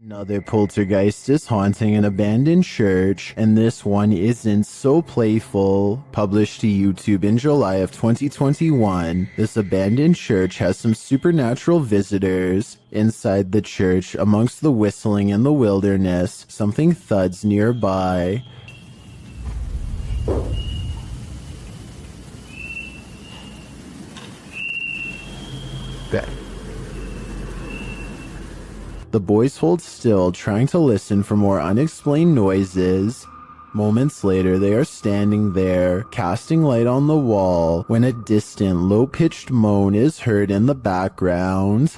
Another poltergeist is haunting an abandoned church, and this one isn't so playful. Published to YouTube in July of 2021, this abandoned church has some supernatural visitors. Inside the church, amongst the whistling in the wilderness, something thuds nearby. The boys hold still, trying to listen for more unexplained noises. Moments later, they are standing there, casting light on the wall, when a distant, low-pitched moan is heard in the background.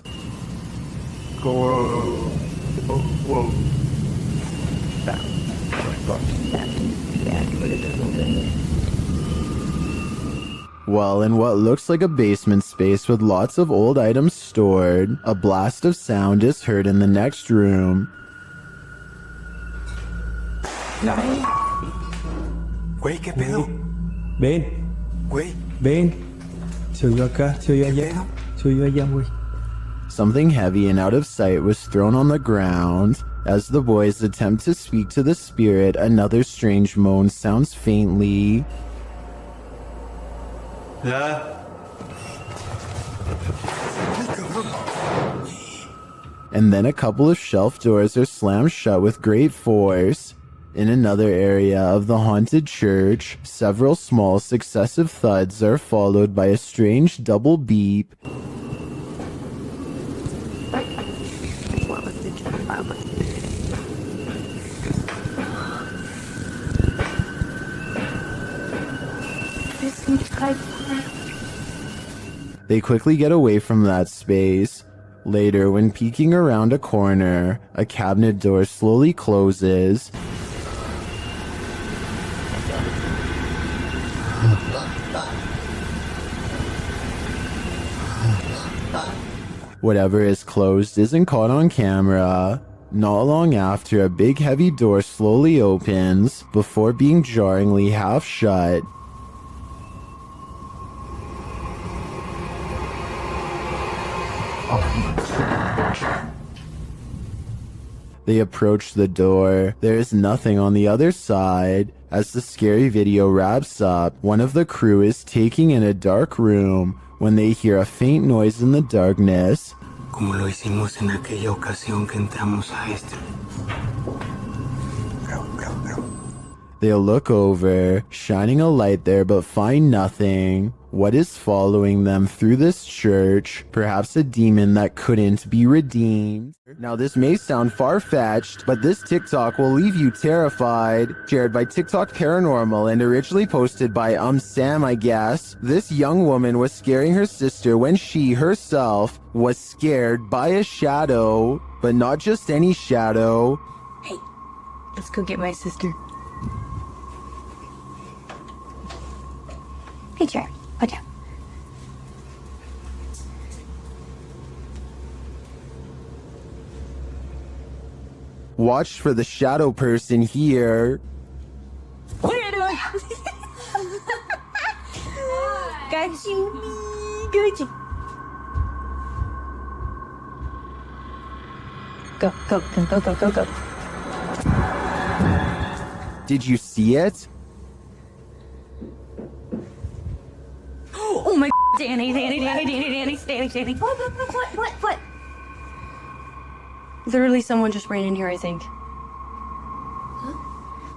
Well, in what looks like a basement space with lots of old items stored, a blast of sound is heard in the next room. Güey, ¿qué pedo? Ven, Güey, ven. Se oyó acá, se oyó allá, se oyó allá, güey. Something heavy and out of sight was thrown on the ground. As the boys attempt to speak to the spirit, another strange moan sounds faintly. And then a couple of shelf doors are slammed shut with great force. In another area of the haunted church, several small successive thuds are followed by a strange double beep. They quickly get away from that space. Later, when peeking around a corner, a cabinet door slowly closes. Whatever is closed isn't caught on camera. Not long after, a big heavy door slowly opens before being jarringly half shut. They approach the door. There is nothing on the other side. As the scary video wraps up, one of the crew is taking in a dark room when they hear a faint noise in the darkness. como lo hicimos en aquella ocasión que entramos a este. They'll look over, shining a light there, but find nothing. What is following them through this church? Perhaps a demon that couldn't be redeemed. Now this may sound far-fetched, but this TikTok will leave you terrified. Shared by TikTok Paranormal and originally posted by Sam, I guess. This young woman was scaring her sister when she herself was scared by a shadow, but not just any shadow. Hey, let's go get my sister. Hey, Jared, watch out. Watch for the shadow person here. What are you doing? Got you. Good. Go, go, go, go, go, go, go. Did you see it? Oh my Danny. What? Literally, someone just ran in here, I think. Huh?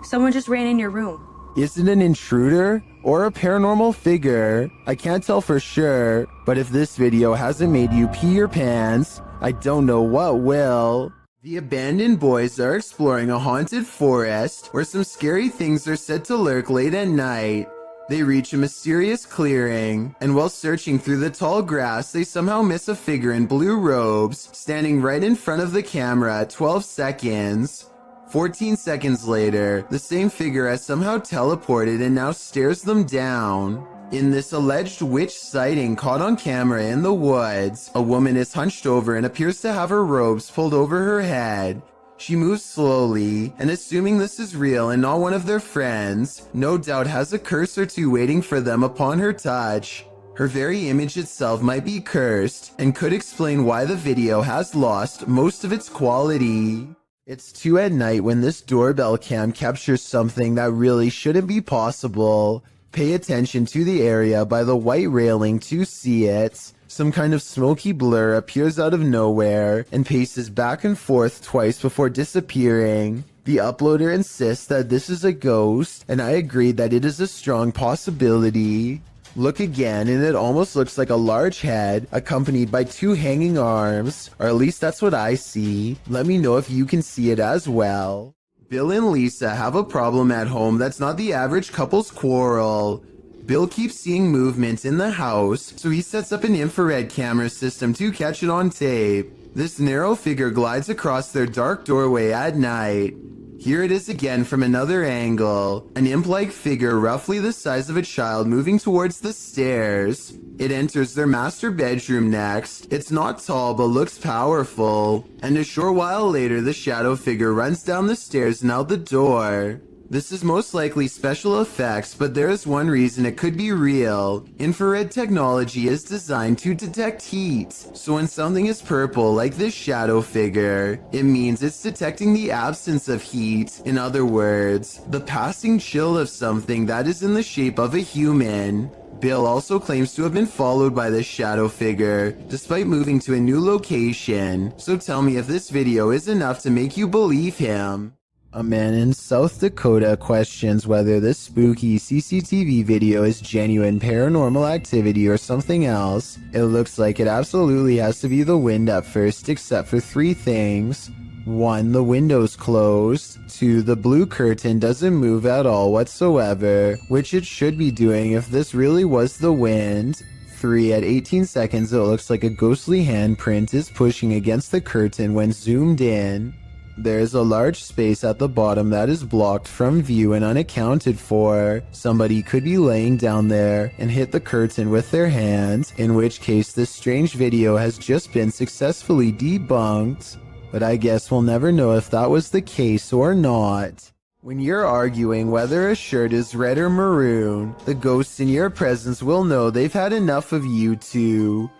Someone just ran in your room. Is it an intruder or a paranormal figure? I can't tell for sure, but if this video hasn't made you pee your pants, I don't know what will. The abandoned boys are exploring a haunted forest where some scary things are said to lurk late at night. They reach a mysterious clearing, and while searching through the tall grass, they somehow miss a figure in blue robes, standing right in front of the camera at 12 seconds. 14 seconds later, the same figure has somehow teleported and now stares them down. In this alleged witch sighting caught on camera in the woods, a woman is hunched over and appears to have her robes pulled over her head. She moves slowly, and assuming this is real and not one of their friends, no doubt has a curse or two waiting for them upon her touch. Her very image itself might be cursed, and could explain why the video has lost most of its quality. It's 2 at night when this doorbell cam captures something that really shouldn't be possible. Pay attention to the area by the white railing to see it. Some kind of smoky blur appears out of nowhere and paces back and forth twice before disappearing. The uploader insists that this is a ghost, and I agree that it is a strong possibility. Look again, and it almost looks like a large head accompanied by 2 hanging arms, or at least that's what I see. Let me know if you can see it as well. Bill and Lisa have a problem at home that's not the average couple's quarrel. Bill keeps seeing movement in the house, so he sets up an infrared camera system to catch it on tape. This narrow figure glides across their dark doorway at night. Here it is again from another angle, an imp-like figure roughly the size of a child moving towards the stairs. It enters their master bedroom next. It's not tall but looks powerful, and a short while later the shadow figure runs down the stairs and out the door. This is most likely special effects, but there is one reason it could be real. Infrared technology is designed to detect heat, so when something is purple like this shadow figure, it means it's detecting the absence of heat. In other words, the passing chill of something that is in the shape of a human. Bill also claims to have been followed by this shadow figure, despite moving to a new location. So tell me if this video is enough to make you believe him. A man in South Dakota questions whether this spooky CCTV video is genuine paranormal activity or something else. It looks like it absolutely has to be the wind at first, except for 3 things. 1. The window's closed. 2. The blue curtain doesn't move at all whatsoever, which it should be doing if this really was the wind. 3. At 18 seconds, it looks like a ghostly handprint is pushing against the curtain when zoomed in. There is a large space at the bottom that is blocked from view and unaccounted for. Somebody could be laying down there and hit the curtain with their hands, in which case this strange video has just been successfully debunked. But I guess we'll never know if that was the case or not. When you're arguing whether a shirt is red or maroon, the ghosts in your presence will know they've had enough of you two.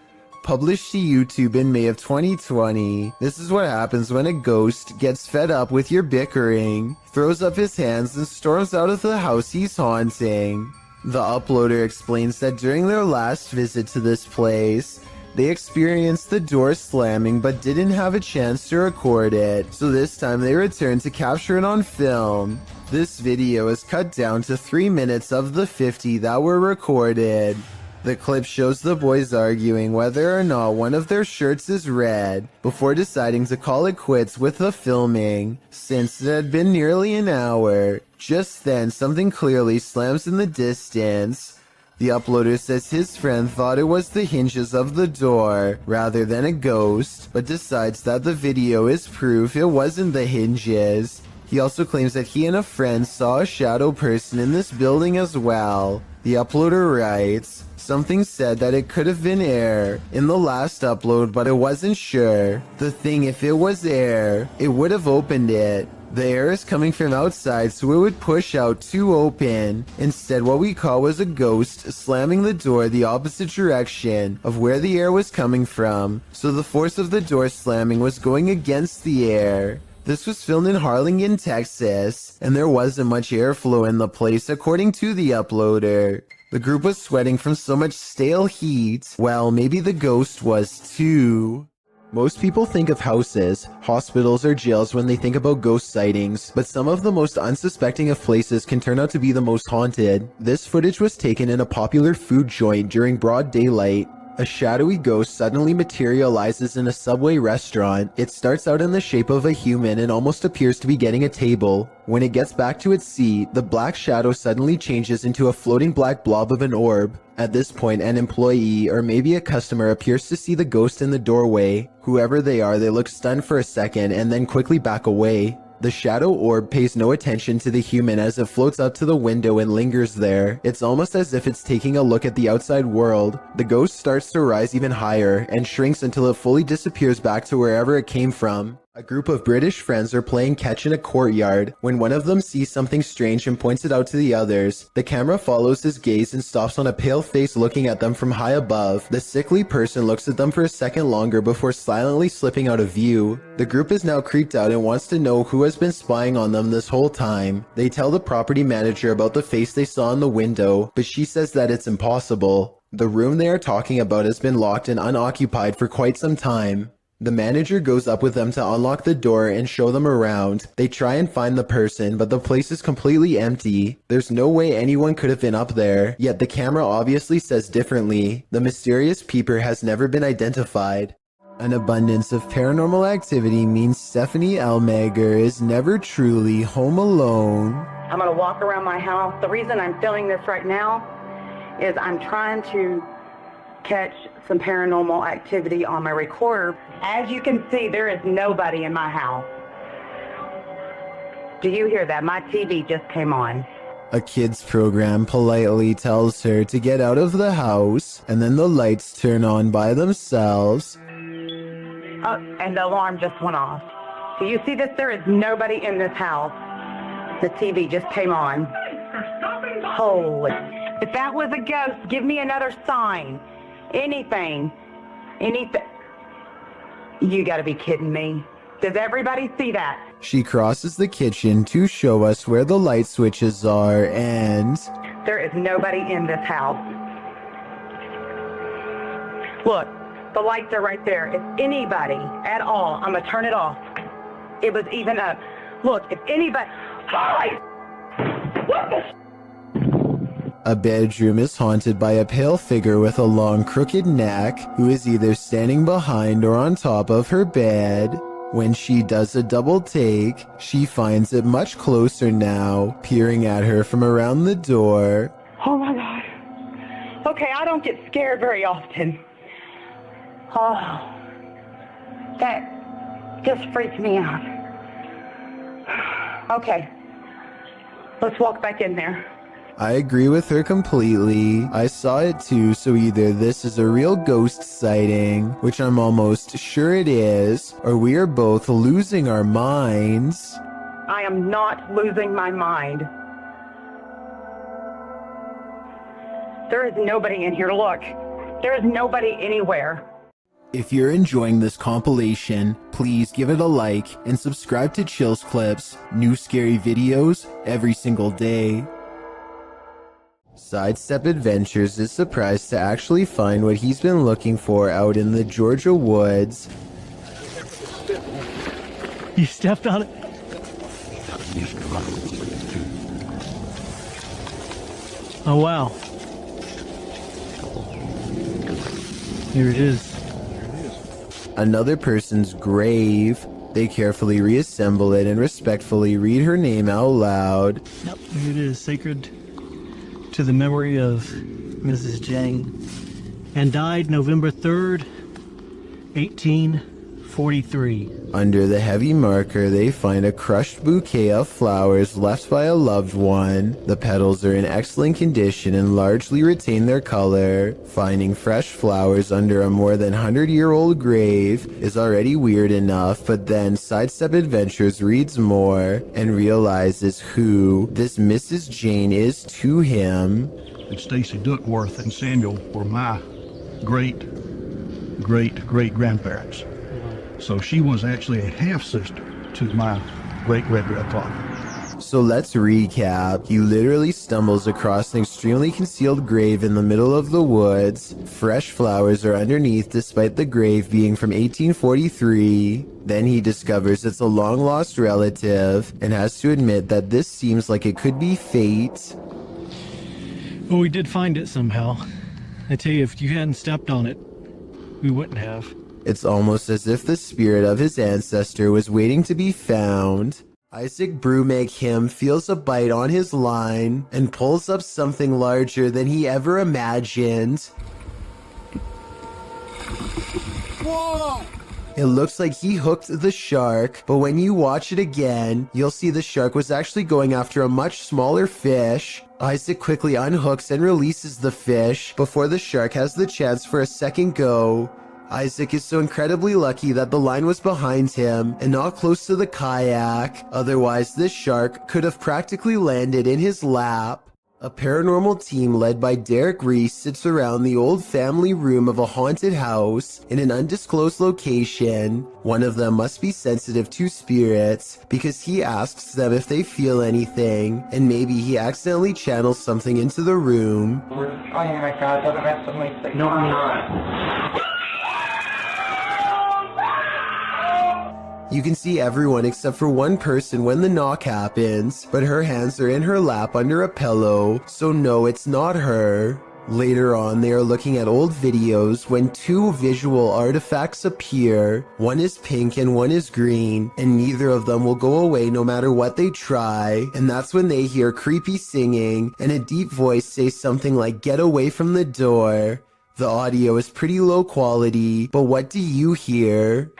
Published to YouTube in May of 2020, this is what happens when a ghost gets fed up with your bickering, throws up his hands and storms out of the house he's haunting. The uploader explains that during their last visit to this place, they experienced the door slamming but didn't have a chance to record it, so this time they returned to capture it on film. This video is cut down to 3 minutes of the 50 that were recorded. The clip shows the boys arguing whether or not one of their shirts is red, before deciding to call it quits with the filming, since it had been nearly an hour. Just then, something clearly slams in the distance. The uploader says his friend thought it was the hinges of the door, rather than a ghost, but decides that the video is proof it wasn't the hinges. He also claims that he and a friend saw a shadow person in this building as well. The uploader writes, "Something said that it could have been air in the last upload, but I wasn't sure. The thing, if it was air, it would have opened it. The air is coming from outside, so it would push out to open. Instead, what we caught was a ghost slamming the door the opposite direction of where the air was coming from, so the force of the door slamming was going against the air." This was filmed in Harlingen, Texas, and there wasn't much airflow in the place according to the uploader. The group was sweating from so much stale heat. Well, maybe the ghost was too. Most people think of houses, hospitals, or jails when they think about ghost sightings, but some of the most unsuspecting of places can turn out to be the most haunted. This footage was taken in a popular food joint during broad daylight. A shadowy ghost suddenly materializes in a Subway restaurant. It starts out in the shape of a human and almost appears to be getting a table. When it gets back to its seat, the black shadow suddenly changes into a floating black blob of an orb. At this point, an employee or maybe a customer appears to see the ghost in the doorway. Whoever they are, they look stunned for a second and then quickly back away. The shadow orb pays no attention to the human as it floats up to the window and lingers there. It's almost as if it's taking a look at the outside world. The ghost starts to rise even higher and shrinks until it fully disappears back to wherever it came from. A group of British friends are playing catch in a courtyard when one of them sees something strange and points it out to the others. The camera follows his gaze and stops on a pale face looking at them from high above. The sickly person looks at them for a second longer before silently slipping out of view. The group is now creeped out and wants to know who has been spying on them this whole time. They tell the property manager about the face they saw in the window, but she says that it's impossible. The room they are talking about has been locked and unoccupied for quite some time. The manager goes up with them to unlock the door and show them around. They try and find the person, but the place is completely empty. There's no way anyone could have been up there, yet the camera obviously says differently. The mysterious peeper has never been identified. An abundance of paranormal activity means Stephanie Elmager is never truly home alone. I'm gonna walk around my house. The reason I'm filming this right now is I'm trying to catch some paranormal activity on my recorder. As you can see, there is nobody in my house. Do you hear that? My TV just came on. A kids program politely tells her to get out of the house, and then the lights turn on by themselves. Oh, and the alarm just went off. Do you see this? There is nobody in this house. The TV just came on. Holy. If that was a ghost, give me another sign. Anything. Anything. You gotta be kidding me. Does everybody see that? She crosses the kitchen to show us where the light switches are, and there is nobody in this house. Look, the lights are right there. If anybody at all, I'm gonna turn it off. It was even up. Look, if anybody... What the... A bedroom is haunted by a pale figure with a long crooked neck who is either standing behind or on top of her bed. When she does a double take, she finds it much closer now, peering at her from around the door. Oh my God. Okay, I don't get scared very often. Oh, that just freaked me out. Okay, let's walk back in there. I agree with her completely. I saw it too, so either this is a real ghost sighting, which I'm almost sure it is, or we are both losing our minds. I am not losing my mind. There is nobody in here. Look, there is nobody anywhere. If you're enjoying this compilation, please give it a like and subscribe to Chills Clips, new scary videos every single day. Sidestep Adventures is surprised to actually find what he's been looking for out in the Georgia woods. You stepped on it? Oh wow. Here it is. Another person's grave. They carefully reassemble it and respectfully read her name out loud. Yep, here it is. Sacred to the memory of Mrs. Jane. And died November 3rd, 1843. Under the heavy marker, they find a crushed bouquet of flowers left by a loved one. The petals are in excellent condition and largely retain their color. Finding fresh flowers under a more than 100-year-old grave is already weird enough, but then Sidestep Adventures reads more and realizes who this Mrs. Jane is to him. And Stacy Duckworth and Samuel were my great-great-great-grandparents. So she was actually a half-sister to my great-great-grandfather. So let's recap. He literally stumbles across an extremely concealed grave in the middle of the woods. Fresh flowers are underneath despite the grave being from 1843. Then he discovers it's a long-lost relative and has to admit that this seems like it could be fate. Well, we did find it somehow. I tell you, if you hadn't stepped on it, we wouldn't have. It's almost as if the spirit of his ancestor was waiting to be found. Isaac Brumac feels a bite on his line and pulls up something larger than he ever imagined. Whoa! It looks like he hooked the shark, but when you watch it again, you'll see the shark was actually going after a much smaller fish. Isaac quickly unhooks and releases the fish before the shark has the chance for a second go. Isaac is so incredibly lucky that the line was behind him and not close to the kayak. Otherwise, this shark could have practically landed in his lap. A paranormal team led by Derek Reese sits around the old family room of a haunted house in an undisclosed location. One of them must be sensitive to spirits because he asks them if they feel anything, and maybe he accidentally channels something into the room. Oh my God, don't mess with my signal. No, I'm not. You can see everyone except for one person when the knock happens, but her hands are in her lap under a pillow, so no, it's not her. Later on, they are looking at old videos when two visual artifacts appear. One is pink and one is green, and neither of them will go away no matter what they try. And that's when they hear creepy singing and a deep voice say something like, "Get away from the door." The audio is pretty low quality, but what do you hear?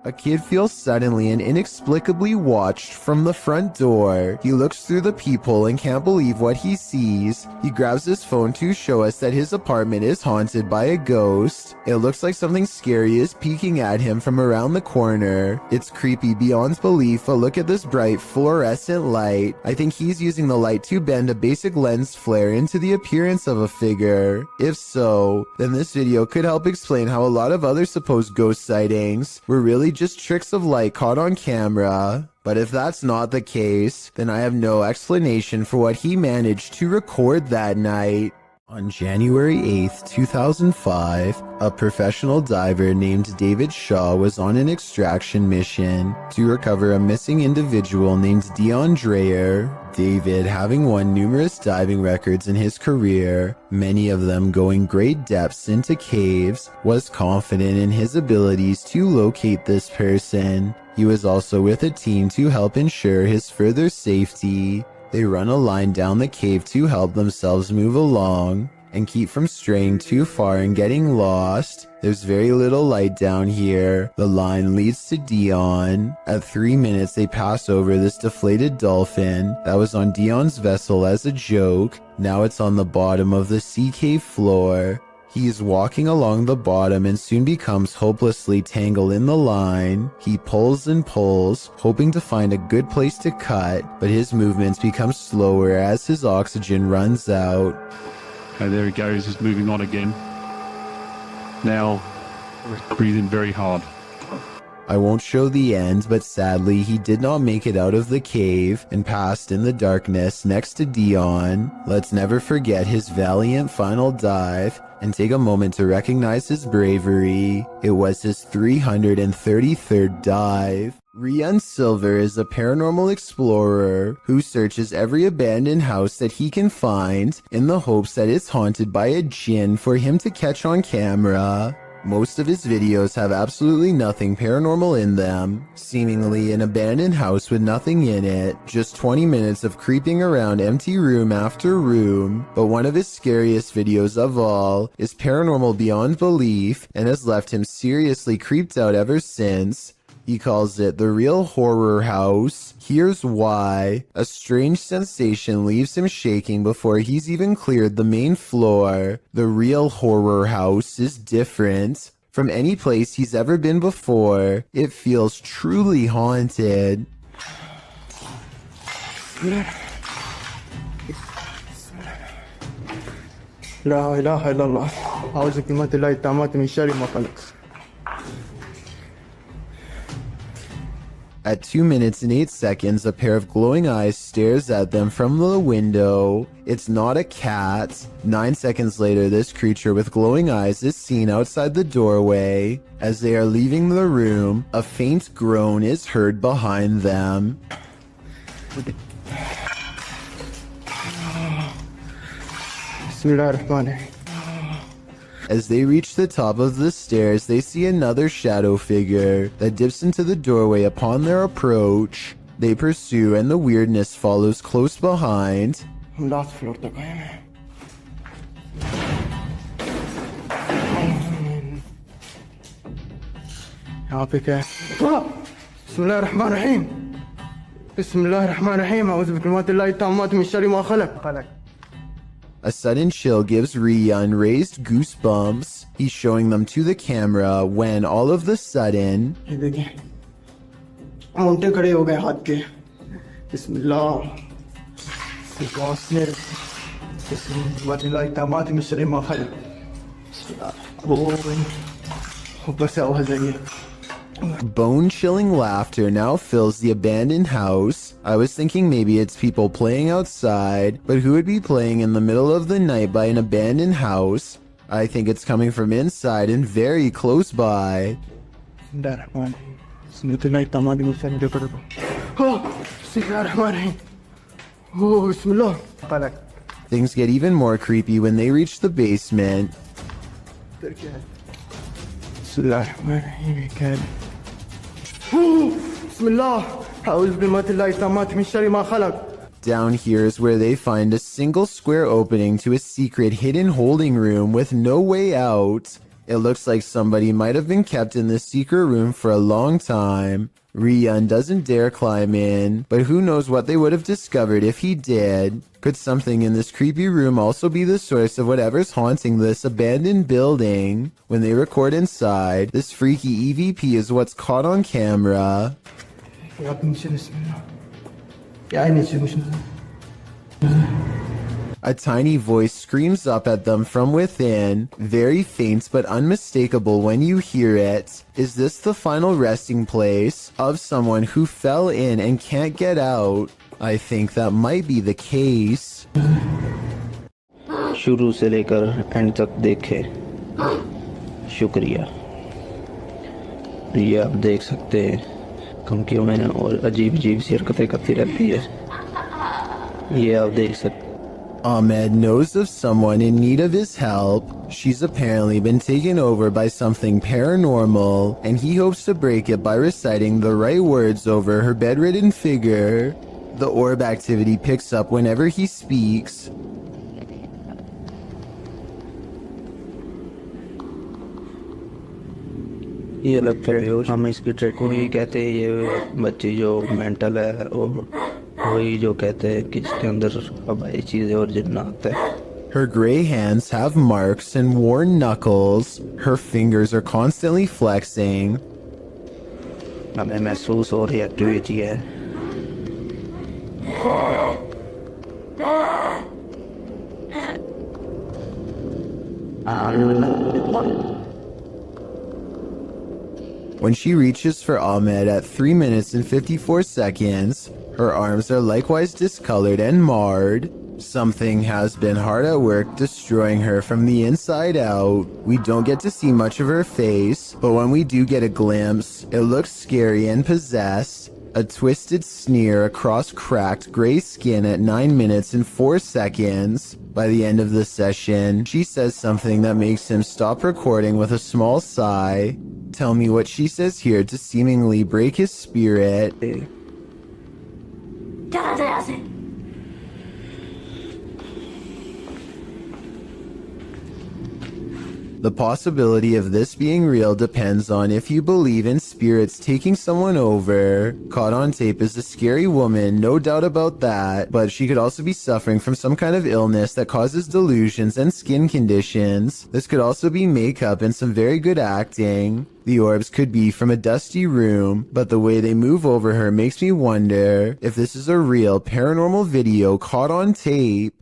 A kid feels suddenly and inexplicably watched from the front door. He looks through the peephole and can't believe what he sees. He grabs his phone to show us that his apartment is haunted by a ghost. It looks like something scary is peeking at him from around the corner. It's creepy beyond belief, but look at this bright fluorescent light. I think he's using the light to bend a basic lens flare into the appearance of a figure. If so, then this video could help explain how a lot of other supposed ghost sightings were really just tricks of light caught on camera. But if that's not the case, then I have no explanation for what he managed to record that night. On January 8th, 2005, a professional diver named David Shaw was on an extraction mission to recover a missing individual named Dion Dreyer. David, having won numerous diving records in his career, many of them going great depths into caves, was confident in his abilities to locate this person. He was also with a team to help ensure his further safety. They run a line down the cave to help themselves move along and keep from straying too far and getting lost. There's very little light down here. The line leads to Dion. At 3 minutes, they pass over this deflated dolphin that was on Dion's vessel as a joke. Now it's on the bottom of the sea cave floor. He is walking along the bottom and soon becomes hopelessly tangled in the line. He pulls and pulls, hoping to find a good place to cut, but his movements become slower as his oxygen runs out. And there he goes, he's moving on again. Now, breathing very hard. I won't show the end, but sadly he did not make it out of the cave and passed in the darkness next to Dion. Let's never forget his valiant final dive and take a moment to recognize his bravery. It was his 333rd dive. Rian Silver is a paranormal explorer who searches every abandoned house that he can find in the hopes that it's haunted by a djinn for him to catch on camera. Most of his videos have absolutely nothing paranormal in them, seemingly an abandoned house with nothing in it, just 20 minutes of creeping around empty room after room. But one of his scariest videos of all is paranormal beyond belief and has left him seriously creeped out ever since. He calls it the real horror house. Here's why. A strange sensation leaves him shaking before he's even cleared the main floor. The real horror house is different from any place he's ever been before. It feels truly haunted. لا إله إلا الله أعوذ بكلمات الله التامات من شر ما خلق. At 2 minutes and 8 seconds, a pair of glowing eyes stares at them from the window. It's not a cat. 9 seconds later, this creature with glowing eyes is seen outside the doorway. As they are leaving the room, a faint groan is heard behind them. بسم الله الرحمن الرحيم. As they reach the top of the stairs, they see another shadow figure that dips into the doorway upon their approach. They pursue and the weirdness follows close behind. ضغط في الارتقاء. يعطيك. بسم الله الرحمن الرحيم. بسم الله الرحمن الرحيم أعوذ بكلمات الله التامات من شر ما خلق. A sudden chill gives Rian raised goosebumps. He's showing them to the camera when all of the sudden, ये देखिए आंटे खड़े हो गए हाथ के बिस्मिल्लाह बिस्मिल्लाह बिस्मिल्लाह तमात मिस्र मखल ऊपर से आवाज आई है bone-chilling laughter now fills the abandoned house. I was thinking maybe it's people playing outside, but who would be playing in the middle of the night by an abandoned house? I think it's coming from inside and very close by. Things get even more creepy when they reach the basement. Down here is where they find a single square opening to a secret hidden holding room with no way out. It looks like somebody might have been kept in this secret room for a long time. Rian doesn't dare climb in, but who knows what they would have discovered if he did. Could something in this creepy room also be the source of whatever's haunting this abandoned building? When they record inside, this freaky EVP is what's caught on camera. A tiny voice screams up at them from within, very faint but unmistakable when you hear it. Is this the final resting place of someone who fell in and can't get out? I think that might be the case. शुरू से लेकर and तक देखे शुक्रिया। ये आप देख सकते हैं धमकियों में और अजीब अजीब सी हरकतें करती रहती है। ये आप देख सकते। Ahmed knows of someone in need of his help. She's apparently been taken over by something paranormal, and he hopes to break it by reciting the right words over her bedridden figure. The orb activity picks up whenever he speaks. ये लगता है हम इसकी track को ही कहते हैं। ये बच्ची जो मेंटल है और वही जो कहते हैं कि इसके अंदर हवाई चीजें और जिन्नात है। Her gray hands have marks and worn knuckles. Her fingers are constantly flexing. हमें महसूस हो रही एक्टिविटी है। When she reaches for Ahmed at 3 minutes and 54 seconds, her arms are likewise discolored and marred. Something has been hard at work destroying her from the inside out. We don't get to see much of her face, but when we do get a glimpse, it looks scary and possessed. A twisted sneer across cracked gray skin at 9 minutes and 4 seconds. By the end of the session, she says something that makes him stop recording with a small sigh. Tell me what she says here to seemingly break his spirit. The possibility of this being real depends on if you believe in spirits taking someone over. Caught on tape is a scary woman, no doubt about that, but she could also be suffering from some kind of illness that causes delusions and skin conditions. This could also be makeup and some very good acting. The orbs could be from a dusty room, but the way they move over her makes me wonder if this is a real paranormal video caught on tape.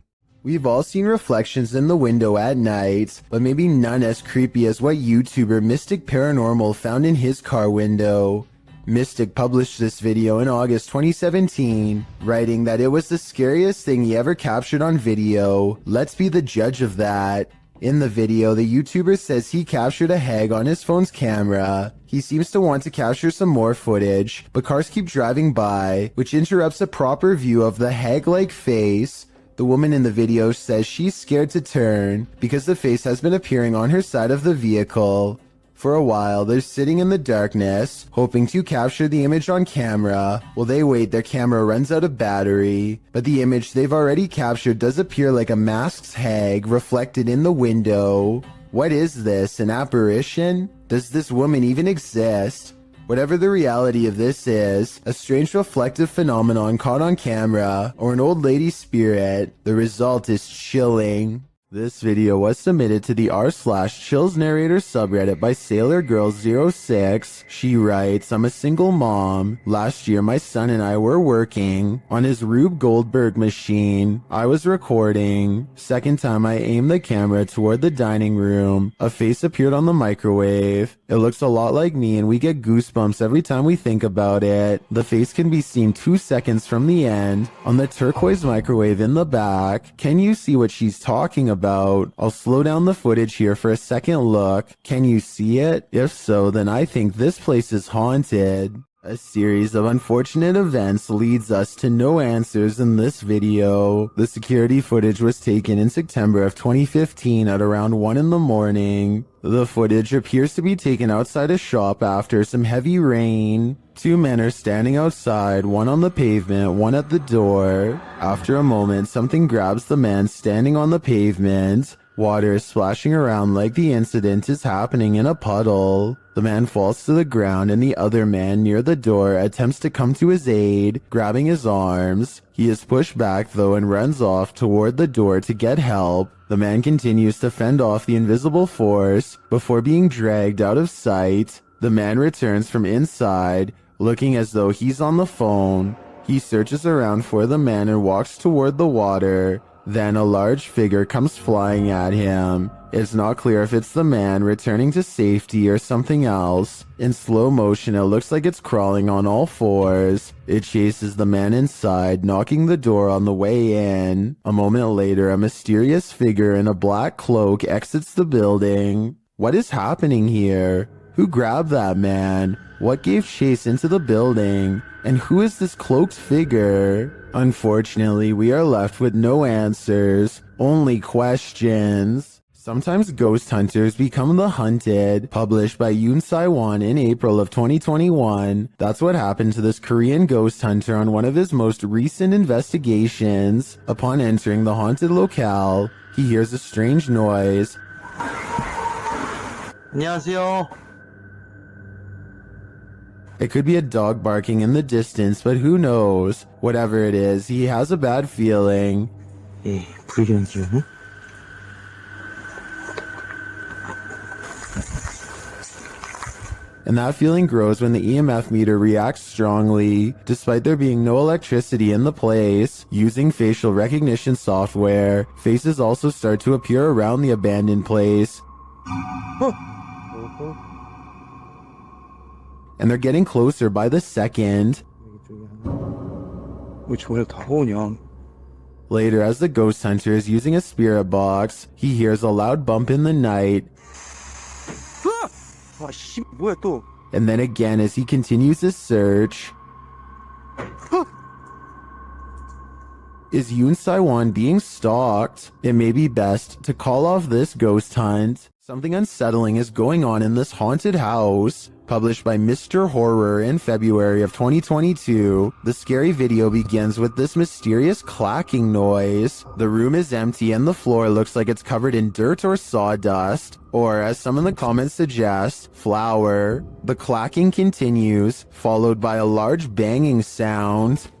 We've all seen reflections in the window at night, but maybe none as creepy as what YouTuber Mystic Paranormal found in his car window. Mystic published this video in August 2017, writing that it was the scariest thing he ever captured on video. Let's be the judge of that. In the video, the YouTuber says he captured a hag on his phone's camera. He seems to want to capture some more footage, but cars keep driving by, which interrupts a proper view of the hag-like face. The woman in the video says she's scared to turn because the face has been appearing on her side of the vehicle. For a while, they're sitting in the darkness, hoping to capture the image on camera. While they wait, their camera runs out of battery. But the image they've already captured does appear like a masked hag reflected in the window. What is this, an apparition? Does this woman even exist? Whatever the reality of this is, a strange reflective phenomenon caught on camera, or an old lady's spirit, the result is chilling. This video was submitted to the r/chills narrator subreddit by SailorGirl06. She writes, I'm a single mom. Last year my son and I were working on his Rube Goldberg machine. I was recording. Second time I aimed the camera toward the dining room. A face appeared on the microwave. It looks a lot like me and we get goosebumps every time we think about it. The face can be seen 2 seconds from the end on the turquoise microwave in the back. Can you see what she's talking about? I'll slow down the footage here for a second look. Can you see it? If so, then I think this place is haunted. A series of unfortunate events leads us to no answers in this video. The security footage was taken in September of 2015 at around 1 in the morning. The footage appears to be taken outside a shop after some heavy rain. 2 men are standing outside, one on the pavement, one at the door. After a moment, something grabs the man standing on the pavement. Water is splashing around like the incident is happening in a puddle. The man falls to the ground and the other man near the door attempts to come to his aid, grabbing his arms. He is pushed back though and runs off toward the door to get help. The man continues to fend off the invisible force before being dragged out of sight. The man returns from inside, looking as though he's on the phone. He searches around for the man and walks toward the water. Then a large figure comes flying at him. It's not clear if it's the man returning to safety or something else. In slow motion, it looks like it's crawling on all fours. It chases the man inside, knocking the door on the way in. A moment later, a mysterious figure in a black cloak exits the building. What is happening here? Who grabbed that man? What gave chase into the building? And who is this cloaked figure? Unfortunately, we are left with no answers, only questions. Sometimes ghost hunters become the hunted, published by Yoon Sai-won in April of 2021. That's what happened to this Korean ghost hunter on one of his most recent investigations. Upon entering the haunted locale, he hears a strange noise. 안녕하세요. It could be a dog barking in the distance, but who knows? Whatever it is, he has a bad feeling. 예, 불길한 기운은? And that feeling grows when the EMF meter reacts strongly. Despite there being no electricity in the place, using facial recognition software, faces also start to appear around the abandoned place. And they're getting closer by the second. 왜 저래 다가오냐? Later, as the ghost hunter is using a spirit box, he hears a loud bump in the night. 아, 씨, 뭐야 또? And then again as he continues his search. Is Yoon Sai-won being stalked? It may be best to call off this ghost hunt. Something unsettling is going on in this haunted house. Published by Mr. Horror in February of 2022, the scary video begins with this mysterious clacking noise. The room is empty and the floor looks like it's covered in dirt or sawdust, or as some in the comments suggest, flour. The clacking continues, followed by a large banging sound.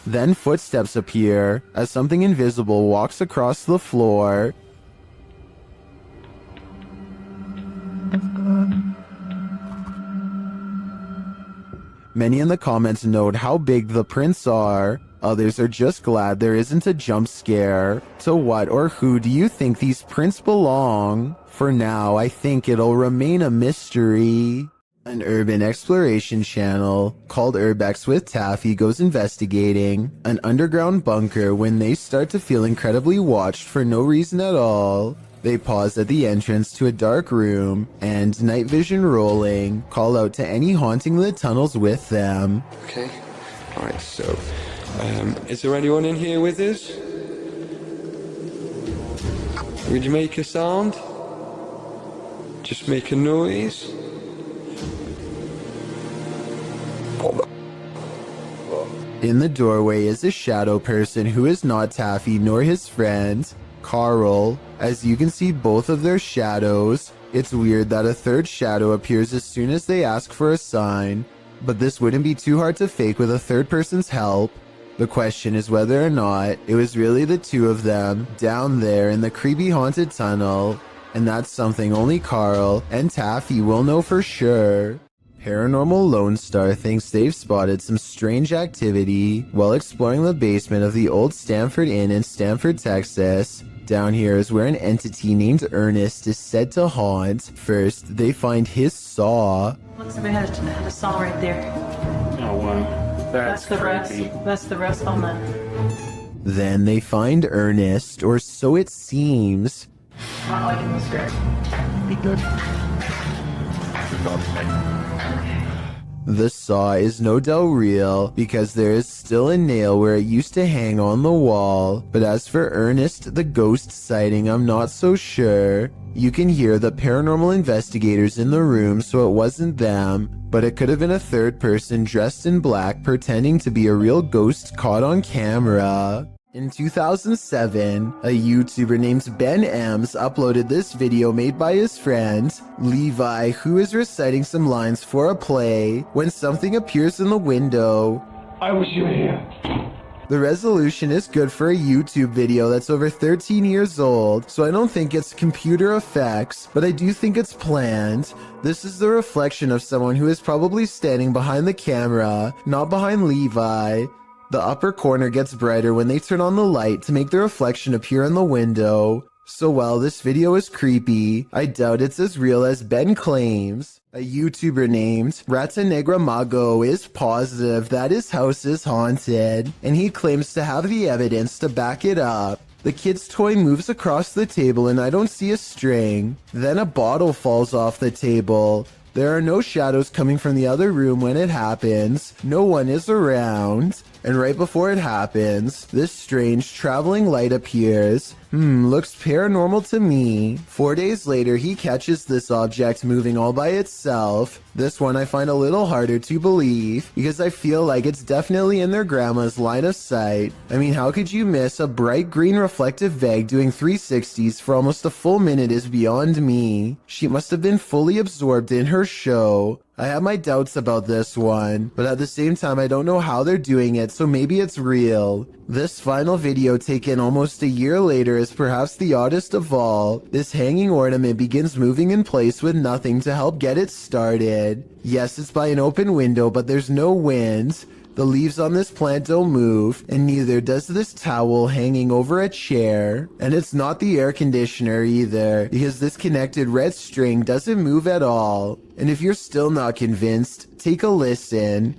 Then footsteps appear as something invisible walks across the floor. Many in the comments note how big the prints are. Others are just glad there isn't a jump scare. To what or who do you think these prints belong? For now, I think it'll remain a mystery. An urban exploration channel called Urbex with Taffy goes investigating an underground bunker when they start to feel incredibly watched for no reason at all. They pause at the entrance to a dark room and, night vision rolling, call out to any haunting the tunnels with them. Okay, alright, so, is there anyone in here with us? Would you make a sound? Just make a noise? Hold up. In the doorway is a shadow person who is not Taffy nor his friend, Carl. As you can see both of their shadows. It's weird that a third shadow appears as soon as they ask for a sign, but this wouldn't be too hard to fake with a third person's help. The question is whether or not it was really the two of them down there in the creepy haunted tunnel, and that's something only Carl and Taffy will know for sure. Paranormal Lone Star thinks they've spotted some strange activity while exploring the basement of the old Stamford Inn in Stamford, Texas. Down here is where an entity named Ernest is said to haunt. First, they find his saw. Looks like it has a saw right there. Oh wow, that's the creepy. rest. That's the rest on that. Then they find Ernest, or so it seems. Not liking this script. Be good. The saw is no doubt real because there is still a nail where it used to hang on the wall, but as for Ernest the ghost sighting, I'm not so sure. You can hear the paranormal investigators in the room, so it wasn't them, but it could have been a third person dressed in black pretending to be a real ghost caught on camera. In 2007, a YouTuber named Ben Ems uploaded this video made by his friend, Levi, who is reciting some lines for a play when something appears in the window. I wish you were here. The resolution is good for a YouTube video that's over 13 years old, so I don't think it's computer effects, but I do think it's planned. This is the reflection of someone who is probably standing behind the camera, not behind Levi. The upper corner gets brighter when they turn on the light to make the reflection appear in the window. So while this video is creepy, I doubt it's as real as Ben claims. A YouTuber named Rata Negra Mago is positive that his house is haunted, and he claims to have the evidence to back it up. The kid's toy moves across the table and I don't see a string. Then a bottle falls off the table. There are no shadows coming from the other room when it happens. No one is around. And right before it happens, this strange traveling light appears. Looks paranormal to me. 4 days later, he catches this object moving all by itself. This one I find a little harder to believe because I feel like it's definitely in their grandma's line of sight. I mean, how could you miss a bright green reflective bag doing 360s for almost a full minute is beyond me. She must have been fully absorbed in her show. I have my doubts about this one, but at the same time I don't know how they're doing it, so maybe it's real. This final video taken almost a year later is perhaps the oddest of all. This hanging ornament begins moving in place with nothing to help get it started. Yes, it's by an open window, but there's no wind. The leaves on this plant don't move, and neither does this towel hanging over a chair. And it's not the air conditioner either, because this connected red string doesn't move at all. And if you're still not convinced, take a listen.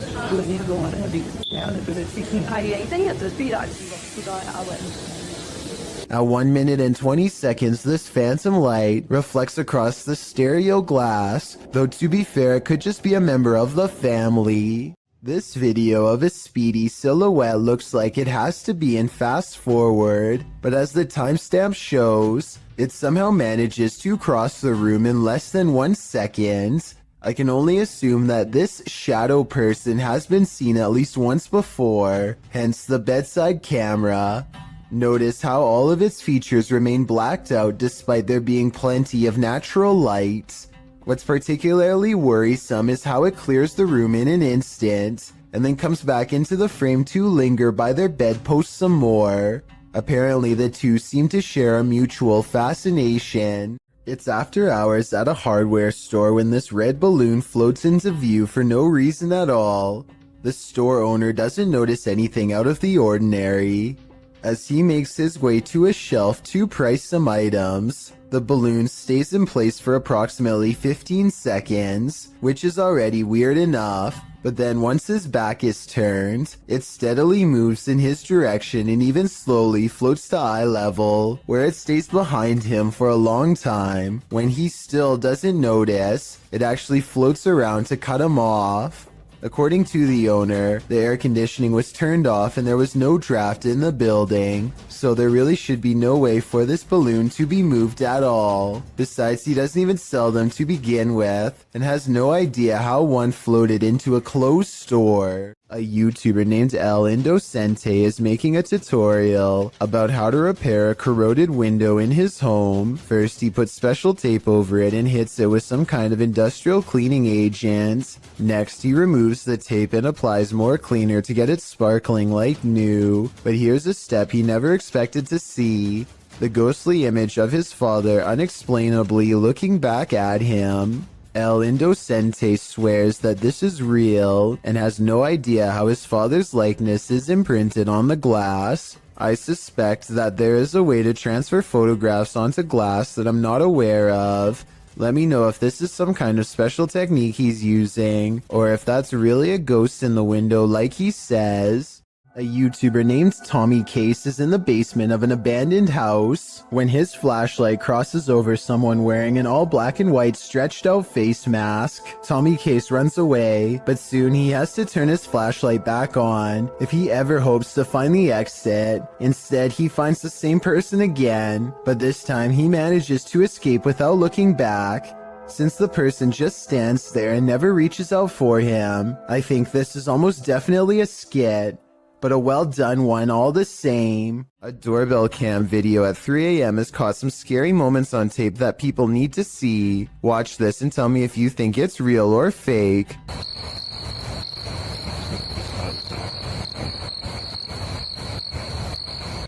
At 1 minute and 20 seconds, this phantom light reflects across the stereo glass, though to be fair, it could just be a member of the family. This video of a speedy silhouette looks like it has to be in fast forward, but as the timestamp shows, it somehow manages to cross the room in less than 1 second. I can only assume that this shadow person has been seen at least once before, hence the bedside camera. Notice how all of its features remain blacked out despite there being plenty of natural light. What's particularly worrisome is how it clears the room in an instant, and then comes back into the frame to linger by their bedpost some more. Apparently the two seem to share a mutual fascination. It's after hours at a hardware store when this red balloon floats into view for no reason at all. The store owner doesn't notice anything out of the ordinary. As he makes his way to a shelf to price some items, the balloon stays in place for approximately 15 seconds, which is already weird enough, but then once his back is turned, it steadily moves in his direction and even slowly floats to eye level, where it stays behind him for a long time. When he still doesn't notice, it actually floats around to cut him off. According to the owner, the air conditioning was turned off and there was no draft in the building, so there really should be no way for this balloon to be moved at all. Besides, he doesn't even sell them to begin with, and has no idea how one floated into a closed store. A YouTuber named El Indocente is making a tutorial about how to repair a corroded window in his home. First, he puts special tape over it and hits it with some kind of industrial cleaning agent. Next, he removes the tape and applies more cleaner to get it sparkling like new. But here's a step he never expected to see: the ghostly image of his father unexplainably looking back at him. El Indocente swears that this is real and has no idea how his father's likeness is imprinted on the glass. I suspect that there is a way to transfer photographs onto glass that I'm not aware of. Let me know if this is some kind of special technique he's using, or if that's really a ghost in the window like he says. A YouTuber named Tommy Case is in the basement of an abandoned house when his flashlight crosses over someone wearing an all black and white stretched out face mask. Tommy Case runs away, but soon he has to turn his flashlight back on if he ever hopes to find the exit. Instead, he finds the same person again, but this time he manages to escape without looking back, since the person just stands there and never reaches out for him. I think this is almost definitely a skit, but a well done one all the same. A doorbell cam video at 3 a.m. has caught some scary moments on tape that people need to see. Watch this and tell me if you think it's real or fake.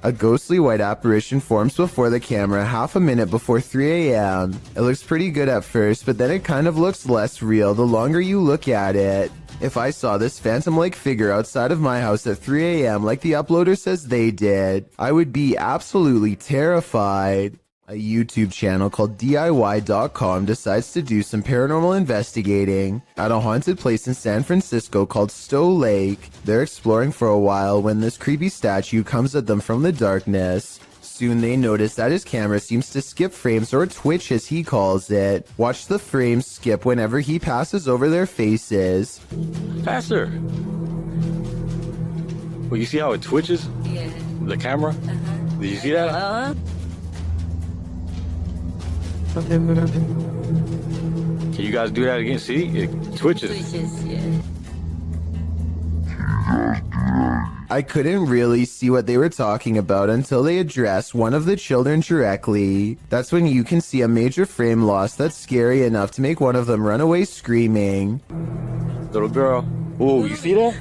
A ghostly white apparition forms before the camera half a minute before 3 a.m. It looks pretty good at first, but then it kind of looks less real the longer you look at it. If I saw this phantom-like figure outside of my house at 3 a.m. like the uploader says they did, I would be absolutely terrified. A YouTube channel called DIY.com decides to do some paranormal investigating at a haunted place in San Francisco called Stowe Lake. They're exploring for a while when this creepy statue comes at them from the darkness. Soon they notice that his camera seems to skip frames, or twitch as he calls it. Watch the frames skip whenever he passes over their faces. Faster! Well, you see how it twitches? Yeah. The camera? Did you see that? Can you guys do that again? See? It twitches. Yeah. I couldn't really see what they were talking about until they addressed one of the children directly. That's when you can see a major frame loss that's scary enough to make one of them run away screaming. Little girl. Oh, you see that?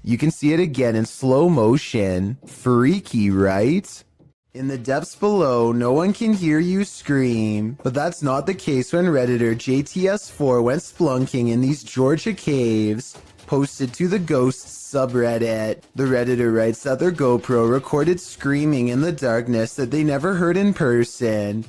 You can see it again in slow motion. Freaky, right? In the depths below, no one can hear you scream, but that's not the case when Redditor JTS4 went splunking in these Georgia caves. Posted to the Ghosts subreddit. The Redditor writes that their GoPro recorded screaming in the darkness that they never heard in person.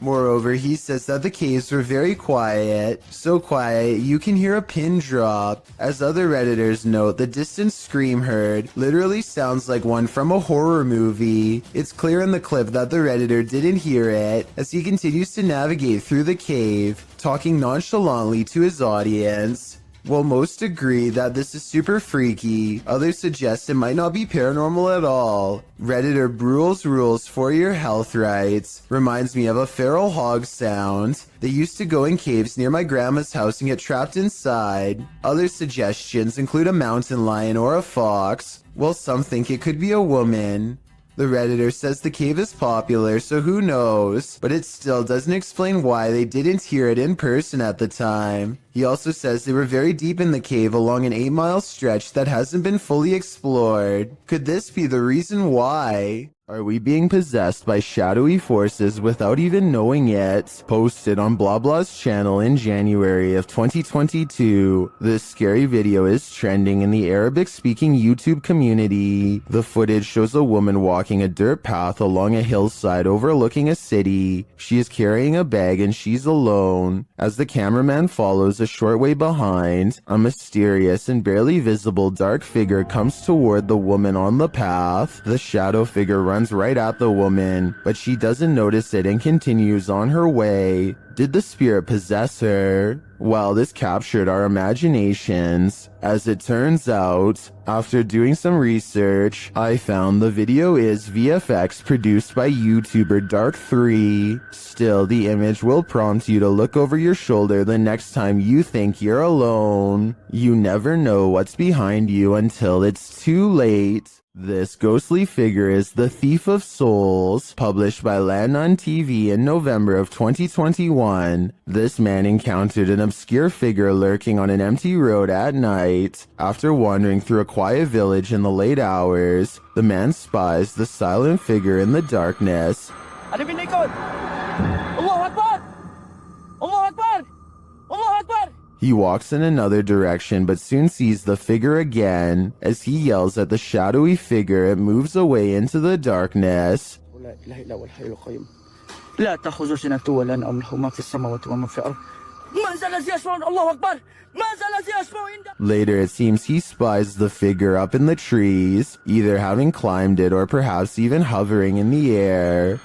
Moreover, he says that the caves were very quiet, so quiet you can hear a pin drop. As other Redditors note, the distant scream heard literally sounds like one from a horror movie. It's clear in the clip that the Redditor didn't hear it, as he continues to navigate through the cave, talking nonchalantly to his audience. While most agree that this is super freaky, others suggest it might not be paranormal at all. Redditor Brule's Rules for Your Health writes, reminds me of a feral hog sound. They used to go in caves near my grandma's house and get trapped inside. Other suggestions include a mountain lion or a fox, while some think it could be a woman. The Redditor says the cave is popular, so who knows, but it still doesn't explain why they didn't hear it in person at the time. He also says they were very deep in the cave along an 8-mile stretch that hasn't been fully explored. Could this be the reason why? Are we being possessed by shadowy forces without even knowing it? Posted on Blah Blah's channel in January of 2022. This scary video is trending in the Arabic-speaking YouTube community. The footage shows a woman walking a dirt path along a hillside overlooking a city. She is carrying a bag and she's alone. As the cameraman follows a short way behind, a mysterious and barely visible dark figure comes toward the woman on the path. The shadow figure runs runs right at the woman, but she doesn't notice it and continues on her way. Did the spirit possess her? Well, this captured our imaginations. As it turns out, after doing some research, I found the video is VFX produced by YouTuber Dark3. Still, the image will prompt you to look over your shoulder the next time you think you're alone. You never know what's behind you until it's too late. This ghostly figure is the Thief of Souls, published by Landon TV in November of 2021. This man encountered an obscure figure lurking on an empty road at night. After wandering through a quiet village in the late hours, the man spies the silent figure in the darkness. He walks in another direction but soon sees the figure again. As he yells at the shadowy figure, it moves away into the darkness. Later, it seems he spies the figure up in the trees, either having climbed it or perhaps even hovering in the air.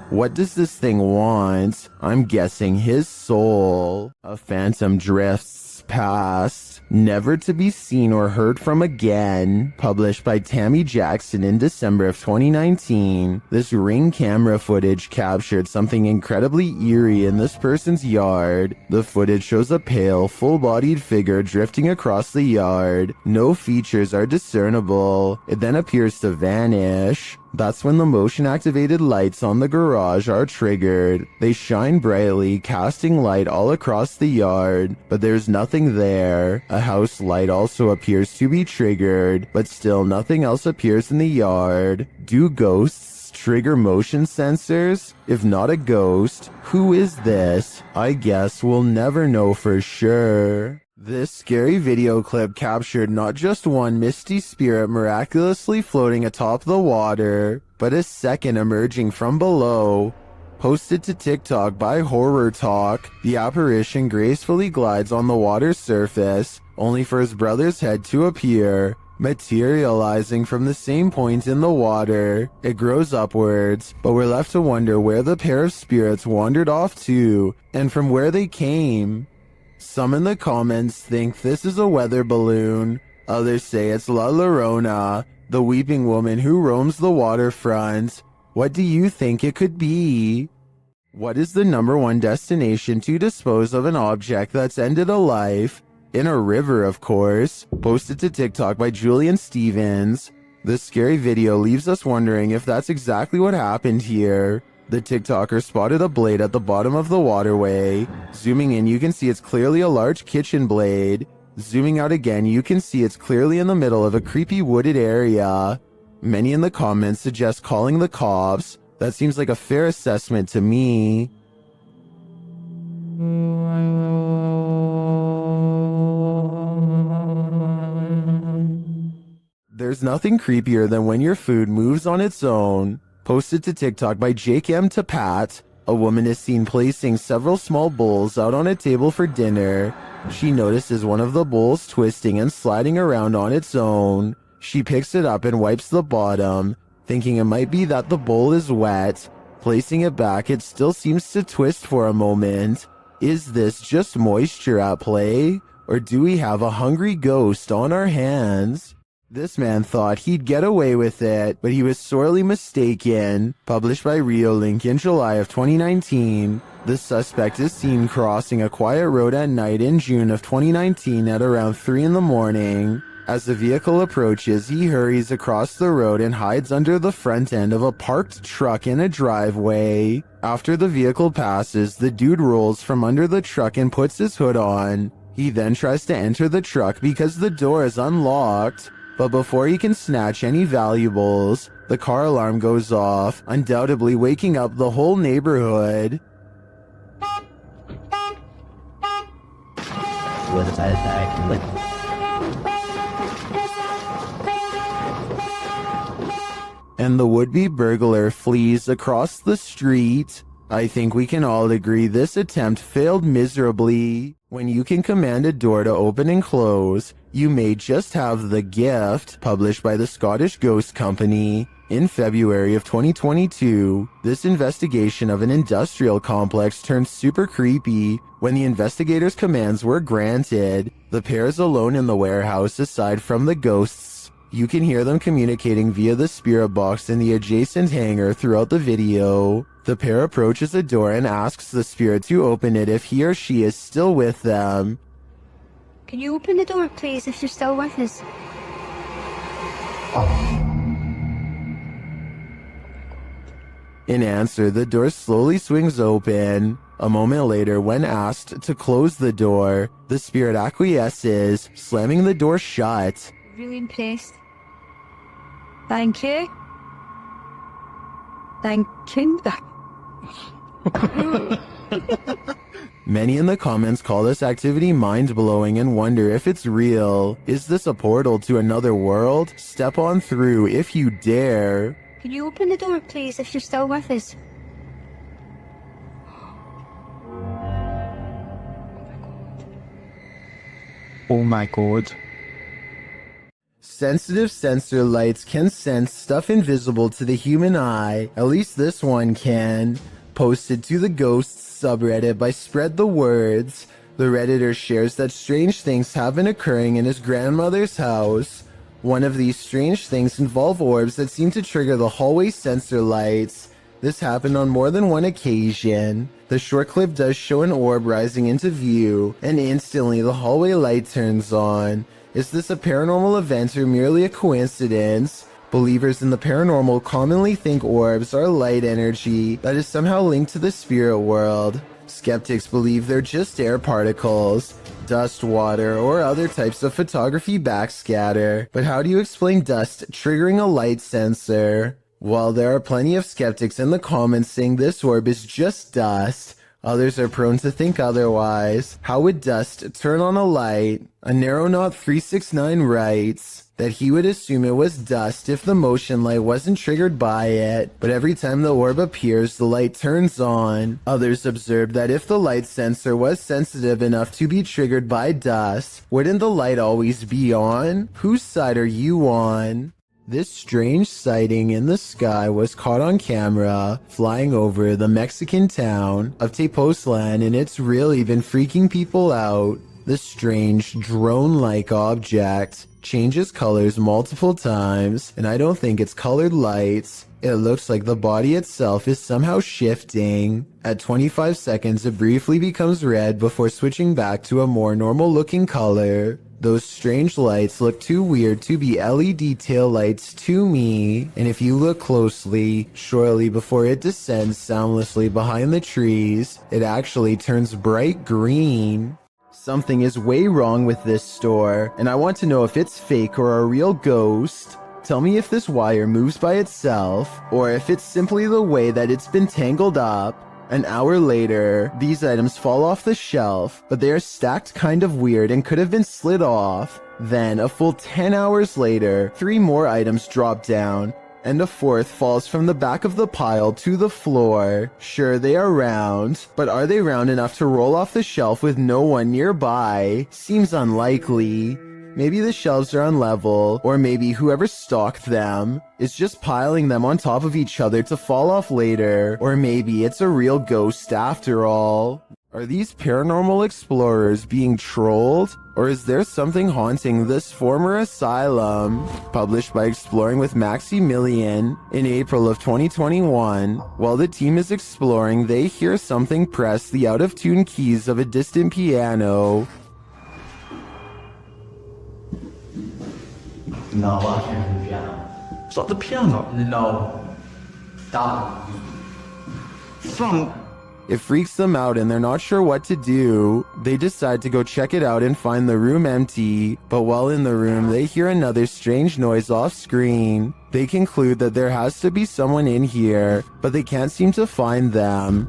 What does this thing want? I'm guessing his soul. A phantom drifts past, never to be seen or heard from again. Published by Tammy Jackson in December of 2019. This Ring camera footage captured something incredibly eerie in this person's yard. The footage shows a pale, full-bodied figure drifting across the yard. No features are discernible. It then appears to vanish. That's when the motion-activated lights on the garage are triggered. They shine brightly, casting light all across the yard, but there's nothing there. A house light also appears to be triggered, but still nothing else appears in the yard. Do ghosts trigger motion sensors? If not a ghost, who is this? I guess we'll never know for sure. This scary video clip captured not just one misty spirit miraculously floating atop the water, but a second emerging from below. Posted to TikTok by Horror Talk, the apparition gracefully glides on the water's surface, only for his brother's head to appear, materializing from the same point in the water. It grows upwards, but we're left to wonder where the pair of spirits wandered off to, and from where they came. Some in the comments think this is a weather balloon. Others say it's La Llorona, the weeping woman who roams the waterfront. What do you think it could be? What is the #1 destination to dispose of an object that's ended a life? In a river, of course. Posted to TikTok by Julian Stevens. This scary video leaves us wondering if that's exactly what happened here. The TikToker spotted a blade at the bottom of the waterway. Zooming in, you can see it's clearly a large kitchen blade. Zooming out again, you can see it's clearly in the middle of a creepy wooded area. Many in the comments suggest calling the cops. That seems like a fair assessment to me. There's nothing creepier than when your food moves on its own. Posted to TikTok by Jake M. Tapat, a woman is seen placing several small bowls out on a table for dinner. She notices one of the bowls twisting and sliding around on its own. She picks it up and wipes the bottom, thinking it might be that the bowl is wet. Placing it back, it still seems to twist for a moment. Is this just moisture at play? Or do we have a hungry ghost on our hands? This man thought he'd get away with it, but he was sorely mistaken. Published by Reolink in July of 2019. The suspect is seen crossing a quiet road at night in June of 2019 at around 3 in the morning. As the vehicle approaches, he hurries across the road and hides under the front end of a parked truck in a driveway. After the vehicle passes, the dude rolls from under the truck and puts his hood on. He then tries to enter the truck because the door is unlocked. But before he can snatch any valuables, the car alarm goes off, undoubtedly waking up the whole neighborhood. And the would-be burglar flees across the street. I think we can all agree this attempt failed miserably. When you can command a door to open and close, you may just have the gift, published by the Scottish Ghost Company. In February of 2022, this investigation of an industrial complex turned super creepy when the investigators' commands were granted. The pair is alone in the warehouse aside from the ghosts. You can hear them communicating via the spirit box in the adjacent hangar throughout the video. The pair approaches a door and asks the spirit to open it if he or she is still with them. Can you open the door, please, if you're still with us? In answer, the door slowly swings open. A moment later, when asked to close the door, the spirit acquiesces, slamming the door shut. Really impressed. Thank you. Thank you. Many in the comments call this activity mind-blowing and wonder if it's real. Is this a portal to another world? Step on through if you dare. Can you open the door, please, if you're still with us? Oh my god. Sensitive sensor lights can sense stuff invisible to the human eye. At least this one can. Posted to the Ghosts subreddit by Spread the Words, the Redditor shares that strange things have been occurring in his grandmother's house. One of these strange things involve orbs that seem to trigger the hallway sensor lights. This happened on more than one occasion. The short clip does show an orb rising into view, and instantly the hallway light turns on. Is this a paranormal event or merely a coincidence? Believers in the paranormal commonly think orbs are light energy that is somehow linked to the spirit world. Skeptics believe they're just air particles, dust, water, or other types of photography backscatter. But how do you explain dust triggering a light sensor? While there are plenty of skeptics in the comments saying this orb is just dust, others are prone to think otherwise. How would dust turn on a light? A Narrowknot369 writes that he would assume it was dust if the motion light wasn't triggered by it, but every time the orb appears, the light turns on. Others observed that if the light sensor was sensitive enough to be triggered by dust, wouldn't the light always be on? Whose side are you on? This strange sighting in the sky was caught on camera flying over the Mexican town of Tepoztlan, and it's really been freaking people out. The strange drone-like object changes colors multiple times, and I don't think it's colored lights. It looks like the body itself is somehow shifting. At 25 seconds, it briefly becomes red before switching back to a more normal-looking color. Those strange lights look too weird to be LED tail lights to me, and if you look closely, shortly before it descends soundlessly behind the trees, it actually turns bright green. Something is way wrong with this store, and I want to know if it's fake or a real ghost. Tell me if this wire moves by itself, or if it's simply the way that it's been tangled up. An hour later, these items fall off the shelf, but they are stacked kind of weird and could have been slid off. Then, a full 10 hours later, 3 more items drop down, and a 4th falls from the back of the pile to the floor. Sure, they are round, but are they round enough to roll off the shelf with no one nearby? Seems unlikely. Maybe the shelves are unlevel, or maybe whoever stocked them is just piling them on top of each other to fall off later, or maybe it's a real ghost after all. Are these paranormal explorers being trolled? Or is there something haunting this former asylum? Published by Exploring with Maximilian in April of 2021. While the team is exploring, they hear something press the out-of-tune keys of a distant piano. No, I can't hear the piano. Is that the piano? No. Stop. From... It freaks them out and they're not sure what to do. They decide to go check it out and find the room empty, but while in the room they hear another strange noise off screen. They conclude that there has to be someone in here, but they can't seem to find them.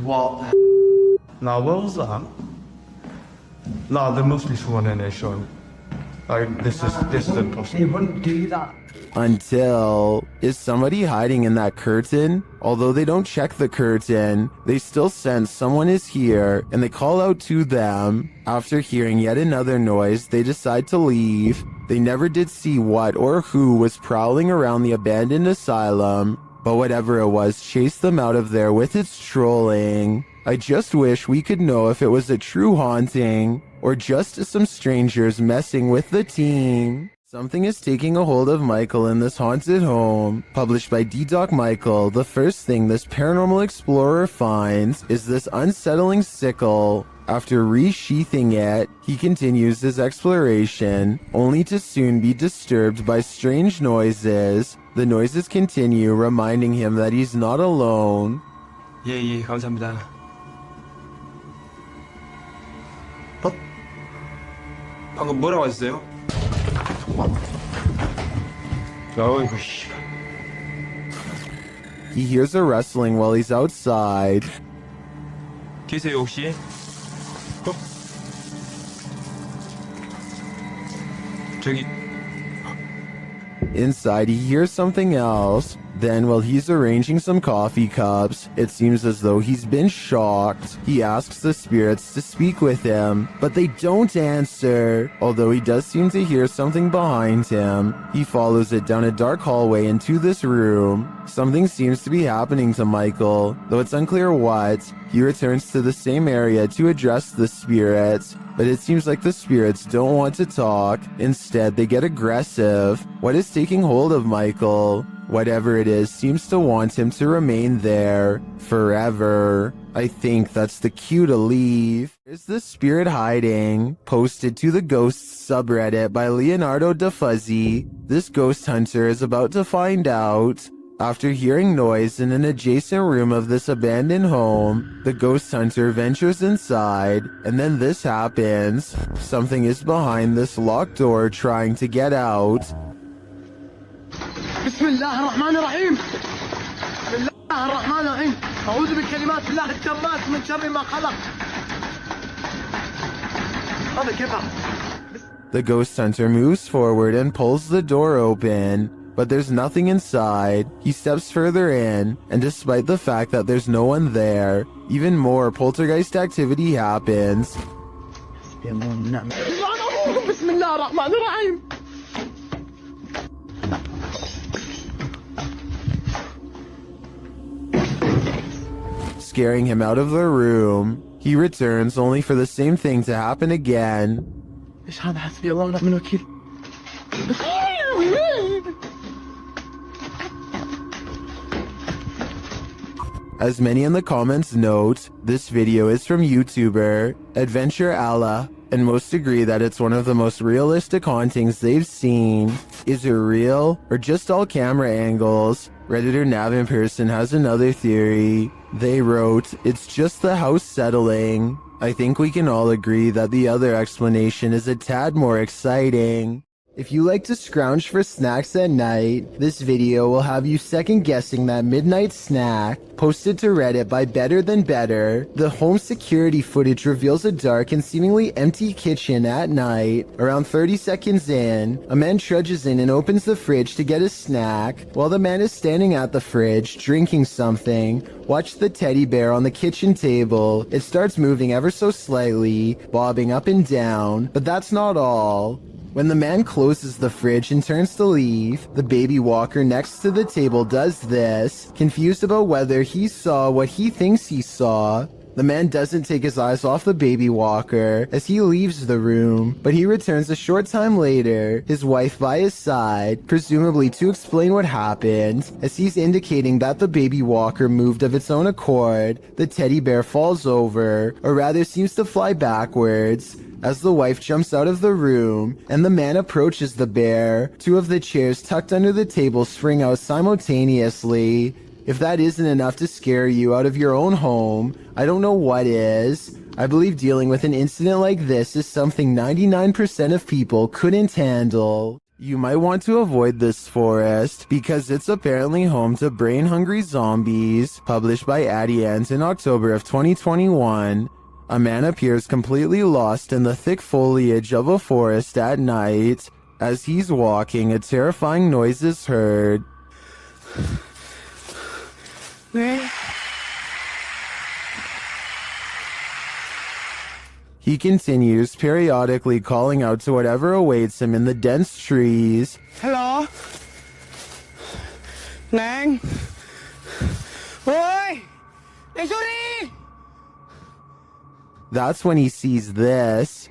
What? Now, what was that? No, there must be someone in here, Sean. Like, this is impossible. They wouldn't do that. Until, is somebody hiding in that curtain? Although they don't check the curtain, they still sense someone is here and they call out to them. After hearing yet another noise, they decide to leave. They never did see what or who was prowling around the abandoned asylum, but whatever it was chased them out of there with its trolling. I just wish we could know if it was a true haunting or just some strangers messing with the team. Something is taking a hold of Michael in this haunted home. Published by D-Doc Michael, the first thing this paranormal explorer finds is this unsettling sickle. After resheathing it, he continues his exploration, only to soon be disturbed by strange noises. The noises continue, reminding him that he's not alone. 예, 감사합니다. 방금 뭐라고 하셨어요? 어이구 씨. He hears a rustling while he's outside. 계세요 혹시? 저기. Inside, he hears something else. Then, while he's arranging some coffee cups, it seems as though he's been shocked. He asks the spirits to speak with him, but they don't answer. Although he does seem to hear something behind him, he follows it down a dark hallway into this room. Something seems to be happening to Michael, though it's unclear what. He returns to the same area to address the spirits, but it seems like the spirits don't want to talk. Instead, they get aggressive. What is taking hold of Michael? Whatever it is seems to want him to remain there forever. I think that's the cue to leave. There's the spirit hiding, posted to the ghosts subreddit by Leonardo da Fuzzy. This ghost hunter is about to find out. After hearing noise in an adjacent room of this abandoned home, the ghost hunter ventures inside, and then this happens. Something is behind this locked door trying to get out. بسم الله الرحمن الرحيم بسم الله الرحمن الرحيم أعوذ بكلمات الله التامات من شر ما خلق هذا كيف The ghost hunter moves forward and pulls the door open, but there's nothing inside. He steps further in, and despite the fact that there's no one there, even more poltergeist activity happens. بسم الله الرحمن الرحيم Scaring him out of the room. He returns only for the same thing to happen again. ايش هذا حسبي الله ونعم الوكيل As many in the comments note, this video is from YouTuber Adventure Allah, and most agree that it's one of the most realistic hauntings they've seen. Is it real, or just all camera angles? Redditor Nav in Person has another theory. They wrote, it's just the house settling. I think we can all agree that the other explanation is a tad more exciting. If you like to scrounge for snacks at night, this video will have you second guessing that midnight snack. Posted to Reddit by Better Than Better, the home security footage reveals a dark and seemingly empty kitchen at night. Around 30 seconds in, a man trudges in and opens the fridge to get a snack. While the man is standing at the fridge, drinking something, watch the teddy bear on the kitchen table. It starts moving ever so slightly, bobbing up and down, but that's not all. When the man closes the fridge and turns to leave, the baby walker next to the table does this, confused about whether he saw what he thinks he saw. The man doesn't take his eyes off the baby walker as he leaves the room, but he returns a short time later, his wife by his side, presumably to explain what happened. As he's indicating that the baby walker moved of its own accord, the teddy bear falls over, or rather seems to fly backwards. As the wife jumps out of the room and the man approaches the bear, two of the chairs tucked under the table spring out simultaneously. If that isn't enough to scare you out of your own home, I don't know what is. I believe dealing with an incident like this is something 99% of people couldn't handle. You might want to avoid this forest because it's apparently home to brain-hungry zombies. Published by Addie Ant in October of 2021. A man appears completely lost in the thick foliage of a forest at night. As he's walking, a terrifying noise is heard. He continues, periodically calling out to whatever awaits him in the dense trees. Hello? Nang? Oi! Nesuri! That's when he sees this.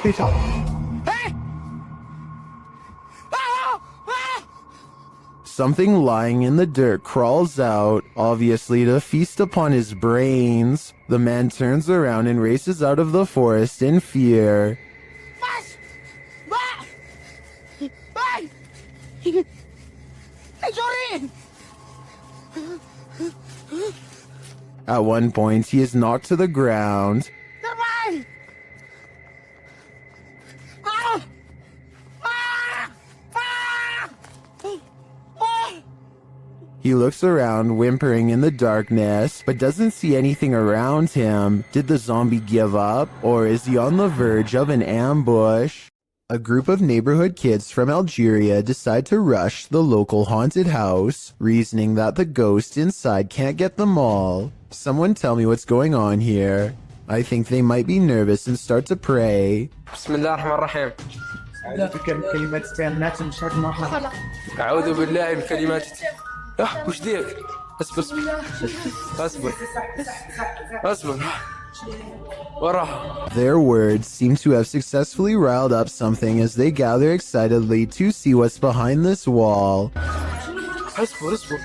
Peter. Something lying in the dirt crawls out, obviously to feast upon his brains. The man turns around and races out of the forest in fear. At one point, he is knocked to the ground. He looks around, whimpering in the darkness, but doesn't see anything around him. Did the zombie give up, or is he on the verge of an ambush? A group of neighborhood kids from Algeria decide to rush the local haunted house, reasoning that the ghost inside can't get them all. Someone tell me what's going on here. I think they might be nervous and start to pray. Bismillahirrahmanirrahim. أعوذ بالله من كلمات وش ذيك؟ اصبر اصبر اصبر وراه. Their words seem to have successfully riled up something as they gather excitedly to see what's behind this wall. اصبر اصبر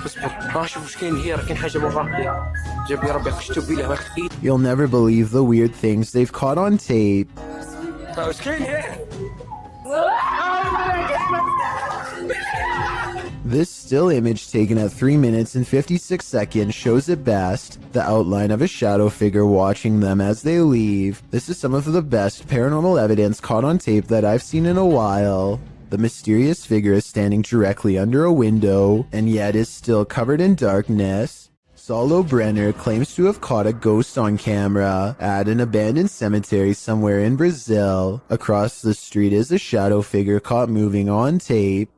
اصبر شوف وش كاين هي، راه كاين حاجة من ربي جاب لي ربي خشتو بيه. You'll never believe the weird things they've caught on tape. وش كاين هي؟ This still image taken at 3 minutes and 56 seconds shows it best, the outline of a shadow figure watching them as they leave. This is some of the best paranormal evidence caught on tape that I've seen in a while. The mysterious figure is standing directly under a window, and yet is still covered in darkness. Saulo Brenner claims to have caught a ghost on camera at an abandoned cemetery somewhere in Brazil. Across the street is a shadow figure caught moving on tape.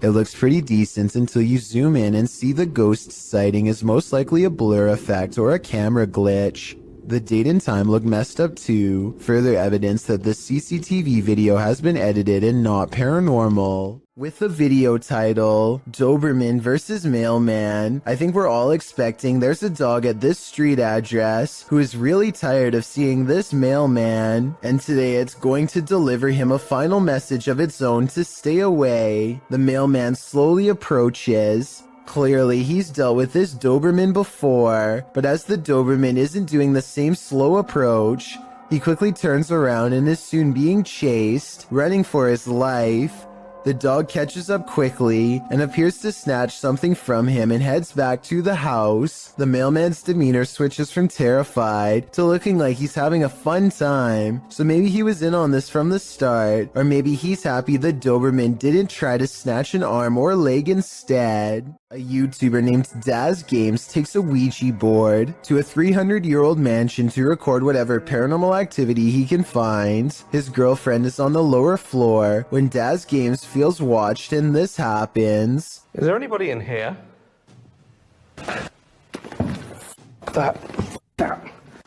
It looks pretty decent until you zoom in and see the ghost sighting is most likely a blur effect or a camera glitch. The date and time look messed up too, further evidence that the CCTV video has been edited and not paranormal. With the video title, Doberman vs. Mailman, I think we're all expecting there's a dog at this street address who is really tired of seeing this mailman, and today it's going to deliver him a final message of its own to stay away. The mailman slowly approaches. Clearly, he's dealt with this Doberman before, but as the Doberman isn't doing the same slow approach, he quickly turns around and is soon being chased, running for his life. The dog catches up quickly and appears to snatch something from him and heads back to the house. The mailman's demeanor switches from terrified to looking like he's having a fun time. So maybe he was in on this from the start, or maybe he's happy the Doberman didn't try to snatch an arm or leg instead. A YouTuber named Daz Games takes a Ouija board to a 300-year-old mansion to record whatever paranormal activity he can find. His girlfriend is on the lower floor when Daz Games feels watched and this happens. Is there anybody in here?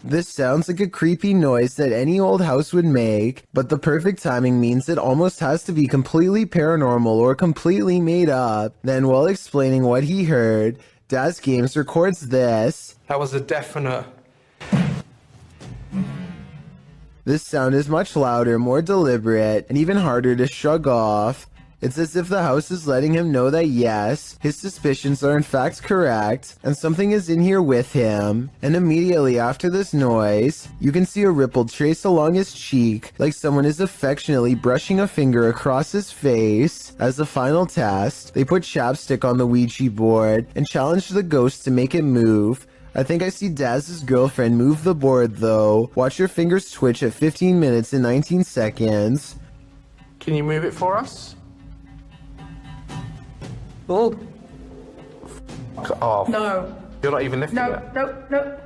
This sounds like a creepy noise that any old house would make, but the perfect timing means it almost has to be completely paranormal or completely made up. Then while explaining what he heard, Daz Games records this. That was a definite... This sound is much louder, more deliberate, and even harder to shrug off. It's as if the house is letting him know that yes, his suspicions are in fact correct, and something is in here with him. And immediately after this noise, you can see a ripple trace along his cheek, like someone is affectionately brushing a finger across his face. As a final test, they put chapstick on the Ouija board and challenge the ghost to make it move. I think I see Daz's girlfriend move the board though. Watch your fingers twitch at 15 minutes and 19 seconds. Can you move it for us? Oh. Oh. No. You're not even lifting No, it? no, no.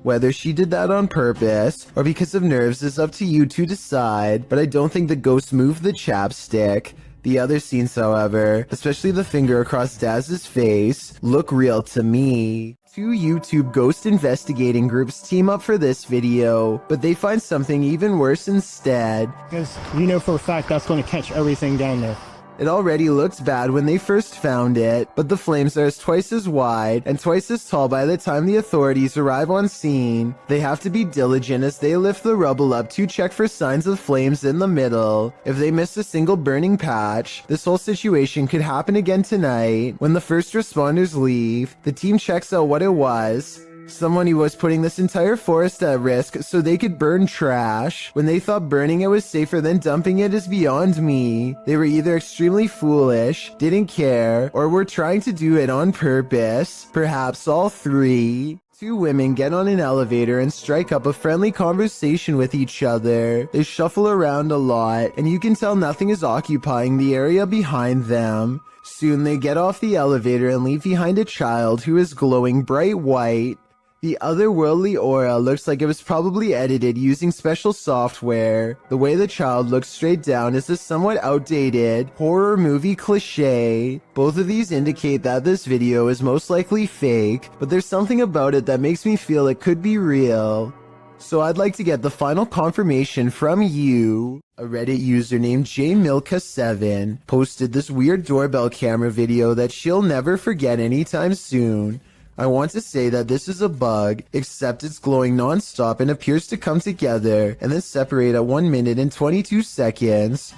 Whether she did that on purpose or because of nerves is up to you to decide, but I don't think the ghost moved the chapstick. The other scenes, however, especially the finger across Daz's face, look real to me. Two YouTube ghost investigating groups team up for this video, but they find something even worse instead. Because you know for a fact that's going to catch everything down there. It already looked bad when they first found it, but the flames are twice as wide and twice as tall by the time the authorities arrive on scene. They have to be diligent as they lift the rubble up to check for signs of flames in the middle. If they miss a single burning patch, this whole situation could happen again tonight. When the first responders leave, the team checks out what it was. Someone who was putting this entire forest at risk so they could burn trash. When they thought burning it was safer than dumping it is beyond me. They were either extremely foolish, didn't care, or were trying to do it on purpose. Perhaps all three. Two women get on an elevator and strike up a friendly conversation with each other. They shuffle around a lot, and you can tell nothing is occupying the area behind them. Soon they get off the elevator and leave behind a child who is glowing bright white. The otherworldly aura looks like it was probably edited using special software. The way the child looks straight down is a somewhat outdated horror movie cliche. Both of these indicate that this video is most likely fake, but there's something about it that makes me feel it could be real. So I'd like to get the final confirmation from you. A Reddit user named jmilka7 posted this weird doorbell camera video that she'll never forget anytime soon. I want to say that this is a bug, except it's glowing non-stop and appears to come together and then separate at 1 minute and 22 seconds.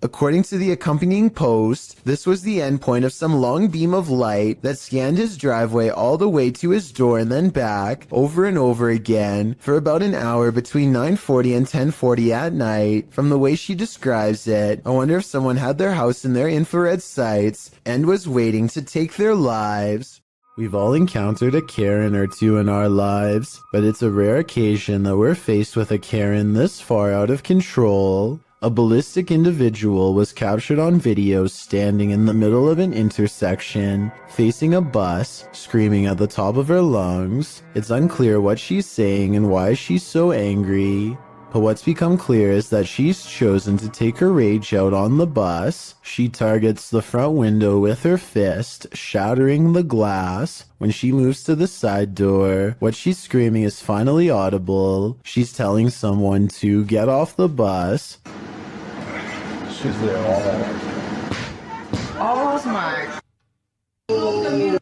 According to the accompanying post, this was the endpoint of some long beam of light that scanned his driveway all the way to his door and then back, over and over again, for about an hour between 9:40 and 10:40 at night. From the way she describes it, I wonder if someone had their house in their infrared sights and was waiting to take their lives. We've all encountered a Karen or two in our lives, but it's a rare occasion that we're faced with a Karen this far out of control. A ballistic individual was captured on video standing in the middle of an intersection, facing a bus, screaming at the top of her lungs. It's unclear what she's saying and why she's so angry. But what's become clear is that she's chosen to take her rage out on the bus. She targets the front window with her fist, shattering the glass. When she moves to the side door, what she's screaming is finally audible. She's telling someone to get off the bus. She's there all my.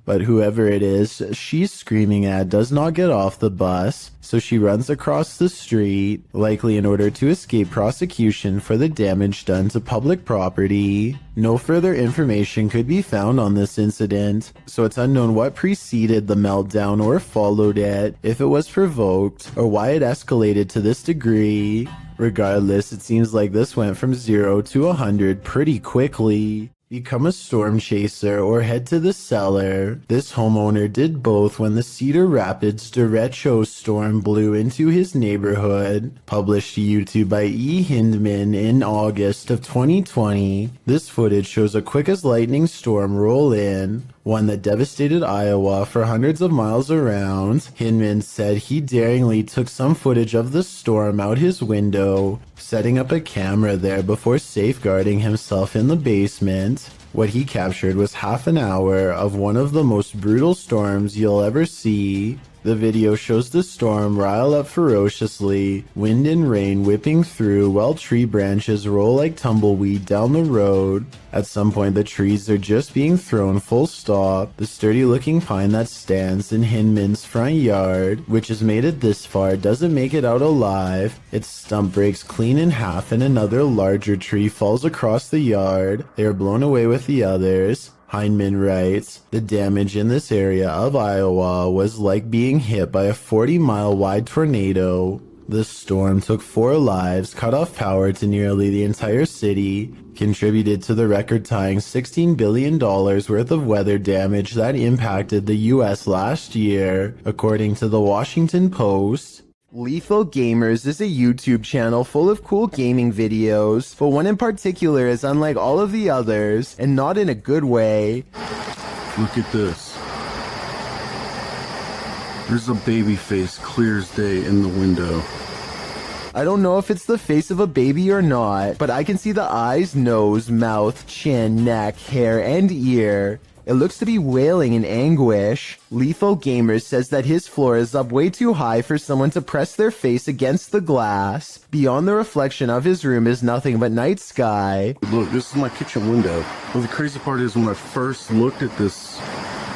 But whoever it is she's screaming at does not get off the bus, so she runs across the street, likely in order to escape prosecution for the damage done to public property. No further information could be found on this incident, so it's unknown what preceded the meltdown or followed it, if it was provoked, or why it escalated to this degree. Regardless, it seems like this went from 0 to 100 pretty quickly. Become a storm chaser or head to the cellar. This homeowner did both when the Cedar Rapids derecho storm blew into his neighborhood. Published to YouTube by E. Hindman in August of 2020. This footage shows a quick as lightning storm roll in, one that devastated Iowa for hundreds of miles around. Hinman said he daringly took some footage of the storm out his window, setting up a camera there before safeguarding himself in the basement. What he captured was half an hour of one of the most brutal storms you'll ever see. The video shows the storm rile up ferociously, wind and rain whipping through while tree branches roll like tumbleweed down the road. At some point the trees are just being thrown full stop. The sturdy looking pine that stands in Hinman's front yard, which has made it this far, doesn't make it out alive. Its stump breaks clean in half and another larger tree falls across the yard. They are blown away with the others. Hindman writes, the damage in this area of Iowa was like being hit by a 40-mile wide tornado. The storm took 4 lives, cut off power to nearly the entire city, contributed to the record-tying $16 billion worth of weather damage that impacted the US last year, according to the Washington Post. Lethal Gamers is a YouTube channel full of cool gaming videos, but one in particular is unlike all of the others, and not in a good way. Look at this. There's a baby face clear as day in the window. I don't know if it's the face of a baby or not, but I can see the eyes, nose, mouth, chin, neck, hair, and ear. It looks to be wailing in anguish. Lethal Gamers says that his floor is up way too high for someone to press their face against the glass. Beyond the reflection of his room is nothing but night sky. Look, this is my kitchen window. Well, the crazy part is when I first looked at this,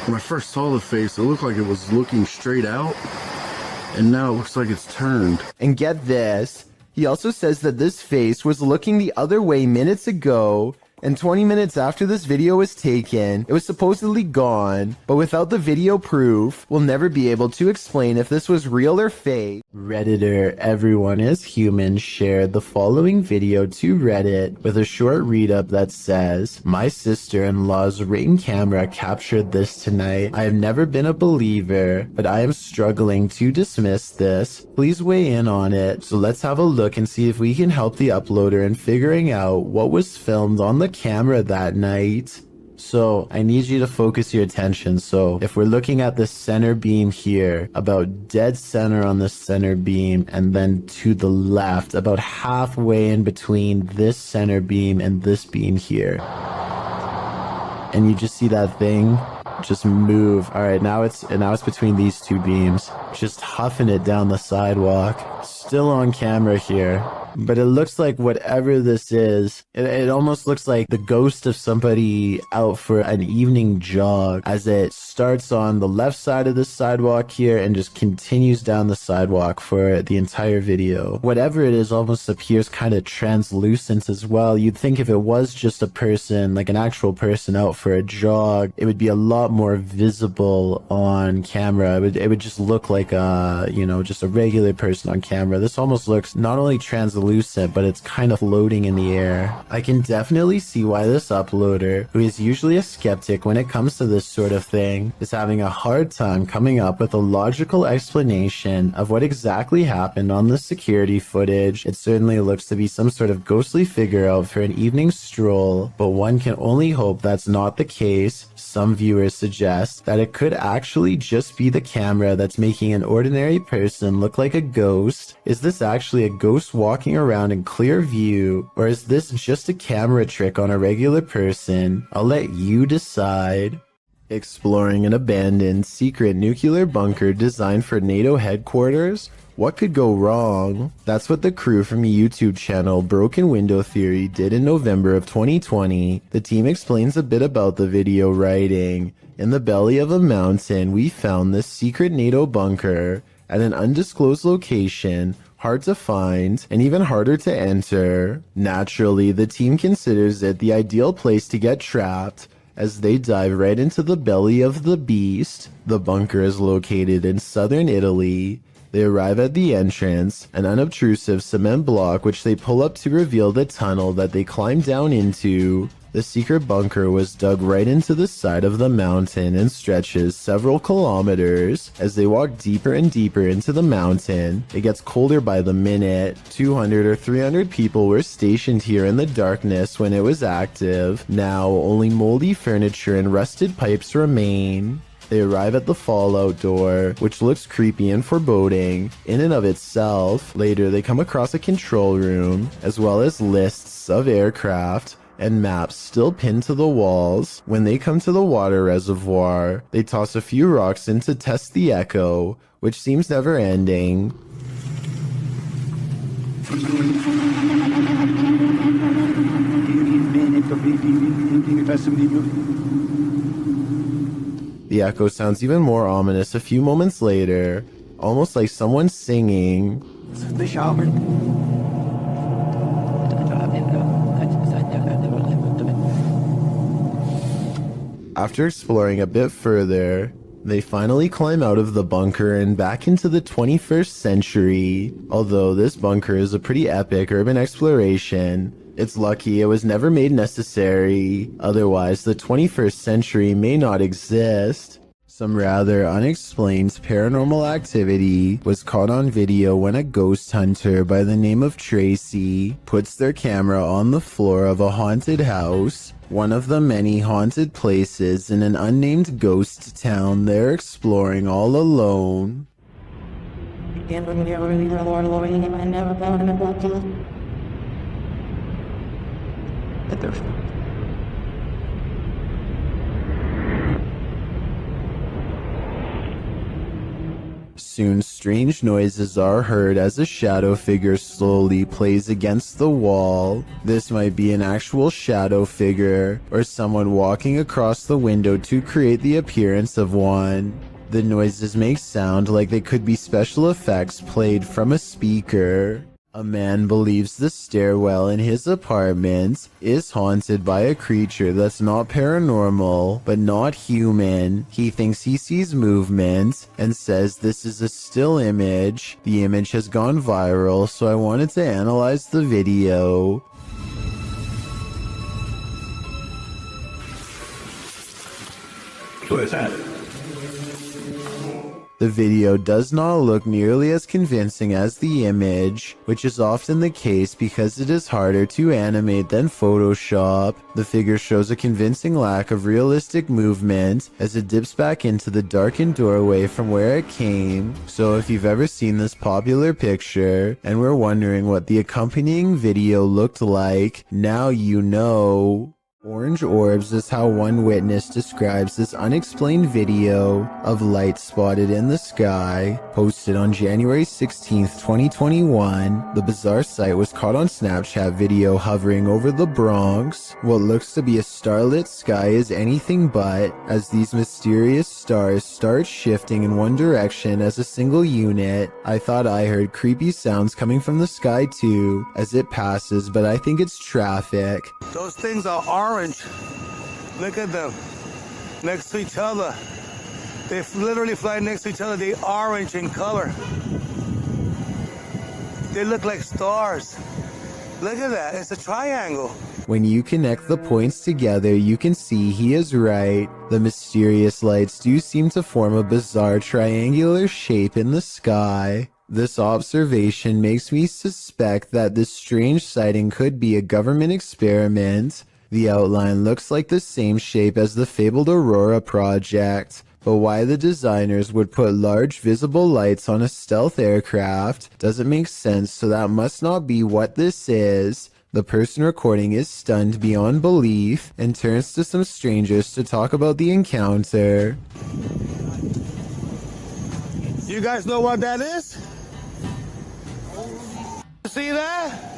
when I first saw the face, it looked like it was looking straight out. And now it looks like it's turned. And get this, he also says that this face was looking the other way minutes ago, and 20 minutes after this video was taken, it was supposedly gone, but without the video proof, we'll never be able to explain if this was real or fake. Redditor Everyone is Human shared the following video to Reddit with a short read-up that says, "My sister-in-law's Ring camera captured this tonight. I have never been a believer, but I am struggling to dismiss this. Please weigh in on it. So let's have a look and see if we can help the uploader in figuring out what was filmed on the camera that night." So I need you to focus your attention. So if we're looking at the center beam here, about dead center on the center beam, and then to the left, about halfway in between this center beam and this beam here, and you just see that thing just move. All right, now it's between these two beams, just huffing it down the sidewalk. Still on camera here. But it looks like whatever this is, it almost looks like the ghost of somebody out for an evening jog, as it starts on the left side of the sidewalk here and just continues down the sidewalk for the entire video. Whatever it is almost appears kind of translucent as well. You'd think if it was just a person, like an actual person out for a jog, it would be a lot more visible on camera. It would just look like a, just a regular person on camera. This almost looks not only translucent, but it's kind of floating in the air. I can definitely see why this uploader, who is usually a skeptic when it comes to this sort of thing, is having a hard time coming up with a logical explanation of what exactly happened on the security footage. It certainly looks to be some sort of ghostly figure out for an evening stroll, but one can only hope that's not the case. Some viewers suggest that it could actually just be the camera that's making an ordinary person look like a ghost. Is this actually a ghost walking around in clear view, or is this just a camera trick on a regular person? I'll let you decide. Exploring an abandoned secret nuclear bunker designed for NATO headquarters? What could go wrong? That's what the crew from YouTube channel Broken Window Theory did in November of 2020. The team explains a bit about the video, writing, "In the belly of a mountain, we found this secret NATO bunker at an undisclosed location, hard to find, and even harder to enter. Naturally, the team considers it the ideal place to get trapped, as they dive right into the belly of the beast. The bunker is located in southern Italy. They arrive at the entrance, an unobtrusive cement block which they pull up to reveal the tunnel that they climb down into. The secret bunker was dug right into the side of the mountain and stretches several kilometers. As they walk deeper and deeper into the mountain, it gets colder by the minute. 200 or 300 people were stationed here in the darkness when it was active. Now, only moldy furniture and rusted pipes remain. They arrive at the fallout door, which looks creepy and foreboding in and of itself. Later, they come across a control room, as well as lists of aircraft and maps still pinned to the walls. When they come to the water reservoir, they toss a few rocks in to test the echo, which seems never ending. The echo sounds even more ominous a few moments later, almost like someone singing. After exploring a bit further, they finally climb out of the bunker and back into the 21st century. Although this bunker is a pretty epic urban exploration, it's lucky it was never made necessary. Otherwise, the 21st century may not exist. Some rather unexplained paranormal activity was caught on video when a ghost hunter by the name of Tracy puts their camera on the floor of a haunted house, one of the many haunted places in an unnamed ghost town they're exploring all alone. Soon strange noises are heard as a shadow figure slowly plays against the wall. This might be an actual shadow figure, or someone walking across the window to create the appearance of one. The noises make sound like they could be special effects played from a speaker. A man believes the stairwell in his apartment is haunted by a creature that's not paranormal, but not human. He thinks he sees movement and says this is a still image. The image has gone viral, so I wanted to analyze the video. What is that? The video does not look nearly as convincing as the image, which is often the case because it is harder to animate than Photoshop. The figure shows a convincing lack of realistic movement as it dips back into the darkened doorway from where it came. So if you've ever seen this popular picture and were wondering what the accompanying video looked like, now you know. Orange orbs is how one witness describes this unexplained video of light spotted in the sky. Posted on January 16th, 2021, the bizarre sight was caught on Snapchat video hovering over the Bronx. What looks to be a starlit sky is anything but, as these mysterious stars start shifting in one direction as a single unit. I thought I heard creepy sounds coming from the sky too, as it passes, but I think it's traffic. Those things are orange. Look at them. Next to each other. They literally fly next to each other. They're orange in color. They look like stars. Look at that. It's a triangle. When you connect the points together, you can see he is right. The mysterious lights do seem to form a bizarre triangular shape in the sky. This observation makes me suspect that this strange sighting could be a government experiment. The outline looks like the same shape as the fabled Aurora project, but why the designers would put large visible lights on a stealth aircraft doesn't make sense, so that must not be what this is. The person recording is stunned beyond belief and turns to some strangers to talk about the encounter. You guys know what that is? See that?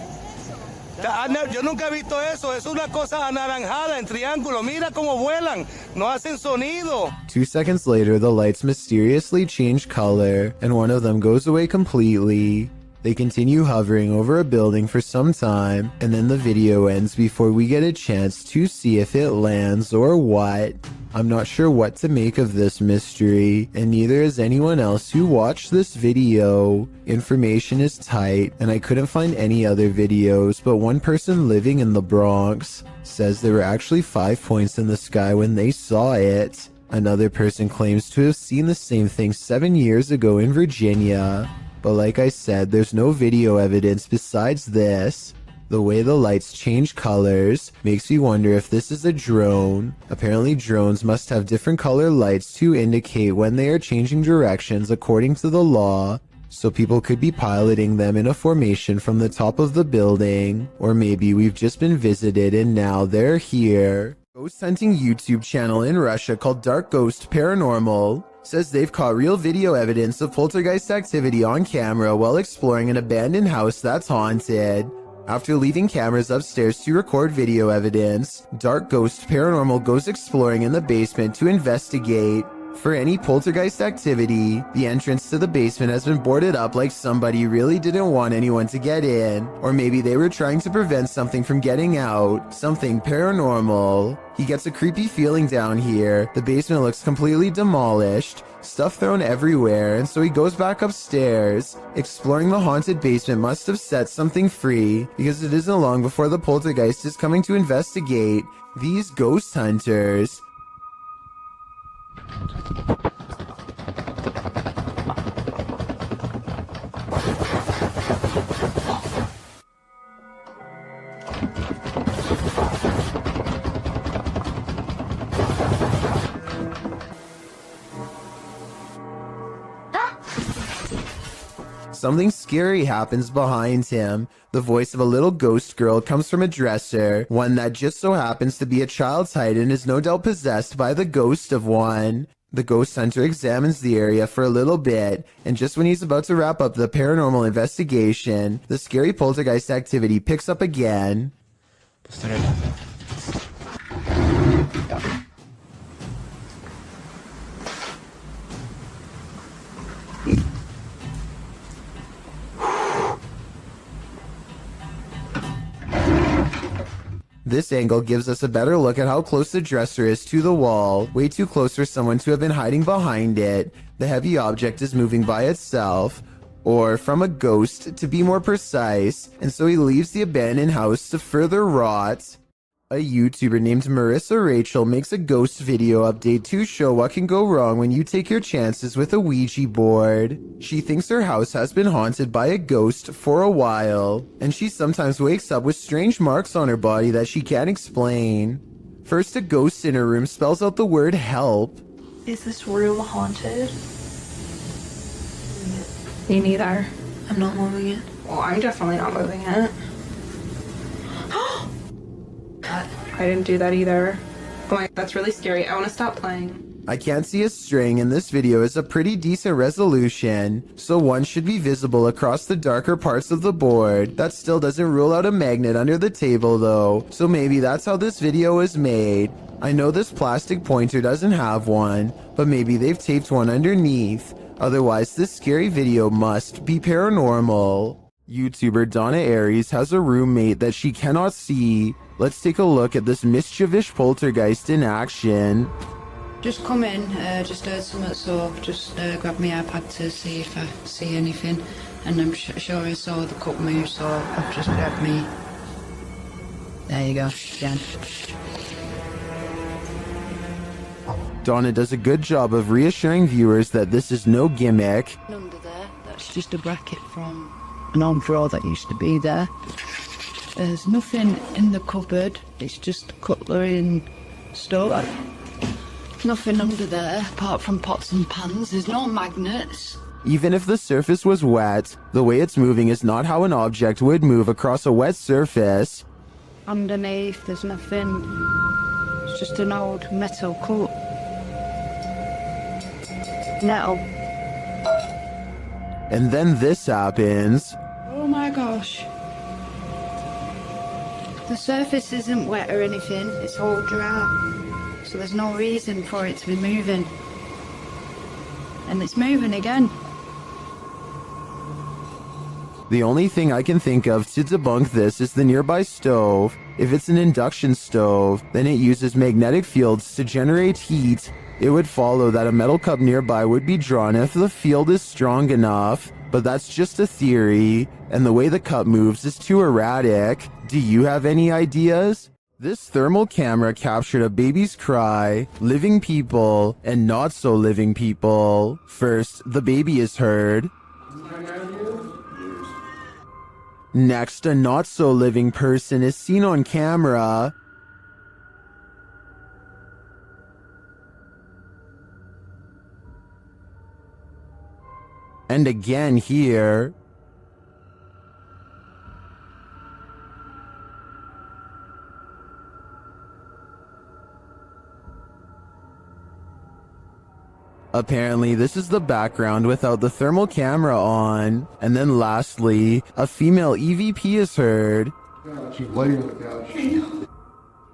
Yo nunca he visto eso. Es una cosa anaranjada en triángulo. Mira cómo vuelan. No hacen sonido. 2 seconds later, the lights mysteriously change color, and one of them goes away completely. They continue hovering over a building for some time, and then the video ends before we get a chance to see if it lands or what. I'm not sure what to make of this mystery, and neither is anyone else who watched this video. Information is tight, and I couldn't find any other videos, but one person living in the Bronx says there were actually 5 points in the sky when they saw it. Another person claims to have seen the same thing 7 years ago in Virginia. But like I said, there's no video evidence besides this. The way the lights change colors makes me wonder if this is a drone. Apparently drones must have different color lights to indicate when they are changing directions according to the law. So people could be piloting them in a formation from the top of the building. Or maybe we've just been visited and now they're here. Ghost hunting YouTube channel in Russia called Dark Ghost Paranormal says they've caught real video evidence of poltergeist activity on camera while exploring an abandoned house that's haunted. After leaving cameras upstairs to record video evidence, Dark Ghost Paranormal goes exploring in the basement to investigate for any poltergeist activity. The entrance to the basement has been boarded up like somebody really didn't want anyone to get in, or maybe they were trying to prevent something from getting out, something paranormal. He gets a creepy feeling down here. The basement looks completely demolished, stuff thrown everywhere, and so he goes back upstairs. Exploring the haunted basement must have set something free, because it isn't long before the poltergeist is coming to investigate these ghost hunters. Something scary happens behind him. The voice of a little ghost girl comes from a dresser, one that just so happens to be a child's height and is no doubt possessed by the ghost of one. The ghost hunter examines the area for a little bit, and just when he's about to wrap up the paranormal investigation, the scary poltergeist activity picks up again. This angle gives us a better look at how close the dresser is to the wall, way too close for someone to have been hiding behind it. The heavy object is moving by itself, or from a ghost to be more precise, and so he leaves the abandoned house to further rot. A YouTuber named Marissa Rachel makes a ghost video update to show what can go wrong when you take your chances with a Ouija board. She thinks her house has been haunted by a ghost for a while, and she sometimes wakes up with strange marks on her body that she can't explain. First, a ghost in her room spells out the word help. Is this room haunted? Me neither. I'm not moving it. Well, I'm definitely not moving it. I didn't do that either. Oh my, that's really scary. I want to stop playing. I can't see a string, and this video is a pretty decent resolution, so one should be visible across the darker parts of the board. That still doesn't rule out a magnet under the table though, so maybe that's how this video is made. I know this plastic pointer doesn't have one, but maybe they've taped one underneath. Otherwise, this scary video must be paranormal. YouTuber Donna Aries has a roommate that she cannot see. Let's take a look at this mischievous poltergeist in action. Just come in, just heard something, so just grab my iPad to see if I see anything. And I'm sure I saw the cup move, so I've just grabbed me. There you go, Jen. Donna does a good job of reassuring viewers that this is no gimmick. Under there, that's just a bracket from an old drawer that used to be there. There's nothing in the cupboard, it's just cutlery and stuff. Nothing under there apart from pots and pans. There's no magnets. Even if the surface was wet, the way it's moving is not how an object would move across a wet surface. Underneath there's nothing. It's just an old metal cup. Metal. And then this happens. Oh my gosh. The surface isn't wet or anything, it's all dry. So there's no reason for it to be moving. And it's moving again. The only thing I can think of to debunk this is the nearby stove. If it's an induction stove, then it uses magnetic fields to generate heat. It would follow that a metal cup nearby would be drawn if the field is strong enough. But that's just a theory, and the way the cup moves is too erratic. Do you have any ideas? This thermal camera captured a baby's cry, living people, and not so living people. First, the baby is heard. Next, a not so living person is seen on camera. And again here. Apparently, this is the background without the thermal camera on. And then lastly, a female EVP is heard. She's laying on the couch.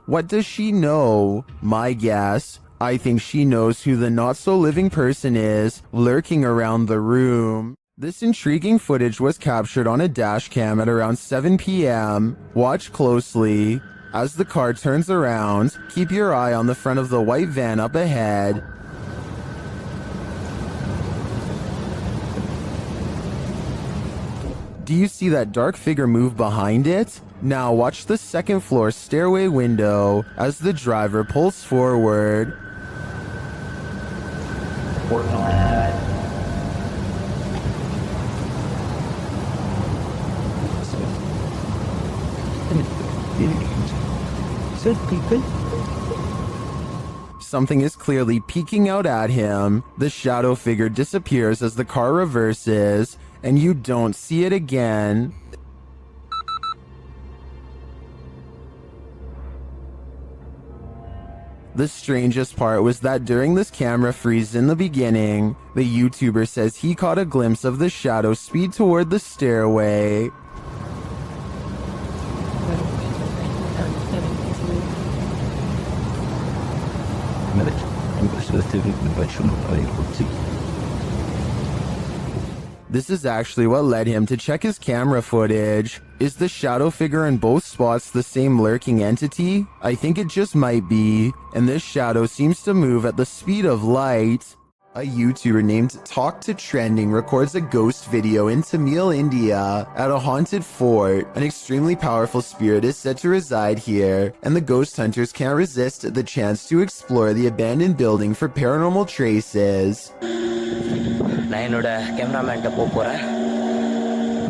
What does she know? My guess. I think she knows who the not-so-living person is, lurking around the room. This intriguing footage was captured on a dash cam at around 7 p.m. Watch closely. As the car turns around, keep your eye on the front of the white van up ahead. Do you see that dark figure move behind it? Now watch the second floor stairway window as the driver pulls forward. Something is clearly peeking out at him. The shadow figure disappears as the car reverses, and you don't see it again. The strangest part was that during this camera freeze in the beginning, the YouTuber says he caught a glimpse of the shadow speed toward the stairway. This is actually what led him to check his camera footage. Is the shadow figure in both spots the same lurking entity? I think it just might be, and this shadow seems to move at the speed of light. A YouTuber named Talk to Trending records a ghost video in Tamil, India, at a haunted fort. An extremely powerful spirit is said to reside here, and the ghost hunters can't resist the chance to explore the abandoned building for paranormal traces. நான் என்னோட கேமராமேன்ட்ட போறேன்.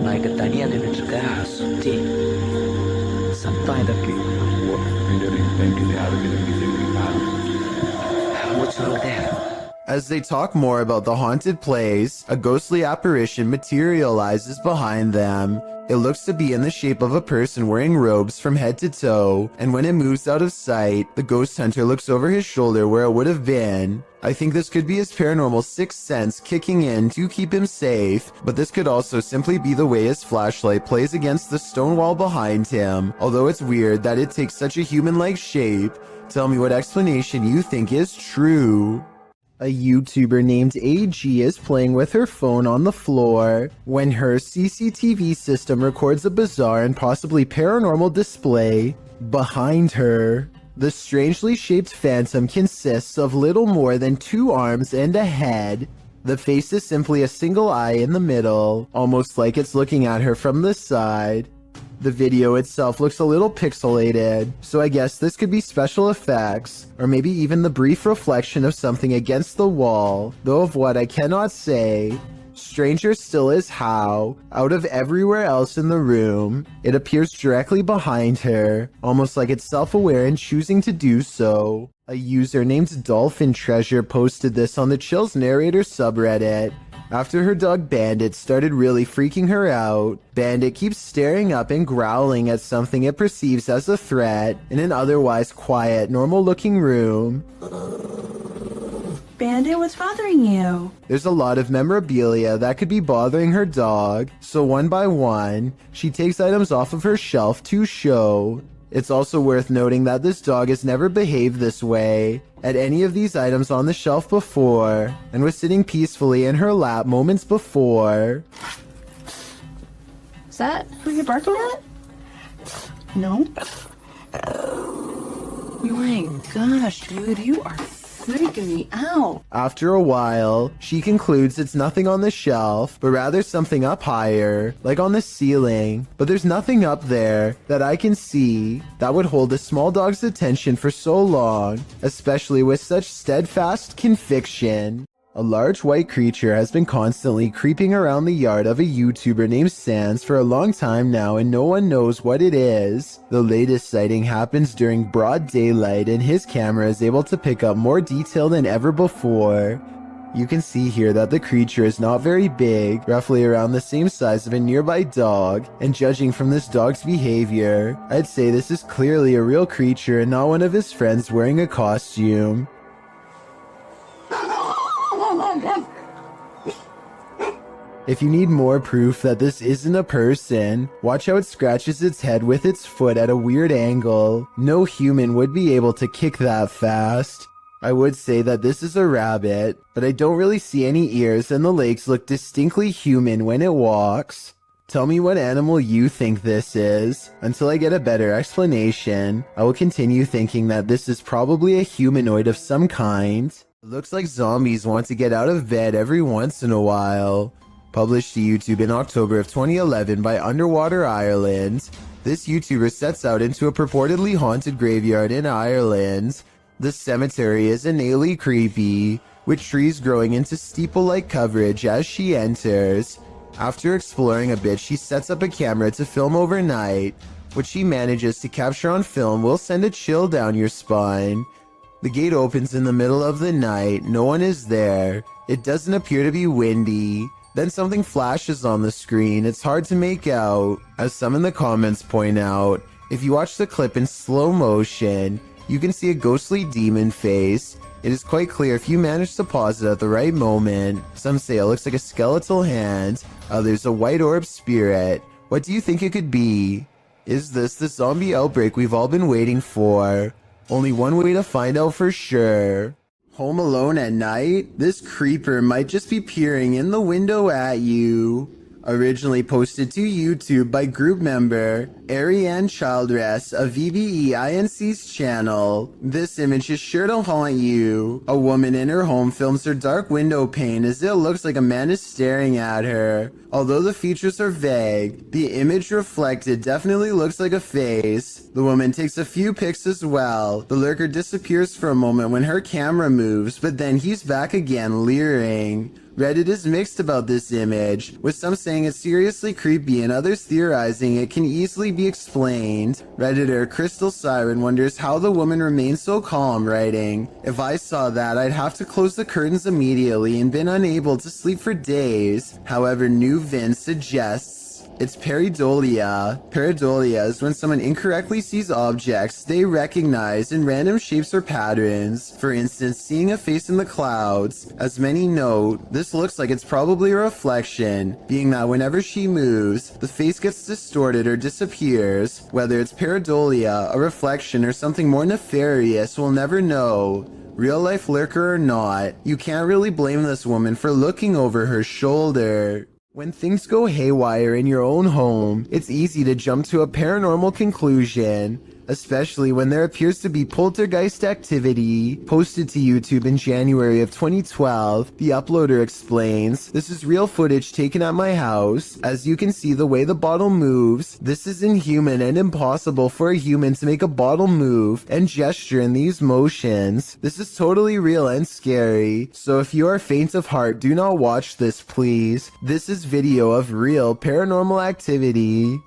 நான் இங்க தனியா நின்னுட்டு இருக்கேன். சுத்தி சத்தம் இதற்கு மூச்சு வாங்குதே. As they talk more about the haunted place, a ghostly apparition materializes behind them. It looks to be in the shape of a person wearing robes from head to toe, and when it moves out of sight, the ghost hunter looks over his shoulder where it would have been. I think this could be his paranormal sixth sense kicking in to keep him safe, but this could also simply be the way his flashlight plays against the stone wall behind him, although it's weird that it takes such a human-like shape. Tell me what explanation you think is true. A YouTuber named AG is playing with her phone on the floor when her CCTV system records a bizarre and possibly paranormal display behind her. The strangely shaped phantom consists of little more than 2 arms and a head. The face is simply a single eye in the middle, almost like it's looking at her from the side. The video itself looks a little pixelated, so I guess this could be special effects, or maybe even the brief reflection of something against the wall, though of what I cannot say. Stranger still is how, out of everywhere else in the room, it appears directly behind her, almost like it's self-aware and choosing to do so. A user named Dolphin Treasure posted this on the Chills Narrator subreddit. After her dog Bandit started really freaking her out, Bandit keeps staring up and growling at something it perceives as a threat in an otherwise quiet, normal-looking room. Bandit, what's bothering you? There's a lot of memorabilia that could be bothering her dog, so one by one, she takes items off of her shelf to show. It's also worth noting that this dog has never behaved this way at any of these items on the shelf before, and was sitting peacefully in her lap moments before. Is that who you're barking at? No. Oh my gosh, dude, you are freaking me out. After a while, she concludes it's nothing on the shelf, but rather something up higher, like on the ceiling. But there's nothing up there that I can see that would hold a small dog's attention for so long, especially with such steadfast conviction. A large white creature has been constantly creeping around the yard of a YouTuber named Sans for a long time now, and no one knows what it is. The latest sighting happens during broad daylight, and his camera is able to pick up more detail than ever before. You can see here that the creature is not very big, roughly around the same size of a nearby dog, and judging from this dog's behavior, I'd say this is clearly a real creature and not one of his friends wearing a costume. If you need more proof that this isn't a person, watch how it scratches its head with its foot at a weird angle. No human would be able to kick that fast. I would say that this is a rabbit, but I don't really see any ears and the legs look distinctly human when it walks. Tell me what animal you think this is. Until I get a better explanation, I will continue thinking that this is probably a humanoid of some kind. It looks like zombies want to get out of bed every once in a while. Published to YouTube in October of 2011 by Underwater Ireland, this YouTuber sets out into a purportedly haunted graveyard in Ireland. The cemetery is innately creepy, with trees growing into steeple-like coverage as she enters. After exploring a bit, she sets up a camera to film overnight. What she manages to capture on film will send a chill down your spine. The gate opens in the middle of the night, no one is there. It doesn't appear to be windy. Then something flashes on the screen. It's hard to make out. As some in the comments point out, if you watch the clip in slow motion, you can see a ghostly demon face. It is quite clear if you manage to pause it at the right moment. Some say it looks like a skeletal hand, others a white orb spirit. What do you think it could be? Is this the zombie outbreak we've all been waiting for? Only one way to find out for sure. Home alone at night? This creeper might just be peering in the window at you. Originally posted to YouTube by group member Ariane Childress of VBEINC's channel. This image is sure to haunt you. A woman in her home films her dark window pane as it looks like a man is staring at her. Although the features are vague, the image reflected definitely looks like a face. The woman takes a few pics as well. The lurker disappears for a moment when her camera moves, but then he's back again leering. Reddit is mixed about this image, with some saying it's seriously creepy and others theorizing it can easily be explained. Redditor Crystal Siren wonders how the woman remains so calm, writing, "If I saw that, I'd have to close the curtains immediately and been unable to sleep for days." However, New Vin suggests it's pareidolia. Pareidolia is when someone incorrectly sees objects they recognize in random shapes or patterns. For instance, seeing a face in the clouds. As many note, this looks like it's probably a reflection, being that whenever she moves, the face gets distorted or disappears. Whether it's pareidolia, a reflection, or something more nefarious, we'll never know. Real life lurker or not, you can't really blame this woman for looking over her shoulder. When things go haywire in your own home, it's easy to jump to a paranormal conclusion, especially when there appears to be poltergeist activity. Posted to YouTube in January of 2012, the uploader explains, "This is real footage taken at my house. As you can see the way the bottle moves, this is inhuman and impossible for a human to make a bottle move and gesture in these motions. This is totally real and scary. So if you are faint of heart, do not watch this, please. This is video of real paranormal activity."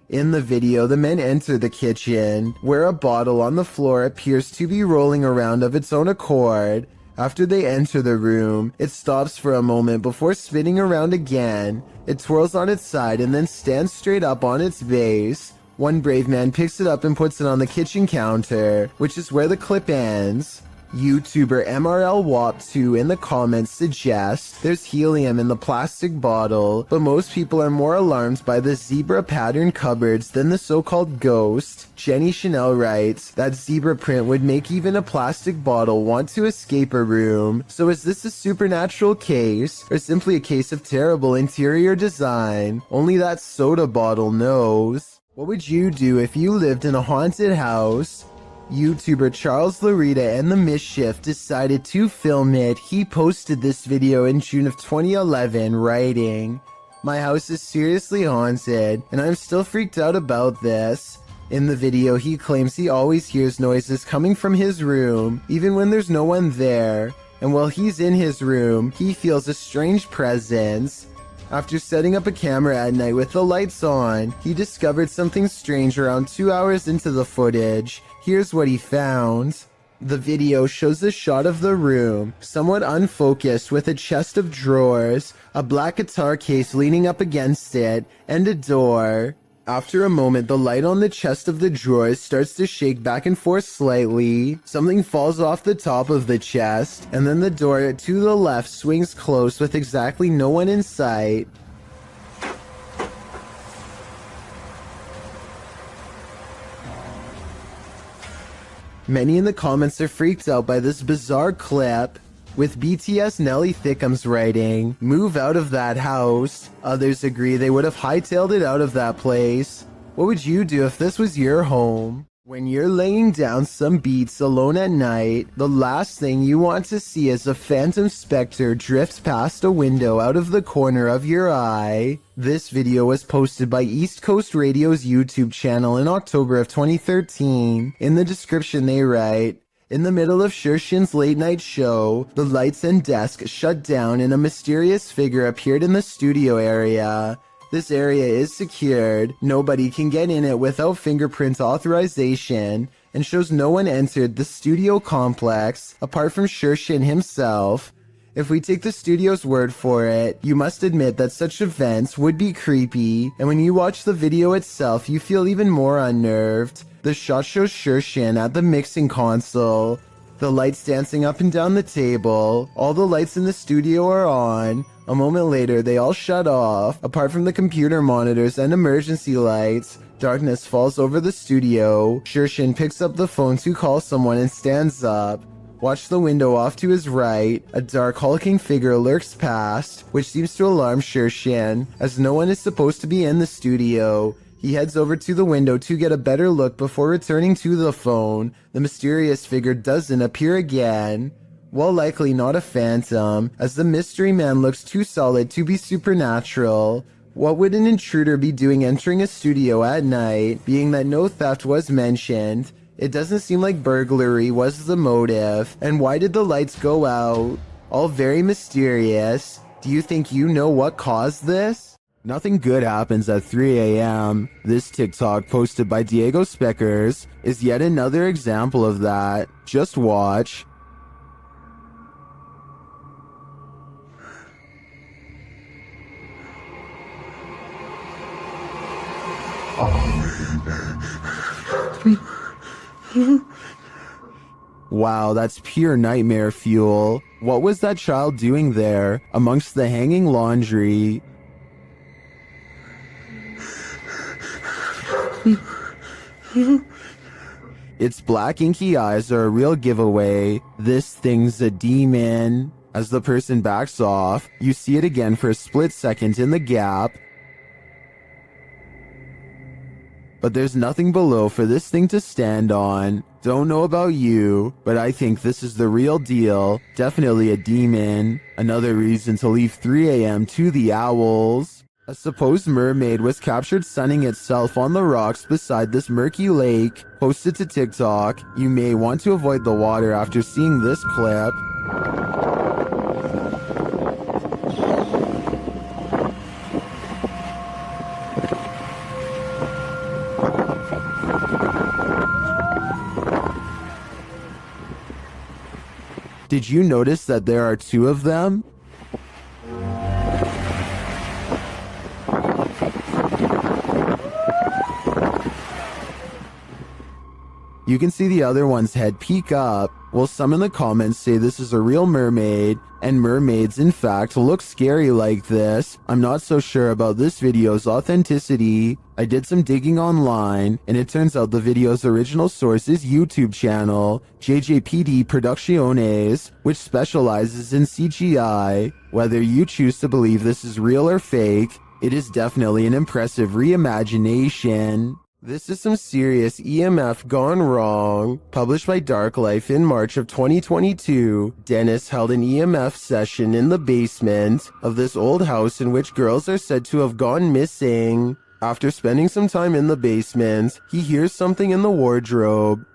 In the video, the men enter the kitchen, where a bottle on the floor appears to be rolling around of its own accord. After they enter the room, it stops for a moment before spinning around again. It twirls on its side and then stands straight up on its base. One brave man picks it up and puts it on the kitchen counter, which is where the clip ends. YouTuber MRLWAP2 in the comments suggests there's helium in the plastic bottle, but most people are more alarmed by the zebra pattern cupboards than the so-called ghost. Jenny Chanel writes that zebra print would make even a plastic bottle want to escape a room. So is this a supernatural case, or simply a case of terrible interior design? Only that soda bottle knows. What would you do if you lived in a haunted house? YouTuber Charles Larita and the Mischief decided to film it. He posted this video in June of 2011, writing, "My house is seriously haunted, and I'm still freaked out about this." In the video, he claims he always hears noises coming from his room, even when there's no one there. And while he's in his room, he feels a strange presence. After setting up a camera at night with the lights on, he discovered something strange around 2 hours into the footage. Here's what he found. The video shows a shot of the room, somewhat unfocused, with a chest of drawers, a black guitar case leaning up against it, and a door. After a moment, the light on the chest of the drawers starts to shake back and forth slightly. Something falls off the top of the chest, and then the door to the left swings close with exactly no one in sight. Many in the comments are freaked out by this bizarre clip, with BTS Nelly Thickums writing, "Move out of that house." Others agree they would have hightailed it out of that place. What would you do if this was your home? When you're laying down some beats alone at night, the last thing you want to see is a phantom specter drift past a window out of the corner of your eye. This video was posted by East Coast Radio's YouTube channel in October of 2013. In the description they write, "In the middle of Shershin's late night show, the lights and desk shut down and a mysterious figure appeared in the studio area. This area is secured. Nobody can get in it without fingerprint authorization. and shows no one entered the studio complex apart from Shershin himself. If we take the studio's word for it, you must admit that such events would be creepy, and when you watch the video itself, you feel even more unnerved. The shot shows Shershin at the mixing console, the lights dancing up and down the table. All the lights in the studio are on. A moment later, they all shut off. Apart from the computer monitors and emergency lights, darkness falls over the studio. Shershin picks up the phone to call someone and stands up. Watch the window off to his right. A dark, hulking figure lurks past, which seems to alarm Shershin, as no one is supposed to be in the studio. He heads over to the window to get a better look before returning to the phone. The mysterious figure doesn't appear again. Well, likely not a phantom, as the mystery man looks too solid to be supernatural. What would an intruder be doing entering a studio at night, being that no theft was mentioned? It doesn't seem like burglary was the motive. And why did the lights go out? All very mysterious. Do you think you know what caused this? Nothing good happens at 3 a.m. This TikTok posted by Diego Speckers is yet another example of that. Just watch. Wow, that's pure nightmare fuel. What was that child doing there, amongst the hanging laundry? Its black inky eyes are a real giveaway. This thing's a demon. As the person backs off, you see it again for a split second in the gap. But there's nothing below for this thing to stand on. Don't know about you, but I think this is the real deal. Definitely a demon. Another reason to leave 3 a.m. to the owls. A supposed mermaid was captured sunning itself on the rocks beside this murky lake. Posted to TikTok. You may want to avoid the water after seeing this clip. Did you notice that there are two of them? You can see the other one's head peek up. Well, some in the comments say this is a real mermaid, and mermaids in fact look scary like this. I'm not so sure about this video's authenticity. I did some digging online, and it turns out the video's original source is YouTube channel, JJPD Producciones, which specializes in CGI. Whether you choose to believe this is real or fake, it is definitely an impressive reimagination. This is some serious EMF gone wrong. Published by Dark Life in March of 2022, Dennis held an EMF session in the basement of this old house in which girls are said to have gone missing. After spending some time in the basement, he hears something in the wardrobe.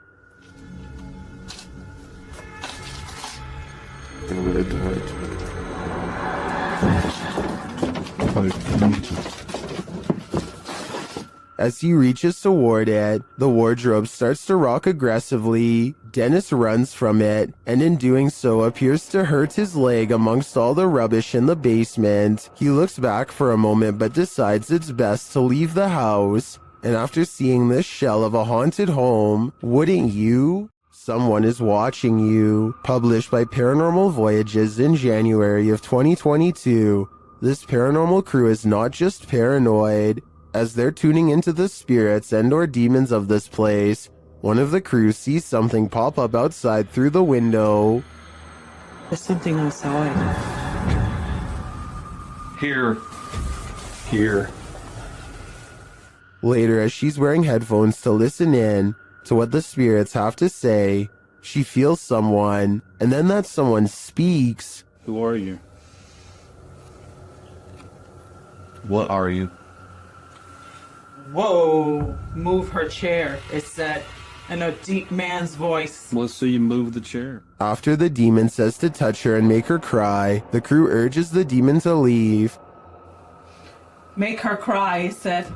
As he reaches toward it, the wardrobe starts to rock aggressively. Dennis runs from it, and in doing so appears to hurt his leg amongst all the rubbish in the basement. He looks back for a moment but decides it's best to leave the house. And after seeing this shell of a haunted home, wouldn't you? Someone is watching you. Published by Paranormal Voyages in January of 2022. This paranormal crew is not just paranoid. As they're tuning into the spirits and or demons of this place, one of the crew sees something pop up outside through the window. There's something outside. Here. Here. Later, as she's wearing headphones to listen in to what the spirits have to say, she feels someone, and then that someone speaks. Who are you? What are you? Whoa! Move her chair, it said, in a deep man's voice. Let's see you move the chair. After the demon says to touch her and make her cry, the crew urges the demon to leave. Make her cry, it said.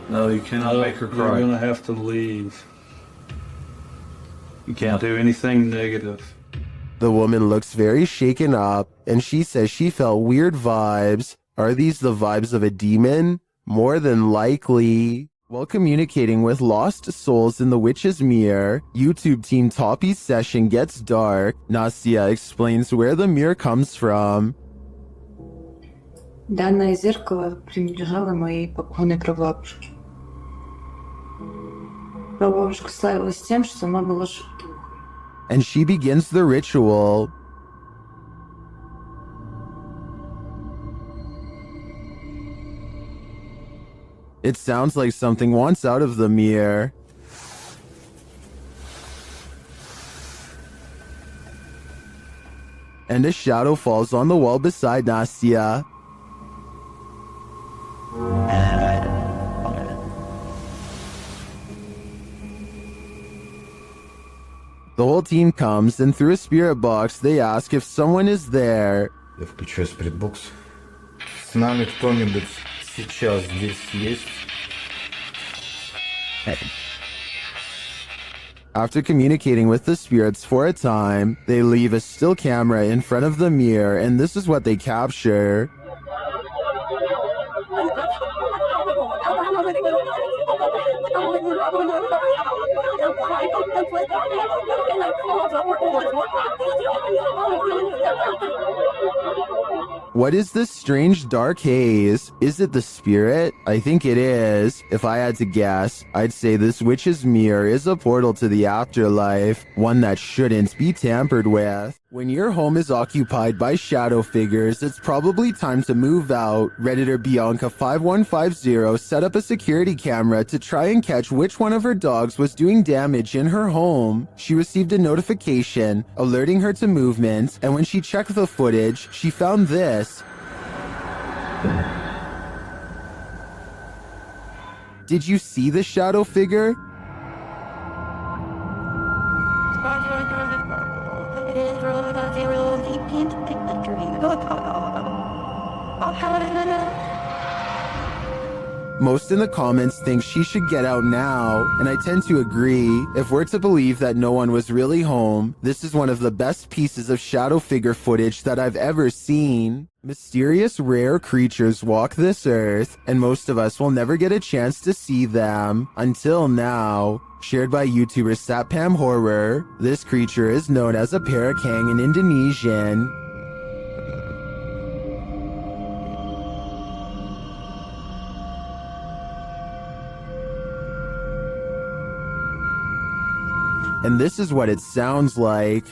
No, you cannot make her cry. You're gonna have to leave. You can't do anything negative. The woman looks very shaken up, and she says she felt weird vibes. Are these the vibes of a demon? More than likely. While communicating with lost souls in the witch's mirror, YouTube team Toppy's session gets dark. Nastia explains where the mirror comes from. Данное зеркало принадлежало моей покойной прабабушке. Прабабушка славилась тем, что она была шутом. And she begins the ritual. It sounds like something wants out of the mirror. And a shadow falls on the wall beside Nastia. The whole team comes, and through a spirit box, they ask if someone is there. Я включаю спиритбокс. С нами кто-нибудь сейчас здесь есть? After communicating with the spirits for a time, they leave a still camera in front of the mirror, and this is what they capture. What is this strange dark haze? Is it the spirit? I think it is. If I had to guess, I'd say this witch's mirror is a portal to the afterlife, one that shouldn't be tampered with. When your home is occupied by shadow figures, it's probably time to move out. Redditor Bianca5150 set up a security camera to try and catch which one of her dogs was doing damage in her home. She received a notification alerting her to movement, and when she checked the footage, she found this. Did you see the shadow figure? Most in the comments think she should get out now, and I tend to agree. If we're to believe that no one was really home, this is one of the best pieces of shadow figure footage that I've ever seen. Mysterious rare creatures walk this earth, and most of us will never get a chance to see them until now. Shared by YouTuber Satpam Horror, this creature is known as a parakang in Indonesian. And this is what it sounds like.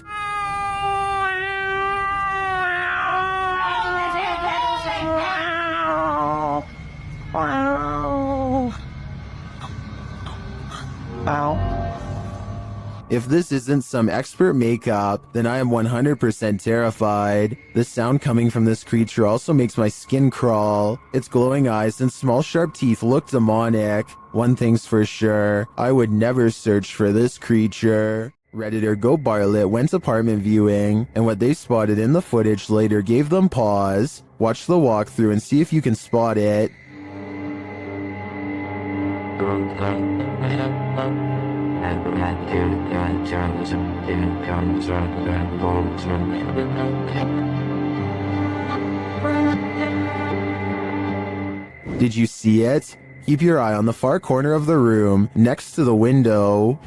If this isn't some expert makeup, then I am 100% terrified. The sound coming from this creature also makes my skin crawl. Its glowing eyes and small sharp teeth look demonic. One thing's for sure, I would never search for this creature. Redditor Go Barlet went apartment viewing, and what they spotted in the footage later gave them pause. Watch the walkthrough and see if you can spot it. Did you see it? Keep your eye on the far corner of the room, next to the window.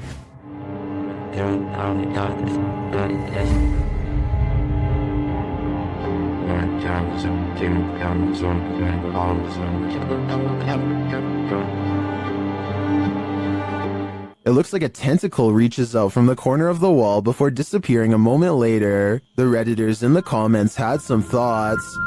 It looks like a tentacle reaches out from the corner of the wall before disappearing a moment later. The Redditors in the comments had some thoughts.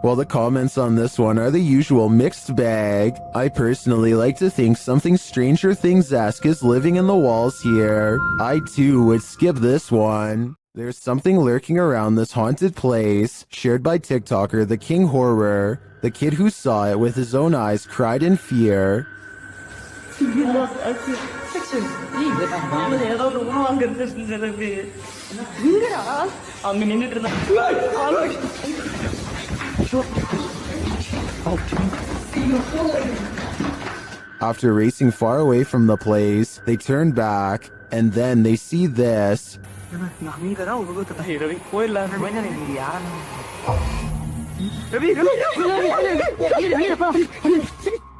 Well, the comments on this one are the usual mixed bag. I personally like to think something Stranger Things-esque is living in the walls here. I too would skip this one. There's something lurking around this haunted place, shared by TikToker The King Horror. The kid who saw it with his own eyes cried in fear. Fix After racing far away from the place, they turn back, and then they see this.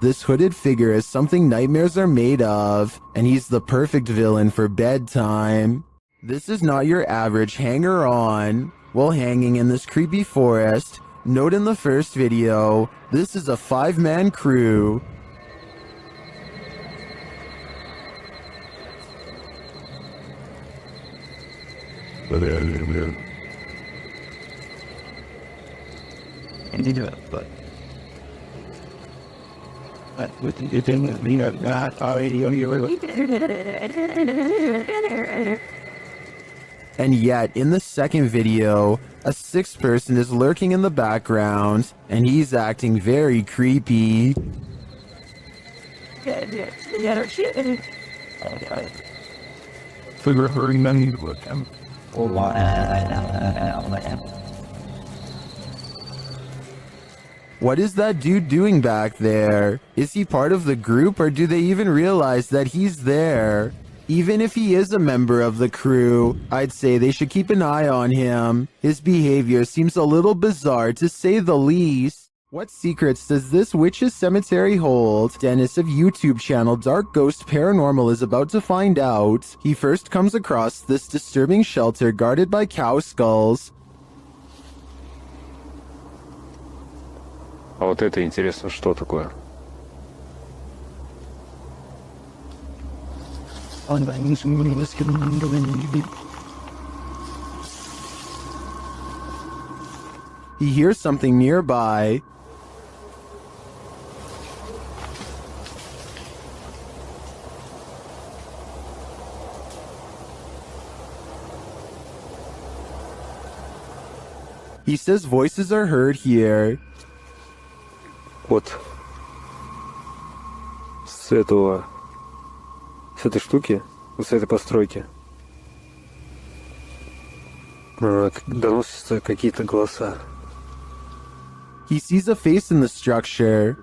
This hooded figure is something nightmares are made of, and he's the perfect villain for bedtime. This is not your average hanger-on. While hanging in this creepy forest, note in the first video, this is a 5-man crew. And yet, in the second video, a 6th person is lurking in the background, and he's acting very creepy. What is that dude doing back there? Is he part of the group, or do they even realize that he's there? Even if he is a member of the crew, I'd say they should keep an eye on him. His behavior seems a little bizarre, to say the least. What secrets does this witch's cemetery hold? Dennis of YouTube channel Dark Ghost Paranormal is about to find out. He first comes across this disturbing shelter guarded by cow skulls. А вот это интересно, что такое? He hears something nearby. He says voices are heard here. Вот с этой штуки, с этой постройки доносятся какие-то голоса. He sees a face in the structure.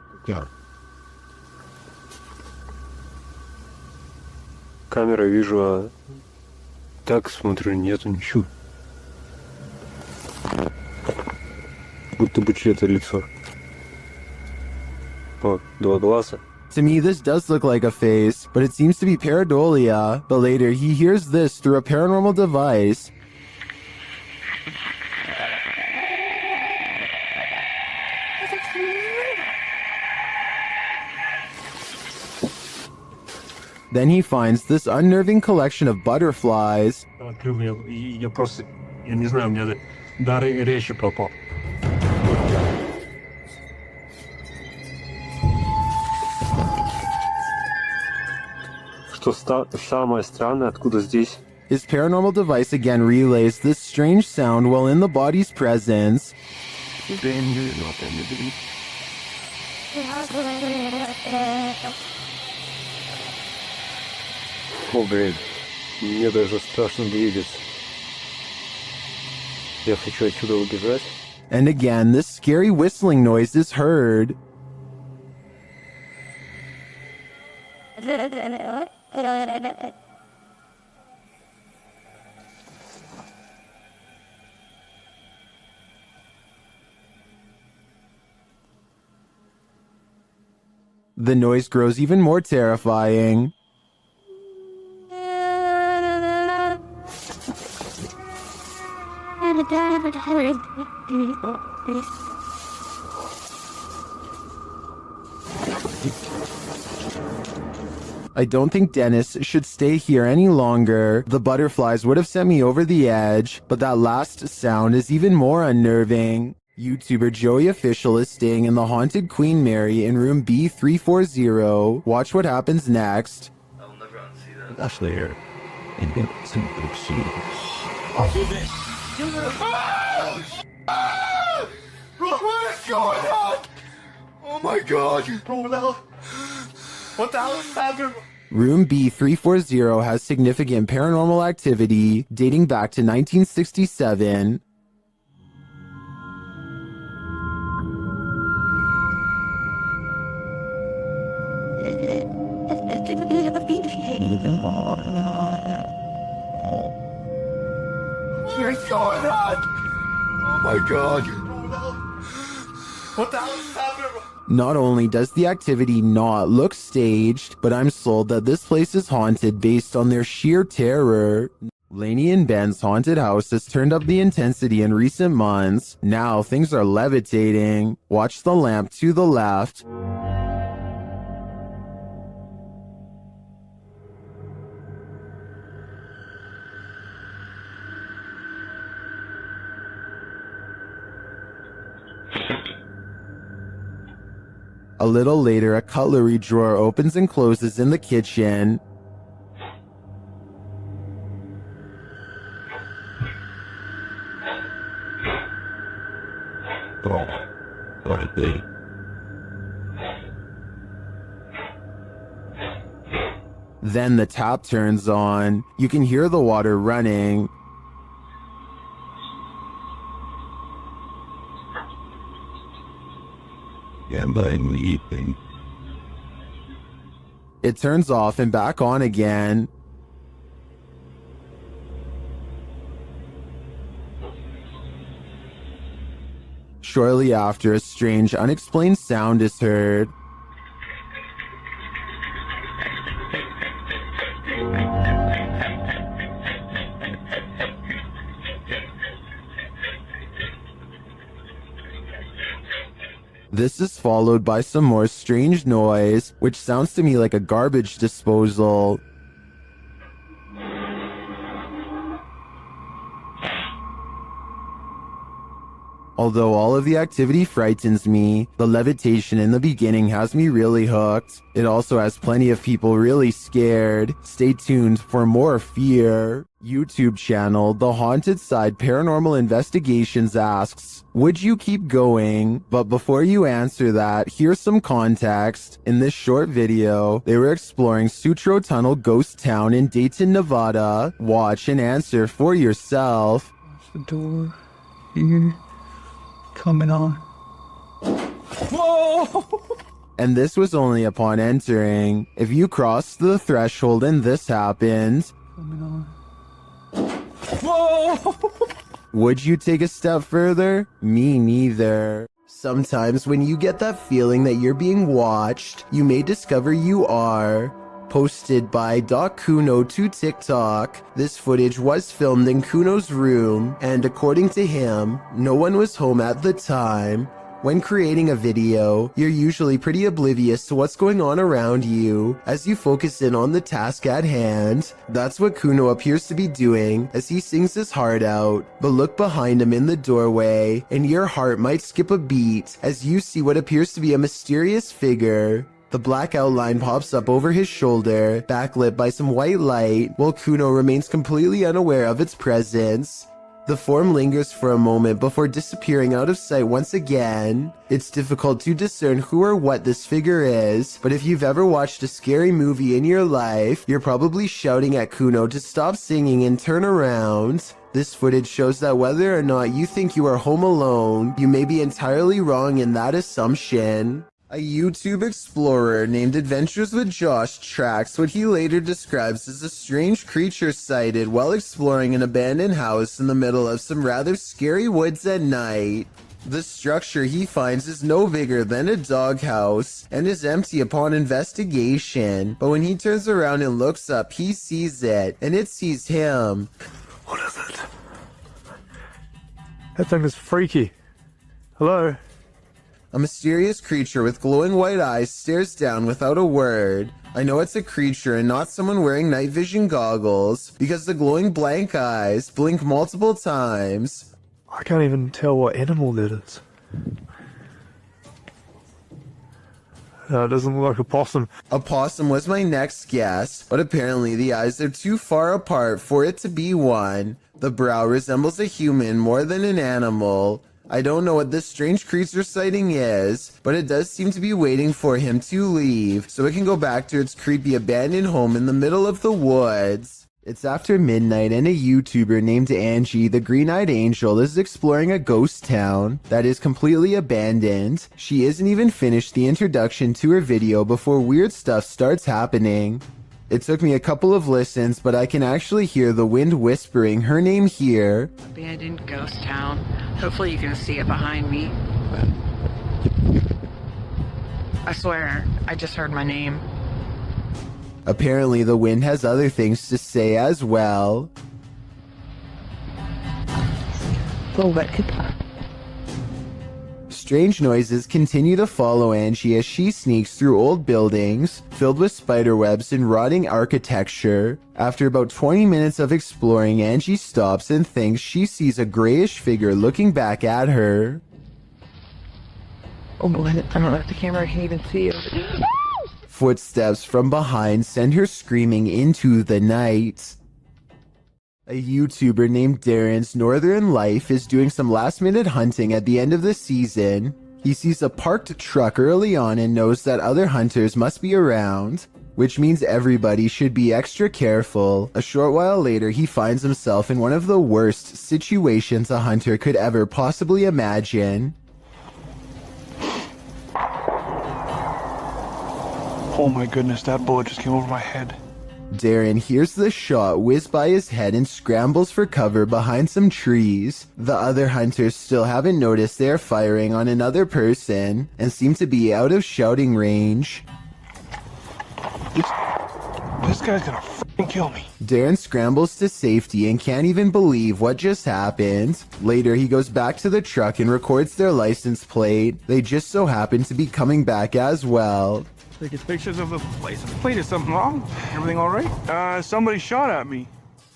Камера вижу, а так смотрю, нету ничего. Будто бы чье-то лицо. О, 2 глаза. To me, this does look like a face, but it seems to be pareidolia. But later, he hears this through a paranormal device. Then he finds this unnerving collection of butterflies. Я просто, я не знаю, у меня дар речи пропал. Что самое странное, откуда здесь? His paranormal device again relays this strange sound while in the body's presence. О, блин, мне даже страшно двигаться. Я хочу отсюда убежать. And again, this scary whistling noise is heard. The noise grows even more terrifying. I don't think Dennis should stay here any longer. The butterflies would have sent me over the edge, but that last sound is even more unnerving. YouTuber Joey Official is staying in the haunted Queen Mary in room B340. Watch what happens next. That's there. And get some good seed. What is going on? Oh my god. What the hell is happening? Room B340 has significant paranormal activity dating back to 1967. What's going on? Oh my god. What the hell is happening? Not only does the activity not look staged, but I'm sold that this place is haunted based on their sheer terror. Lainey and Ben's haunted house has turned up the intensity in recent months. Now things are levitating. Watch the lamp to the left. A little later, a cutlery drawer opens and closes in the kitchen. Then the tap turns on. You can hear the water running. It turns off and back on again. Shortly after, a strange, unexplained sound is heard. This is followed by some more strange noise, which sounds to me like a garbage disposal. Although all of the activity frightens me, the levitation in the beginning has me really hooked. It also has plenty of people really scared. Stay tuned for more fear. YouTube channel The Haunted Side Paranormal Investigations asks, would you keep going? But before you answer that, here's some context. In this short video, they were exploring Sutro Tunnel Ghost Town in Dayton, Nevada. Watch and answer for yourself. The door here coming on. Whoa! And this was only upon entering. If you crossed the threshold and this happened, Coming on. Whoa! would you take a step further? Me neither. Sometimes when you get that feeling that you're being watched, you may discover you are. Posted by Doc Kuno to TikTok, this footage was filmed in Kuno's room, and according to him, no one was home at the time. When creating a video, you're usually pretty oblivious to what's going on around you as you focus in on the task at hand. That's what Kuno appears to be doing as he sings his heart out. But look behind him in the doorway, and your heart might skip a beat as you see what appears to be a mysterious figure. The black outline pops up over his shoulder, backlit by some white light, while Kuno remains completely unaware of its presence. The form lingers for a moment before disappearing out of sight once again. It's difficult to discern who or what this figure is, but if you've ever watched a scary movie in your life, you're probably shouting at Kuno to stop singing and turn around. This footage shows that whether or not you think you are home alone, you may be entirely wrong in that assumption. A YouTube explorer named Adventures with Josh tracks what he later describes as a strange creature sighted while exploring an abandoned house in the middle of some rather scary woods at night. The structure he finds is no bigger than a doghouse and is empty upon investigation, but when he turns around and looks up, he sees it, and it sees him. What is it? That thing is freaky. Hello? A mysterious creature with glowing white eyes stares down without a word. I know it's a creature and not someone wearing night vision goggles because the glowing blank eyes blink multiple times. I can't even tell what animal that is. No, it doesn't look like a possum. A possum was my next guess, but apparently the eyes are too far apart for it to be one. The brow resembles a human more than an animal. I don't know what this strange creature sighting is, but it does seem to be waiting for him to leave so it can go back to its creepy abandoned home in the middle of the woods. It's after midnight and a YouTuber named Angie, the Green-Eyed Angel, is exploring a ghost town that is completely abandoned. She isn't even finished the introduction to her video before weird stuff starts happening. It took me a couple of listens, but I can actually hear the wind whispering her name here. Abandoned ghost town. Hopefully you can see it behind me. I swear, I just heard my name. Apparently the wind has other things to say as well. Strange noises continue to follow Angie as she sneaks through old buildings filled with spider webs and rotting architecture. After about 20 minutes of exploring, Angie stops and thinks she sees a grayish figure looking back at her. Oh boy, I don't know if the camera can even see it. Footsteps from behind send her screaming into the night. A YouTuber named Darren's Northern Life is doing some last-minute hunting at the end of the season. He sees a parked truck early on and knows that other hunters must be around, which means everybody should be extra careful. A short while later, he finds himself in one of the worst situations a hunter could ever possibly imagine. Oh my goodness, that bullet just came over my head. Darren hears the shot whiz by his head and scrambles for cover behind some trees. The other hunters still haven't noticed they're firing on another person and seem to be out of shouting range. This guy's gonna freaking kill me. Darren scrambles to safety and can't even believe what just happened. Later, he goes back to the truck and records their license plate. They just so happen to be coming back as well. Taking pictures of the license plate. Is something wrong? Everything all right? Somebody shot at me.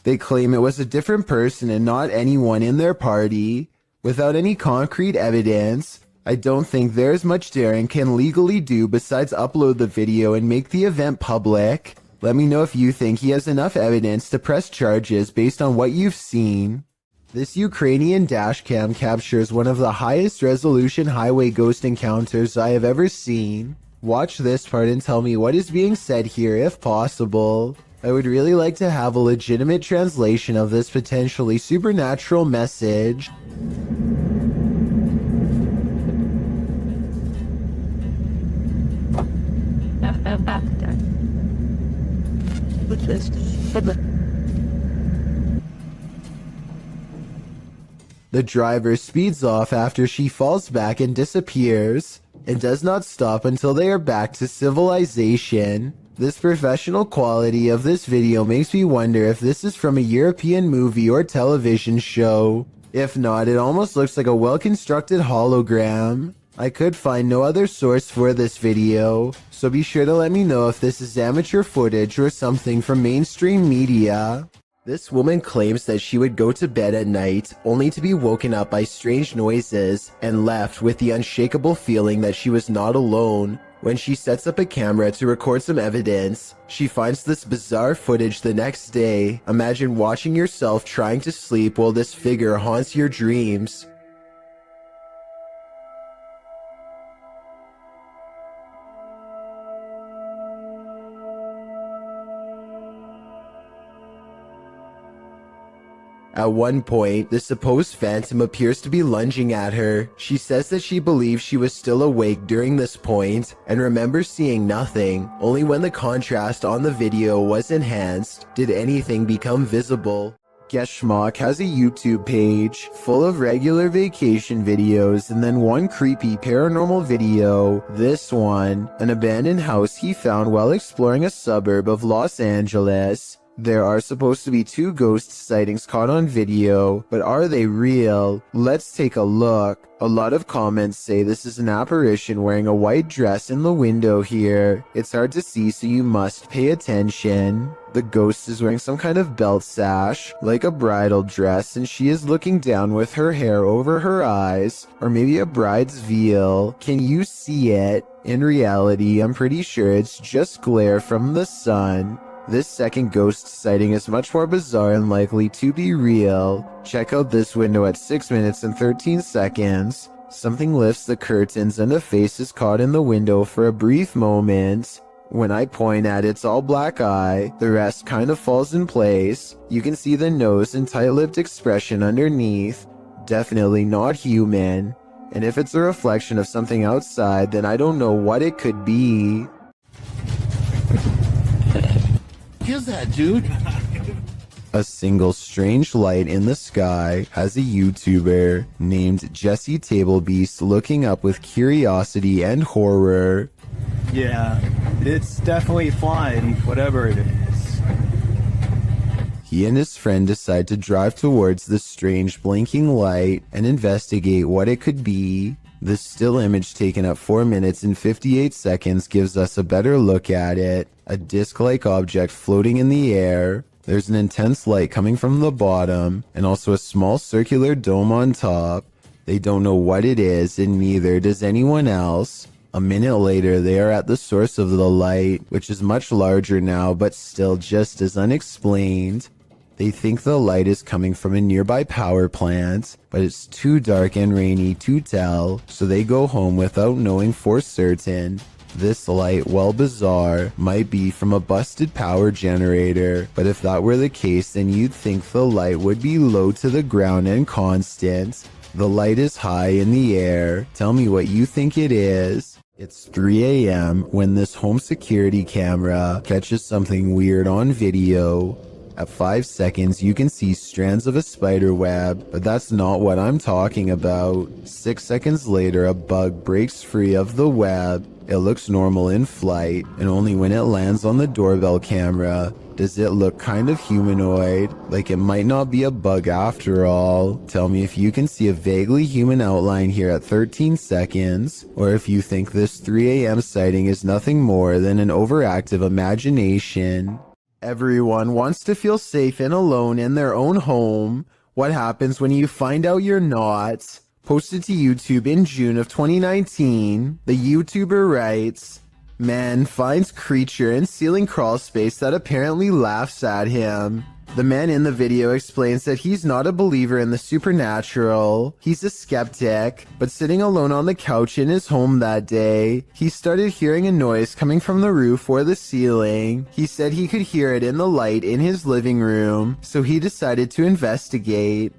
They claim it was a different person and not anyone in their party. Without any concrete evidence, I don't think there's much Darren can legally do besides upload the video and make the event public. Let me know if you think he has enough evidence to press charges based on what you've seen. This Ukrainian dashcam captures one of the highest resolution highway ghost encounters I have ever seen. Watch this part and tell me what is being said here if possible. I would really like to have a legitimate translation of this potentially supernatural message. What's this? The driver speeds off after she falls back and disappears, and does not stop until they are back to civilization. This professional quality of this video makes me wonder if this is from a European movie or television show. If not, it almost looks like a well-constructed hologram. I could find no other source for this video, so be sure to let me know if this is amateur footage or something from mainstream media. This woman claims that she would go to bed at night only to be woken up by strange noises and left with the unshakable feeling that she was not alone. When she sets up a camera to record some evidence, she finds this bizarre footage the next day. Imagine watching yourself trying to sleep while this figure haunts your dreams. At one point, the supposed phantom appears to be lunging at her. She says that she believes she was still awake during this point and remembers seeing nothing. Only when the contrast on the video was enhanced did anything become visible. Geschmack has a YouTube page full of regular vacation videos and then one creepy paranormal video. This one, an abandoned house he found while exploring a suburb of Los Angeles. There are supposed to be 2 ghost sightings caught on video, but are they real? Let's take a look. A lot of comments say this is an apparition wearing a white dress in the window here. It's hard to see, so you must pay attention. The ghost is wearing some kind of belt sash, like a bridal dress, and she is looking down with her hair over her eyes, or maybe a bride's veil. Can you see it? In reality, I'm pretty sure it's just glare from the sun. This second ghost sighting is much more bizarre and likely to be real. Check out this window at 6 minutes and 13 seconds. Something lifts the curtains and a face is caught in the window for a brief moment. When I point at its all black eye, the rest kind of falls in place. You can see the nose and tight-lipped expression underneath. Definitely not human. And if it's a reflection of something outside, then I don't know what it could be. What is that, dude? A single strange light in the sky has a YouTuber named Jesse Tablebeast looking up with curiosity and horror. Yeah, it's definitely flying, whatever it is. He and his friend decide to drive towards the strange blinking light and investigate what it could be. This still image taken at 4 minutes and 58 seconds gives us a better look at it. A disc-like object floating in the air. There's an intense light coming from the bottom, and also a small circular dome on top. They don't know what it is, and neither does anyone else. A minute later, they are at the source of the light, which is much larger now, but still just as unexplained. They think the light is coming from a nearby power plant, but it's too dark and rainy to tell, so they go home without knowing for certain. This light, while bizarre, might be from a busted power generator, but if that were the case, then you'd think the light would be low to the ground and constant. The light is high in the air. Tell me what you think it is. It's 3 a.m. when this home security camera catches something weird on video. At 5 seconds, you can see strands of a spider web, but that's not what I'm talking about. 6 seconds later, a bug breaks free of the web. It looks normal in flight, and only when it lands on the doorbell camera does it look kind of humanoid, like it might not be a bug after all. Tell me if you can see a vaguely human outline here at 13 seconds, or if you think this 3 a.m. sighting is nothing more than an overactive imagination. Everyone wants to feel safe and alone in their own home. What happens when you find out you're not? Posted to YouTube in June of 2019, the YouTuber writes, "Man finds creature in ceiling crawl space that apparently laughs at him." The man in the video explains that he's not a believer in the supernatural. He's a skeptic, but sitting alone on the couch in his home that day, he started hearing a noise coming from the roof or the ceiling. He said he could hear it in the light in his living room, so he decided to investigate.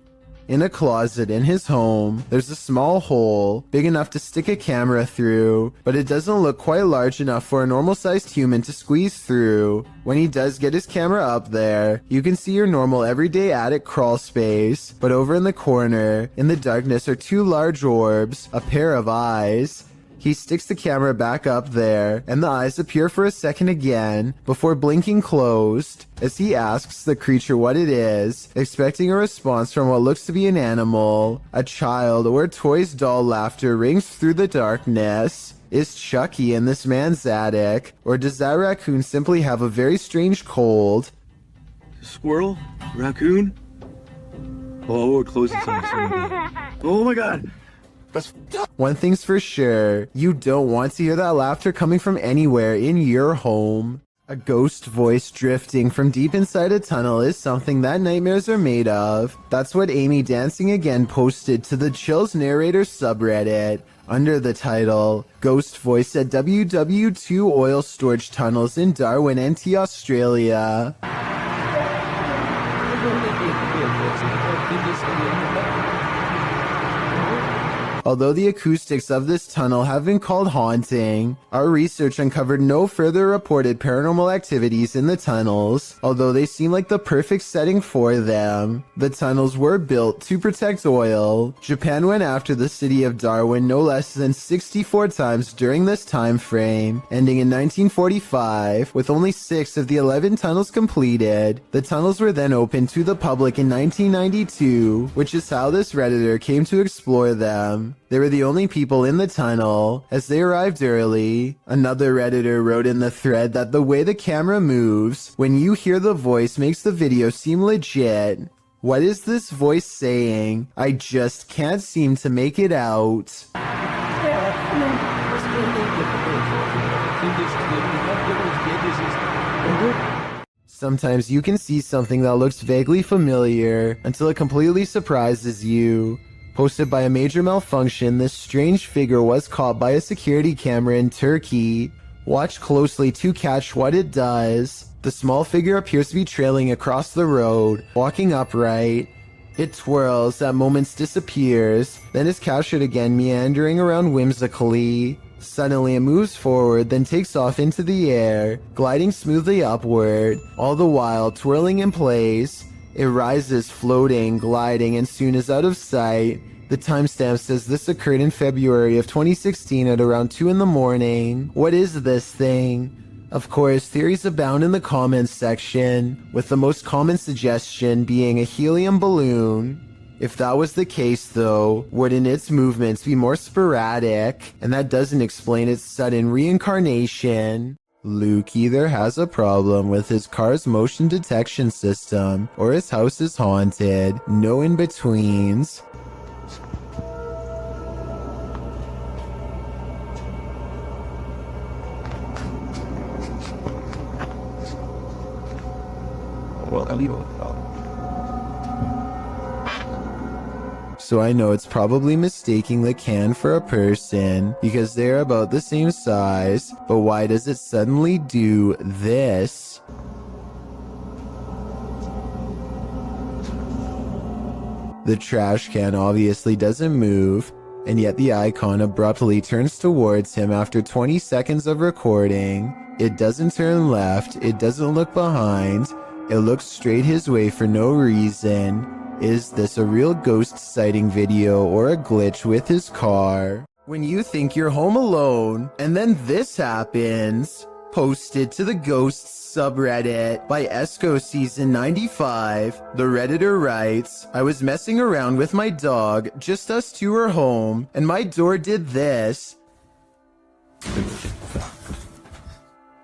In a closet in his home, there's a small hole, big enough to stick a camera through, but it doesn't look quite large enough for a normal-sized human to squeeze through. When he does get his camera up there, you can see your normal everyday attic crawl space, but over in the corner, in the darkness, are two large orbs, a pair of eyes. He sticks the camera back up there, and the eyes appear for a second again, before blinking closed, as he asks the creature what it is, expecting a response from what looks to be an animal. A child or toy's doll laughter rings through the darkness. Is Chucky in this man's attic, or does that raccoon simply have a very strange cold? Squirrel? Raccoon? Oh, we're closing something. Oh my god! One thing's for sure, you don't want to hear that laughter coming from anywhere in your home. A ghost voice drifting from deep inside a tunnel is something that nightmares are made of. That's what Amy Dancing Again posted to the Chills Narrator subreddit under the title, "Ghost Voice at WW2 Oil Storage Tunnels in Darwin, NT, Australia." Although the acoustics of this tunnel have been called haunting, our research uncovered no further reported paranormal activities in the tunnels, although they seem like the perfect setting for them. The tunnels were built to protect oil. Japan went after the city of Darwin no less than 64 times during this time frame, ending in 1945, with only 6 of the 11 tunnels completed. The tunnels were then opened to the public in 1992, which is how this Redditor came to explore them. They were the only people in the tunnel, as they arrived early. Another Redditor wrote in the thread that the way the camera moves when you hear the voice makes the video seem legit. What is this voice saying? I just can't seem to make it out. Sometimes you can see something that looks vaguely familiar until it completely surprises you. Posted by a major malfunction, this strange figure was caught by a security camera in Turkey. Watch closely to catch what it does. The small figure appears to be trailing across the road, walking upright. It twirls, at moments disappears, then is captured again, meandering around whimsically. Suddenly it moves forward, then takes off into the air, gliding smoothly upward, all the while twirling in place. It rises, floating, gliding, and soon is out of sight. The timestamp says this occurred in February of 2016 at around 2 in the morning. What is this thing? Of course, theories abound in the comments section, with the most common suggestion being a helium balloon. If that was the case though, wouldn't its movements be more sporadic? And that doesn't explain its sudden reincarnation. Luke either has a problem with his car's motion detection system, or his house is haunted. No in-betweens. So I know it's probably mistaking the can for a person because they're about the same size, but why does it suddenly do this? The trash can obviously doesn't move, and yet the icon abruptly turns towards him after 20 seconds of recording. It doesn't turn left, it doesn't look behind, it looks straight his way for no reason. Is this a real ghost sighting video or a glitch with his car? When you think you're home alone, and then this happens. Posted to the Ghosts subreddit by Esco Season 95, the Redditor writes, I was messing around with my dog, just us two were home, and my door did this.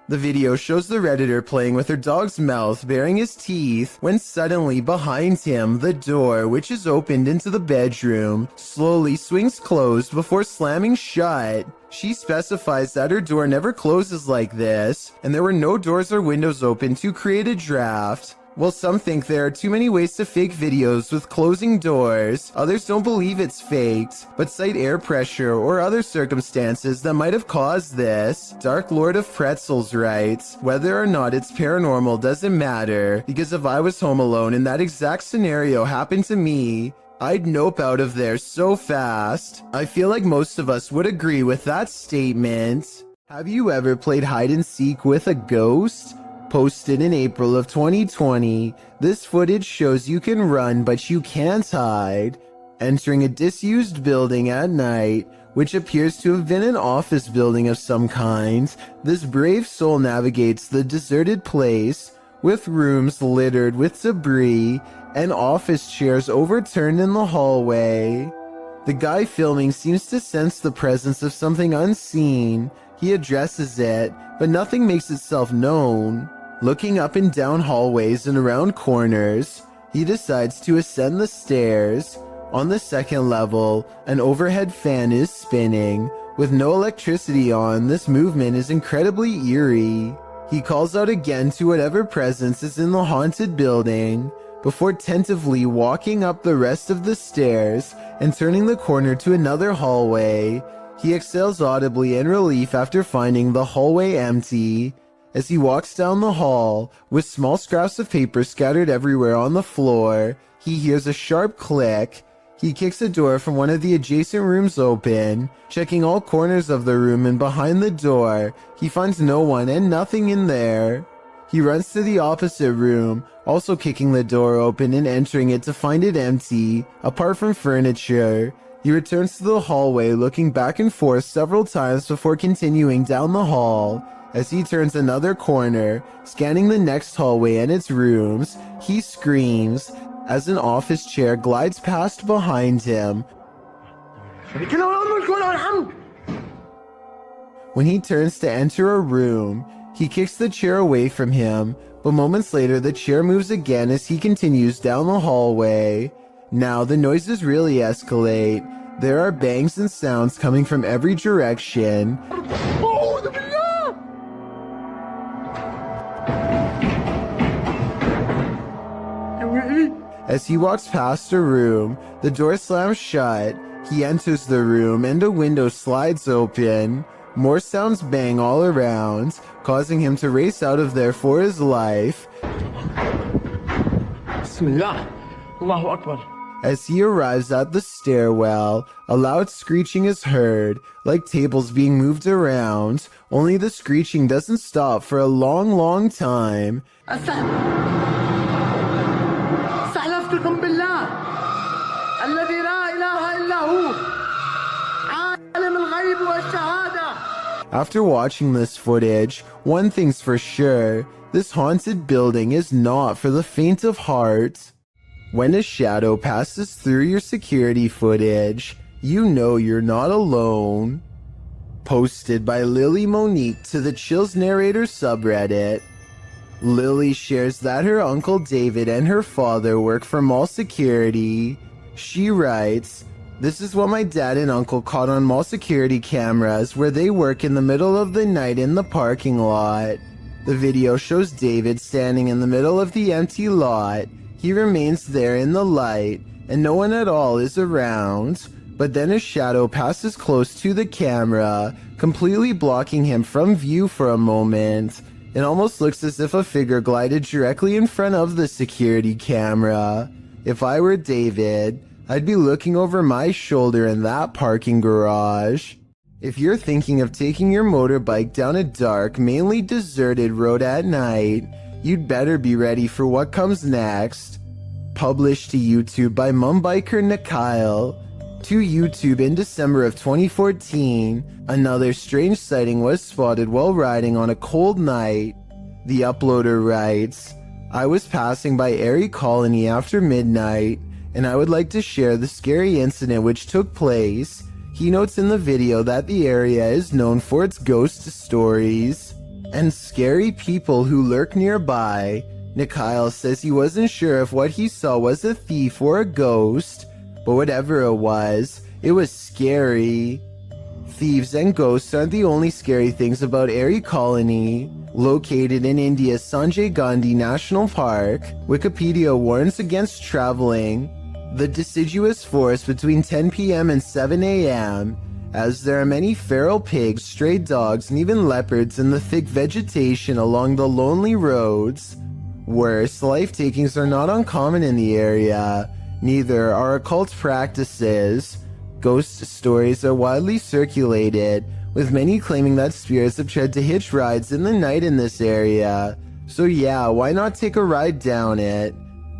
The video shows the Redditor playing with her dog's mouth, baring his teeth, when suddenly behind him, the door, which is opened into the bedroom, slowly swings closed before slamming shut. She specifies that her door never closes like this, and there were no doors or windows open to create a draft. While some think there are too many ways to fake videos with closing doors, others don't believe it's faked, but cite air pressure or other circumstances that might have caused this. Dark Lord of Pretzels writes, whether or not it's paranormal doesn't matter, because if I was home alone and that exact scenario happened to me, I'd nope out of there so fast. I feel like most of us would agree with that statement. Have you ever played hide and seek with a ghost? Posted in April of 2020, this footage shows you can run but you can't hide. Entering a disused building at night, which appears to have been an office building of some kind, this brave soul navigates the deserted place, with rooms littered with debris and office chairs overturned in the hallway. The guy filming seems to sense the presence of something unseen. He addresses it, but nothing makes itself known. Looking up and down hallways and around corners, he decides to ascend the stairs. On the second level, an overhead fan is spinning. With no electricity on, this movement is incredibly eerie. He calls out again to whatever presence is in the haunted building, before tentatively walking up the rest of the stairs and turning the corner to another hallway. He exhales audibly in relief after finding the hallway empty. As he walks down the hall, with small scraps of paper scattered everywhere on the floor, he hears a sharp click. He kicks a door from one of the adjacent rooms open. Checking all corners of the room and behind the door, he finds no one and nothing in there. He runs to the opposite room, also kicking the door open and entering it to find it empty, apart from furniture. He returns to the hallway, looking back and forth several times before continuing down the hall. As he turns another corner, scanning the next hallway and its rooms, he screams as an office chair glides past behind him. When he turns to enter a room, he kicks the chair away from him, but moments later the chair moves again as he continues down the hallway. Now the noises really escalate. There are bangs and sounds coming from every direction. As he walks past a room, the door slams shut. He enters the room and a window slides open. More sounds bang all around, causing him to race out of there for his life. Bismillah. Allahu Akbar. As he arrives at the stairwell, a loud screeching is heard, like tables being moved around, only the screeching doesn't stop for a long, long time. استحلفتكم بالله الذي لا إله إلا هو عالم الغيب والشهادة. After watching this footage, one thing's for sure, this haunted building is not for the faint of heart. When a shadow passes through your security footage, you know you're not alone. Posted by Lily Monique to the Chills Narrator subreddit. Lily shares that her uncle David and her father work for mall security. She writes, "This is what my dad and uncle caught on mall security cameras where they work in the middle of the night in the parking lot. The video shows David standing in the middle of the empty lot. He remains there in the light, and no one at all is around. But then a shadow passes close to the camera, completely blocking him from view for a moment. It almost looks as if a figure glided directly in front of the security camera. If I were David, I'd be looking over my shoulder in that parking garage." If you're thinking of taking your motorbike down a dark, mainly deserted road at night, you'd better be ready for what comes next. Published to YouTube by Mumbiker Nikyle. To YouTube in December of 2014, another strange sighting was spotted while riding on a cold night. The uploader writes, "I was passing by Erie Colony after midnight, and I would like to share the scary incident which took place." He notes in the video that the area is known for its ghost stories and scary people who lurk nearby. Nikyle says he wasn't sure if what he saw was a thief or a ghost, but whatever it was scary. Thieves and ghosts aren't the only scary things about Erie Colony. Located in India's Sanjay Gandhi National Park, Wikipedia warns against traveling the deciduous forest between 10 p.m. and 7 a.m., as there are many feral pigs, stray dogs, and even leopards in the thick vegetation along the lonely roads. Worse, life takings are not uncommon in the area. Neither are occult practices. Ghost stories are widely circulated, with many claiming that spirits have tried to hitch rides in the night in this area. So yeah, why not take a ride down it?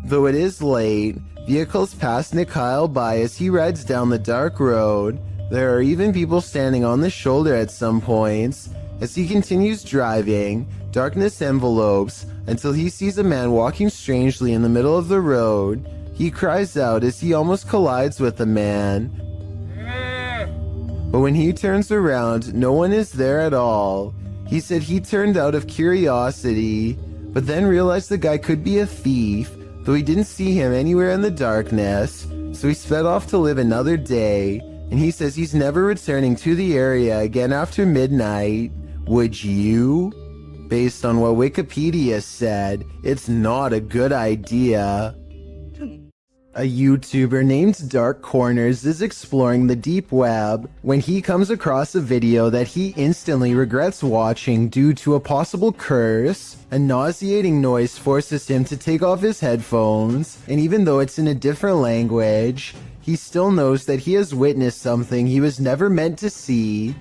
Though it is late, vehicles pass Nikyle by as he rides down the dark road. There are even people standing on the shoulder at some points. As he continues driving, darkness envelopes until he sees a man walking strangely in the middle of the road. He cries out as he almost collides with the man. But when he turns around, no one is there at all. He said he turned out of curiosity, but then realized the guy could be a thief, though he didn't see him anywhere in the darkness, so he sped off to live another day, and he says he's never returning to the area again after midnight. Would you? Based on what Wikipedia said, it's not a good idea. A YouTuber named Dark Corners is exploring the deep web when he comes across a video that he instantly regrets watching due to a possible curse. A nauseating noise forces him to take off his headphones, and even though it's in a different language, he still knows that he has witnessed something he was never meant to see.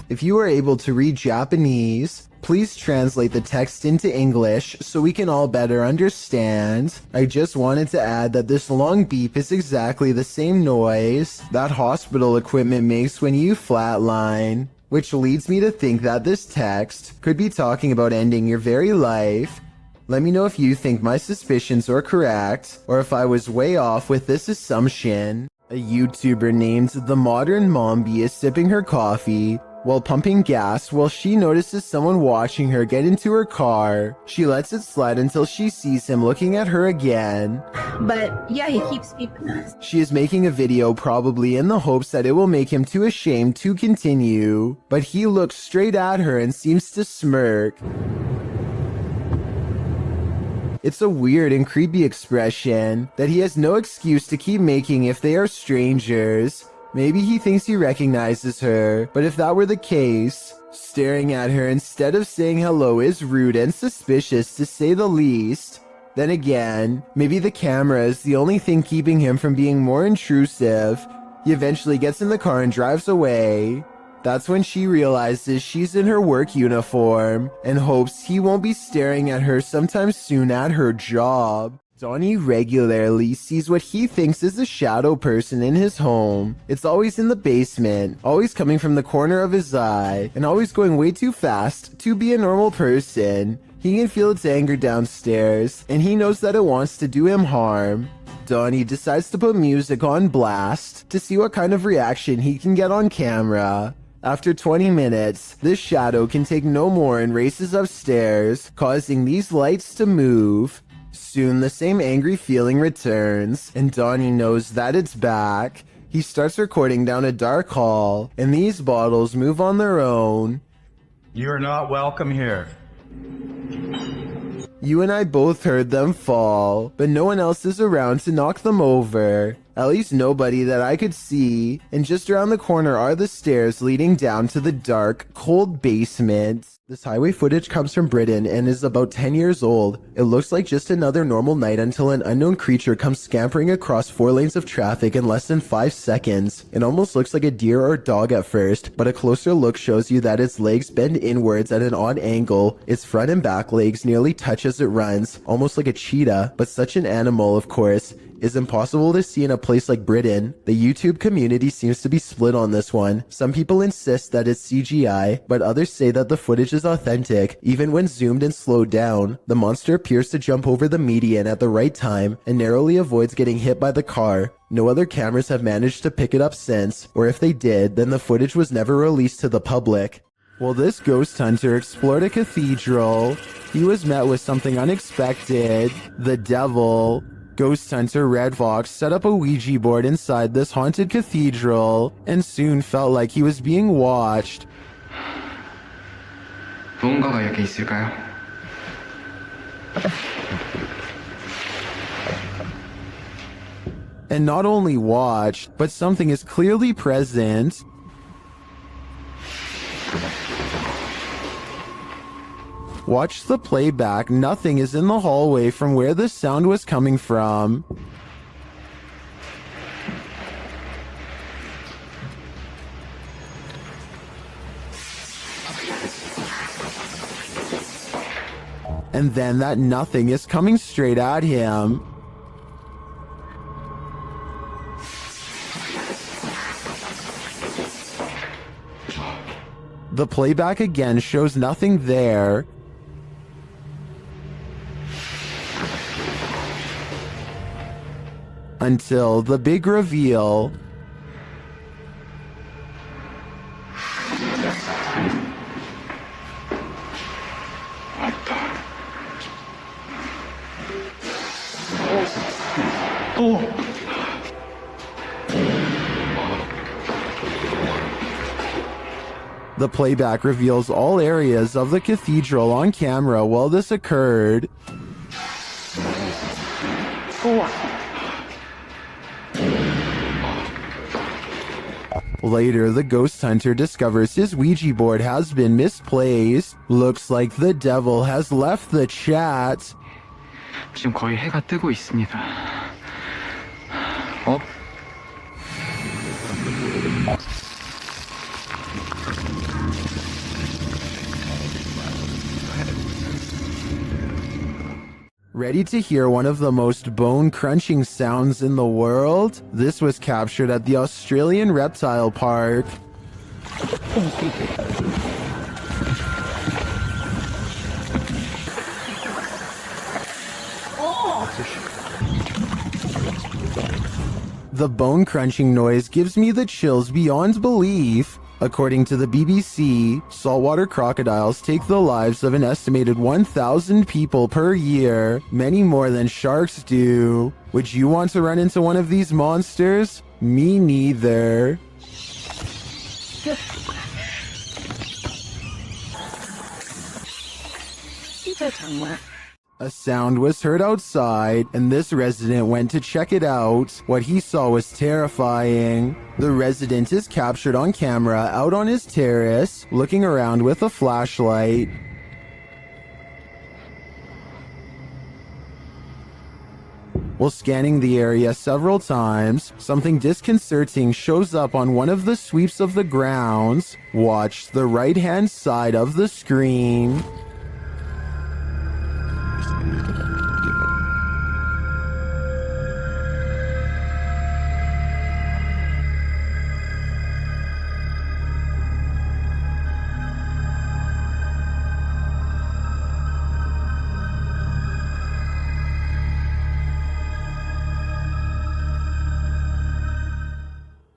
If you are able to read Japanese, please translate the text into English so we can all better understand. I just wanted to add that this long beep is exactly the same noise that hospital equipment makes when you flatline, which leads me to think that this text could be talking about ending your very life. Let me know if you think my suspicions are correct, or if I was way off with this assumption. A YouTuber named The Modern Mombi is sipping her coffee while pumping gas while she notices someone watching her get into her car. She lets it slide until she sees him looking at her again. But yeah, he keeps peeping us. She is making a video probably in the hopes that it will make him too ashamed to continue, but he looks straight at her and seems to smirk. It's a weird and creepy expression that he has no excuse to keep making if they are strangers. Maybe he thinks he recognizes her, but if that were the case, staring at her instead of saying hello is rude and suspicious to say the least. Then again, maybe the camera is the only thing keeping him from being more intrusive. He eventually gets in the car and drives away. That's when she realizes she's in her work uniform and hopes he won't be staring at her sometime soon at her job. Donnie regularly sees what he thinks is a shadow person in his home. It's always in the basement, always coming from the corner of his eye, and always going way too fast to be a normal person. He can feel its anger downstairs, and he knows that it wants to do him harm. Donnie decides to put music on blast to see what kind of reaction he can get on camera. After 20 minutes, this shadow can take no more and races upstairs, causing these lights to move. Soon the same angry feeling returns, and Donnie knows that it's back. He starts recording down a dark hall, and these bottles move on their own. You're not welcome here. You and I both heard them fall, but no one else is around to knock them over. At least nobody that I could see, and just around the corner are the stairs leading down to the dark, cold basement. This highway footage comes from Britain and is about 10 years old. It looks like just another normal night until an unknown creature comes scampering across 4 lanes of traffic in less than 5 seconds. It almost looks like a deer or dog at first, but a closer look shows you that its legs bend inwards at an odd angle. Its front and back legs nearly touch as it runs, almost like a cheetah, but such an animal, of course, is impossible to see in a place like Britain. The YouTube community seems to be split on this one. Some people insist that it's CGI, but others say that the footage is authentic. Even when zoomed and slowed down, the monster appears to jump over the median at the right time and narrowly avoids getting hit by the car. No other cameras have managed to pick it up since, or if they did, then the footage was never released to the public. While this ghost hunter explored a cathedral, he was met with something unexpected: the devil. Ghost hunter Red Fox set up a Ouija board inside this haunted cathedral and soon felt like he was being watched. 뭔가가 여기 있을까요? And not only watched, but something is clearly present. Watch the playback. Nothing is in the hallway from where the sound was coming from. And then that nothing is coming straight at him. The playback again shows nothing there. Until the big reveal. The playback reveals all areas of the cathedral on camera while this occurred. Later, the ghost hunter discovers his Ouija board has been misplaced. Looks like the devil has left the chat. 지금 거의 해가 뜨고 있습니다. Ready to hear one of the most bone-crunching sounds in the world? This was captured at the Australian Reptile Park. The bone-crunching noise gives me the chills beyond belief. According to the BBC, saltwater crocodiles take the lives of an estimated 1,000 people per year, many more than sharks do. Would you want to run into one of these monsters? Me neither. A sound was heard outside, and this resident went to check it out. What he saw was terrifying. The resident is captured on camera out on his terrace, looking around with a flashlight. While scanning the area several times, something disconcerting shows up on one of the sweeps of the grounds. Watch the right-hand side of the screen.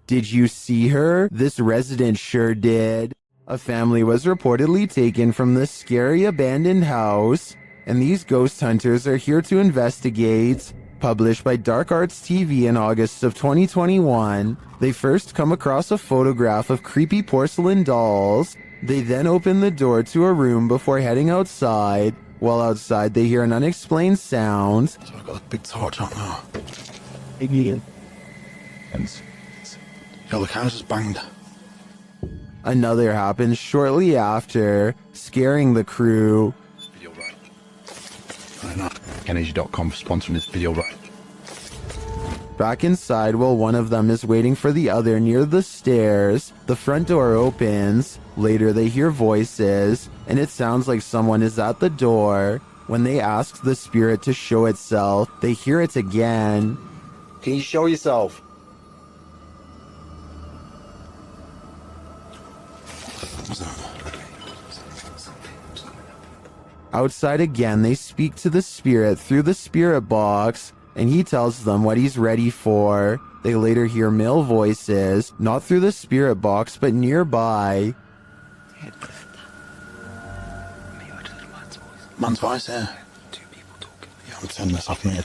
Did you see her? This resident sure did. A family was reportedly taken from this scary abandoned house, and these ghost hunters are here to investigate. Published by Dark Arts TV in August of 2021, they first come across a photograph of creepy porcelain dolls. They then open the door to a room before heading outside. While outside, they hear an unexplained sound. So I've got a big torch out now. Yo, the house is banged. Another happens shortly after, scaring the crew. Video right. I know. Energy.com for sponsoring this video right. Back inside, while one of them is waiting for the other near the stairs, the front door opens. Later they hear voices, and it sounds like someone is at the door. When they ask the spirit to show itself, they hear it again. Can you show yourself? Outside again, they speak to the spirit through the spirit box, and he tells them what he's ready for. They later hear male voices, not through the spirit box, but nearby. Man's voice, yeah. Two people talking. Yeah, I'm turning this off, mate.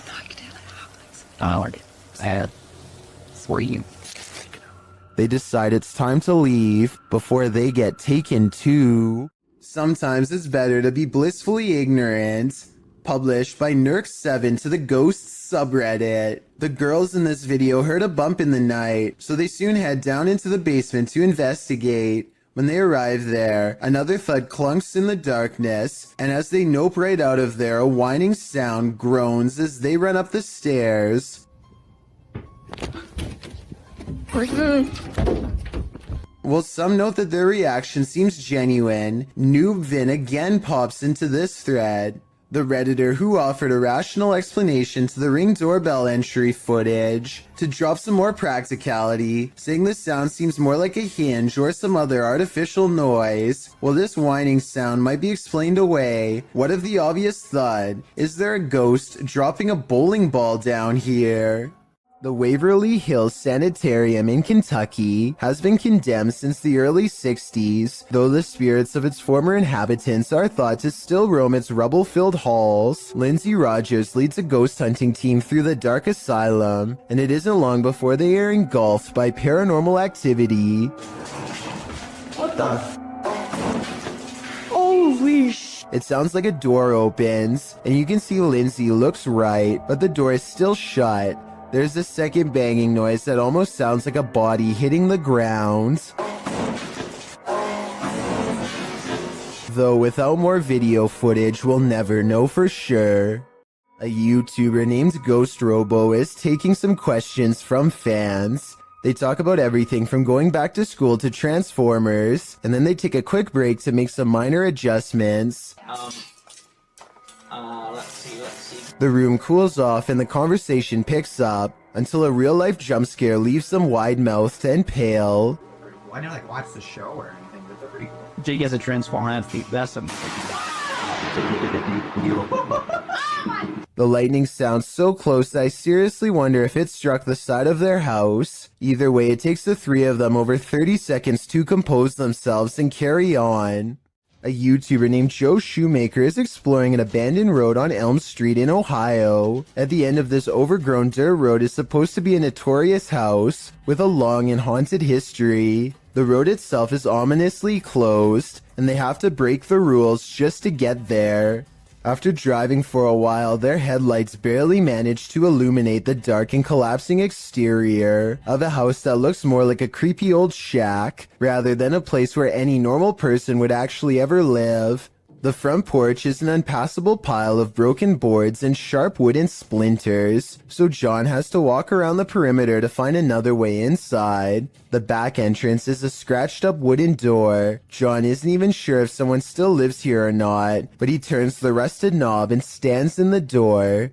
They decide it's time to leave before they get taken too. Sometimes it's better to be blissfully ignorant. Published by Nurk7 to the Ghosts subreddit. The girls in this video heard a bump in the night, so they soon head down into the basement to investigate. When they arrive there, another thud clunks in the darkness, and as they nope right out of there, a whining sound groans as they run up the stairs. While some note that their reaction seems genuine, Noob Vin again pops into this thread. The Redditor who offered a rational explanation to the Ring doorbell entry footage to drop some more practicality, saying the sound seems more like a hinge or some other artificial noise. While this whining sound might be explained away, what of the obvious thud? Is there a ghost dropping a bowling ball down here? The Waverly Hills Sanitarium in Kentucky has been condemned since the early 60s, though the spirits of its former inhabitants are thought to still roam its rubble-filled halls. Lindsay Rogers leads a ghost hunting team through the dark asylum, and it isn't long before they are engulfed by paranormal activity. What the? Holy sh! It sounds like a door opens, and you can see Lindsay looks right, but the door is still shut. There's a second banging noise that almost sounds like a body hitting the ground. Though without more video footage, we'll never know for sure. A YouTuber named Ghost Robo is taking some questions from fans. They talk about everything from going back to school to Transformers, and then they take a quick break to make some minor adjustments. Let's see. The room cools off and the conversation picks up until a real-life jump scare leaves them wide-mouthed and pale. Why not watch the show or anything? Jake has a transform. That's a. The lightning sounds so close that I seriously wonder if it struck the side of their house. Either way, it takes the three of them over 30 seconds to compose themselves and carry on. A YouTuber named Joe Shoemaker is exploring an abandoned road on Elm Street in Ohio. At the end of this overgrown dirt road is supposed to be a notorious house with a long and haunted history. The road itself is ominously closed, and they have to break the rules just to get there. After driving for a while, their headlights barely manage to illuminate the dark and collapsing exterior of a house that looks more like a creepy old shack rather than a place where any normal person would actually ever live. The front porch is an unpassable pile of broken boards and sharp wooden splinters, so John has to walk around the perimeter to find another way inside. The back entrance is a scratched up wooden door. John isn't even sure if someone still lives here or not, but he turns the rusted knob and stands in the door.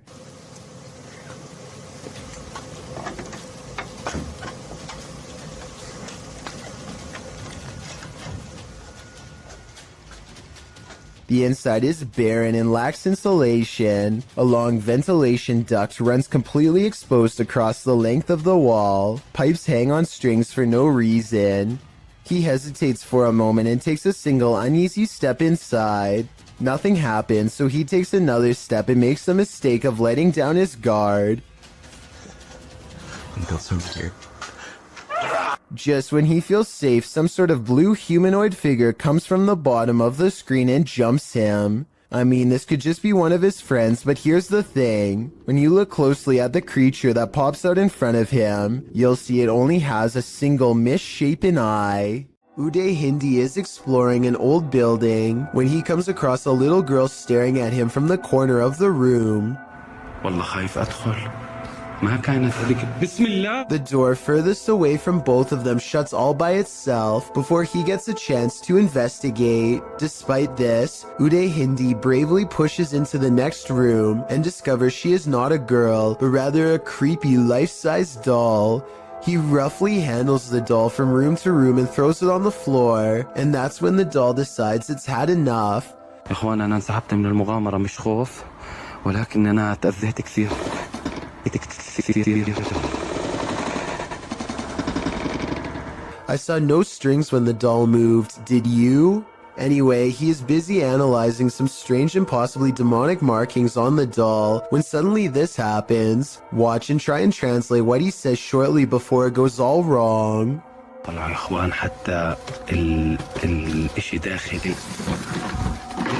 The inside is barren and lacks insulation. A long ventilation duct runs completely exposed across the length of the wall. Pipes hang on strings for no reason. He hesitates for a moment and takes a single uneasy step inside. Nothing happens, so he takes another step and makes the mistake of letting down his guard. Just when he feels safe, some sort of blue humanoid figure comes from the bottom of the screen and jumps him. I mean, this could just be one of his friends, but here's the thing. When you look closely at the creature that pops out in front of him, you'll see it only has a single misshapen eye. Uday Hindi is exploring an old building when he comes across a little girl staring at him from the corner of the room. The door furthest away from both of them shuts all by itself before he gets a chance to investigate. Despite this, Uday Hindi bravely pushes into the next room and discovers she is not a girl, but rather a creepy life-size doll. He roughly handles the doll from room to room and throws it on the floor, and that's when the doll decides it's had enough. I saw no strings when the doll moved, did you? Anyway, he is busy analyzing some strange and possibly demonic markings on the doll when suddenly this happens. Watch and try and translate what he says shortly before it goes all wrong.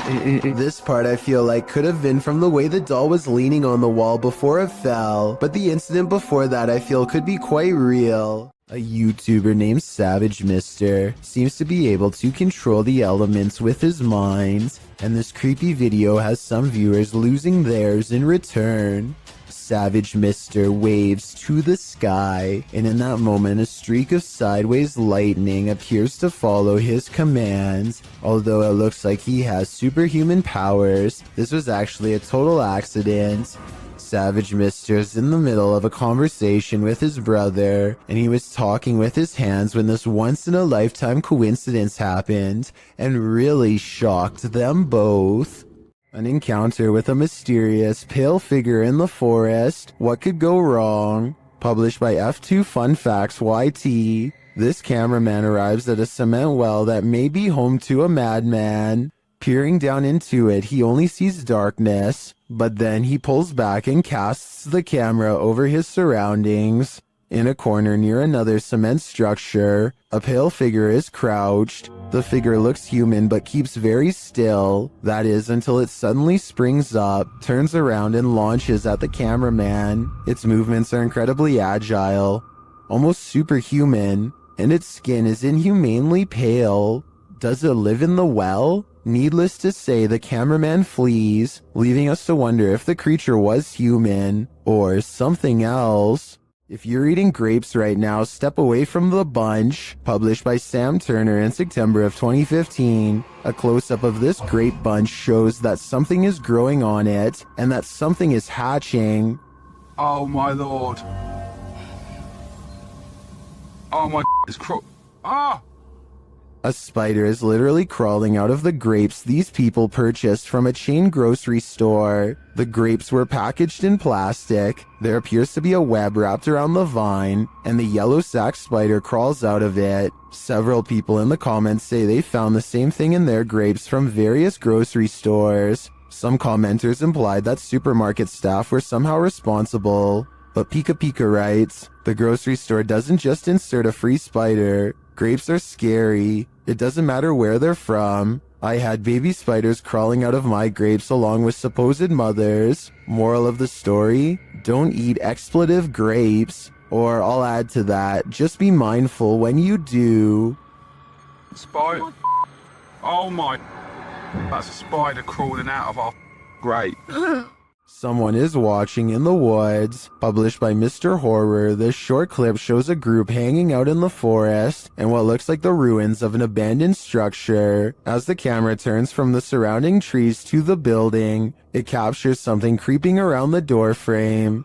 This part I feel like could have been from the way the doll was leaning on the wall before it fell, but the incident before that I feel could be quite real. A YouTuber named Savage Mister seems to be able to control the elements with his mind, and this creepy video has some viewers losing theirs in return. Savage Mister waves to the sky, and in that moment a streak of sideways lightning appears to follow his commands. Although it looks like he has superhuman powers, this was actually a total accident. Savage Mister is in the middle of a conversation with his brother, and he was talking with his hands when this once-in-a-lifetime coincidence happened, and really shocked them both. An encounter with a mysterious, pale figure in the forest. What could go wrong? Published by F2 Fun Facts YT. This cameraman arrives at a cement well that may be home to a madman. Peering down into it, he only sees darkness, but then he pulls back and casts the camera over his surroundings. In a corner near another cement structure, a pale figure is crouched. The figure looks human but keeps very still. That is until it suddenly springs up, turns around and launches at the cameraman. Its movements are incredibly agile, almost superhuman, and its skin is inhumanely pale. Does it live in the well? Needless to say, the cameraman flees, leaving us to wonder if the creature was human or something else. If you're eating grapes right now, step away from the bunch. Published by Sam Turner in September of 2015. A close-up of this grape bunch shows that something is growing on it, and that something is hatching. Oh my lord. Oh my, it's Ah! A spider is literally crawling out of the grapes these people purchased from a chain grocery store. The grapes were packaged in plastic. There appears to be a web wrapped around the vine, and the yellow sac spider crawls out of it. Several people in the comments say they found the same thing in their grapes from various grocery stores. Some commenters implied that supermarket staff were somehow responsible. But Pika Pika writes, the grocery store doesn't just insert a free spider. Grapes are scary. It doesn't matter where they're from. I had baby spiders crawling out of my grapes along with supposed mothers. Moral of the story, don't eat expletive grapes. Or I'll add to that, just be mindful when you do. Spider. Oh my. That's a spider crawling out of our grape. Someone is watching in the woods. Published by Mr. Horror, this short clip shows a group hanging out in the forest and what looks like the ruins of an abandoned structure. As the camera turns from the surrounding trees to the building, it captures something creeping around the door frame.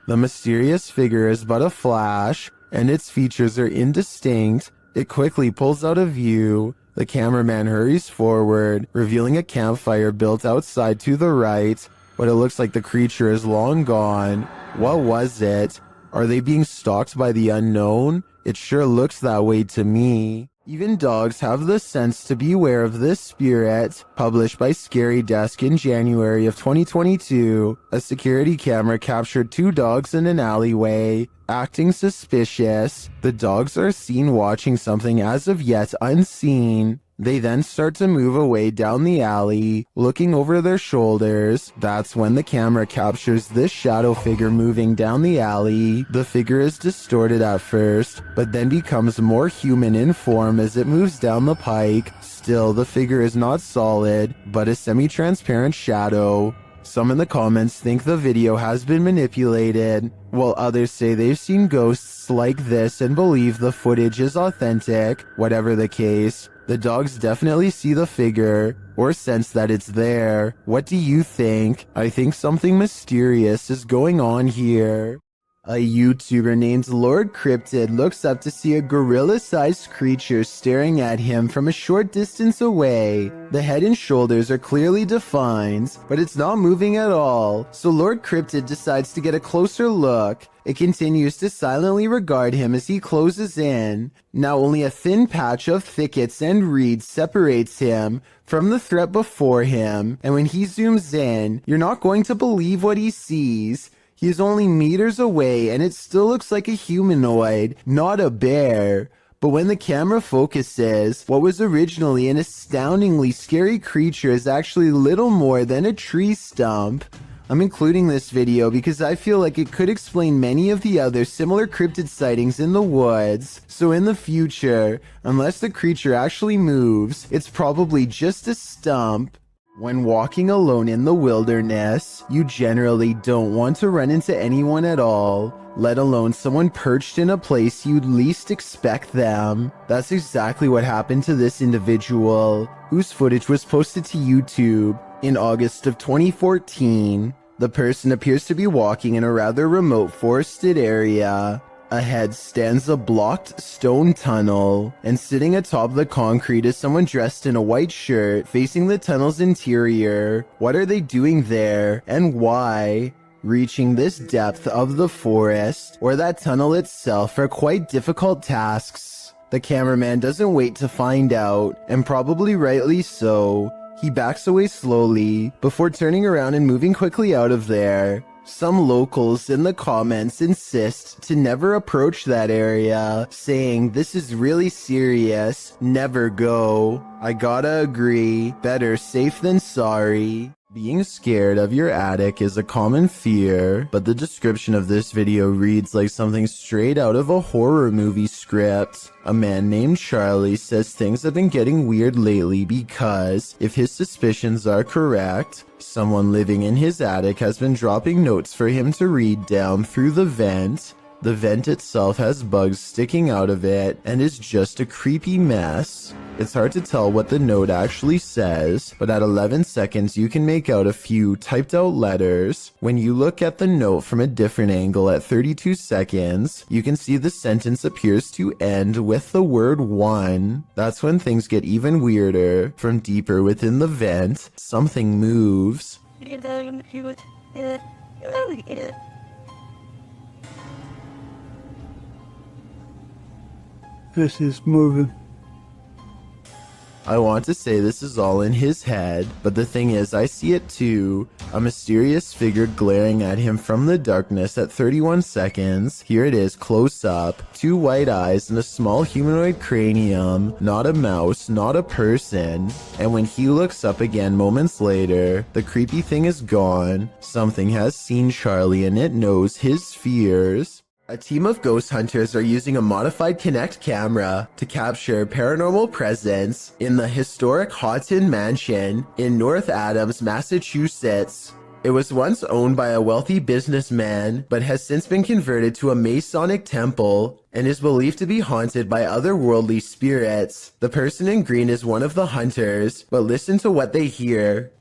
The mysterious figure is but a flash, and its features are indistinct. It quickly pulls out of view. The cameraman hurries forward, revealing a campfire built outside to the right, but it looks like the creature is long gone. What was it? Are they being stalked by the unknown? It sure looks that way to me. Even dogs have the sense to beware of this spirit. Published by Scary Desk in January of 2022, a security camera captured two dogs in an alleyway, acting suspicious. The dogs are seen watching something as of yet unseen. They then start to move away down the alley, looking over their shoulders. That's when the camera captures this shadow figure moving down the alley. The figure is distorted at first, but then becomes more human in form as it moves down the pike. Still, the figure is not solid, but a semi-transparent shadow. Some in the comments think the video has been manipulated, while others say they've seen ghosts like this and believe the footage is authentic. Whatever the case, the dogs definitely see the figure, or sense that it's there. What do you think? I think something mysterious is going on here. A YouTuber named Lord Cryptid looks up to see a gorilla-sized creature staring at him from a short distance away. The head and shoulders are clearly defined, but it's not moving at all, so Lord Cryptid decides to get a closer look. It continues to silently regard him as he closes in. Now only a thin patch of thickets and reeds separates him from the threat before him, and when he zooms in, you're not going to believe what he sees. He is only meters away and it still looks like a humanoid, not a bear. But when the camera focuses, what was originally an astoundingly scary creature is actually little more than a tree stump. I'm including this video because I feel like it could explain many of the other similar cryptid sightings in the woods. So in the future, unless the creature actually moves, it's probably just a stump. When walking alone in the wilderness, you generally don't want to run into anyone at all, let alone someone perched in a place you'd least expect them. That's exactly what happened to this individual, whose footage was posted to YouTube in August of 2014. The person appears to be walking in a rather remote forested area. Ahead stands a blocked stone tunnel, and sitting atop the concrete is someone dressed in a white shirt facing the tunnel's interior. What are they doing there, and why? Reaching this depth of the forest, or that tunnel itself, are quite difficult tasks. The cameraman doesn't wait to find out, and probably rightly so. He backs away slowly, before turning around and moving quickly out of there. Some locals in the comments insist to never approach that area, saying this is really serious, never go. I gotta agree, better safe than sorry. Being scared of your attic is a common fear, but the description of this video reads like something straight out of a horror movie script. A man named Charlie says things have been getting weird lately because, if his suspicions are correct, someone living in his attic has been dropping notes for him to read down through the vent. The vent itself has bugs sticking out of it and is just a creepy mess. It's hard to tell what the note actually says, but at 11 seconds you can make out a few typed out letters. When you look at the note from a different angle at 32 seconds, you can see the sentence appears to end with the word 1. That's when things get even weirder. From deeper within the vent, something moves. This is moving. I want to say this is all in his head, but the thing is I see it too. A mysterious figure glaring at him from the darkness at 31 seconds. Here it is close up. 2 white eyes and a small humanoid cranium. Not a mouse, not a person. And when he looks up again moments later, the creepy thing is gone. Something has seen Charlie and it knows his fears. A team of ghost hunters are using a modified Kinect camera to capture paranormal presence in the historic Haughton Mansion in North Adams, Massachusetts. It was once owned by a wealthy businessman, but has since been converted to a Masonic temple and is believed to be haunted by otherworldly spirits. The person in green is one of the hunters, but listen to what they hear.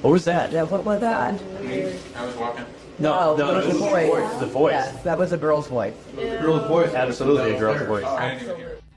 What was that? Yeah, what was that? I was walking. No, No, that was it a was voice. the voice. Yeah, that was a girl's voice. Girl's voice. Absolutely a girl's voice.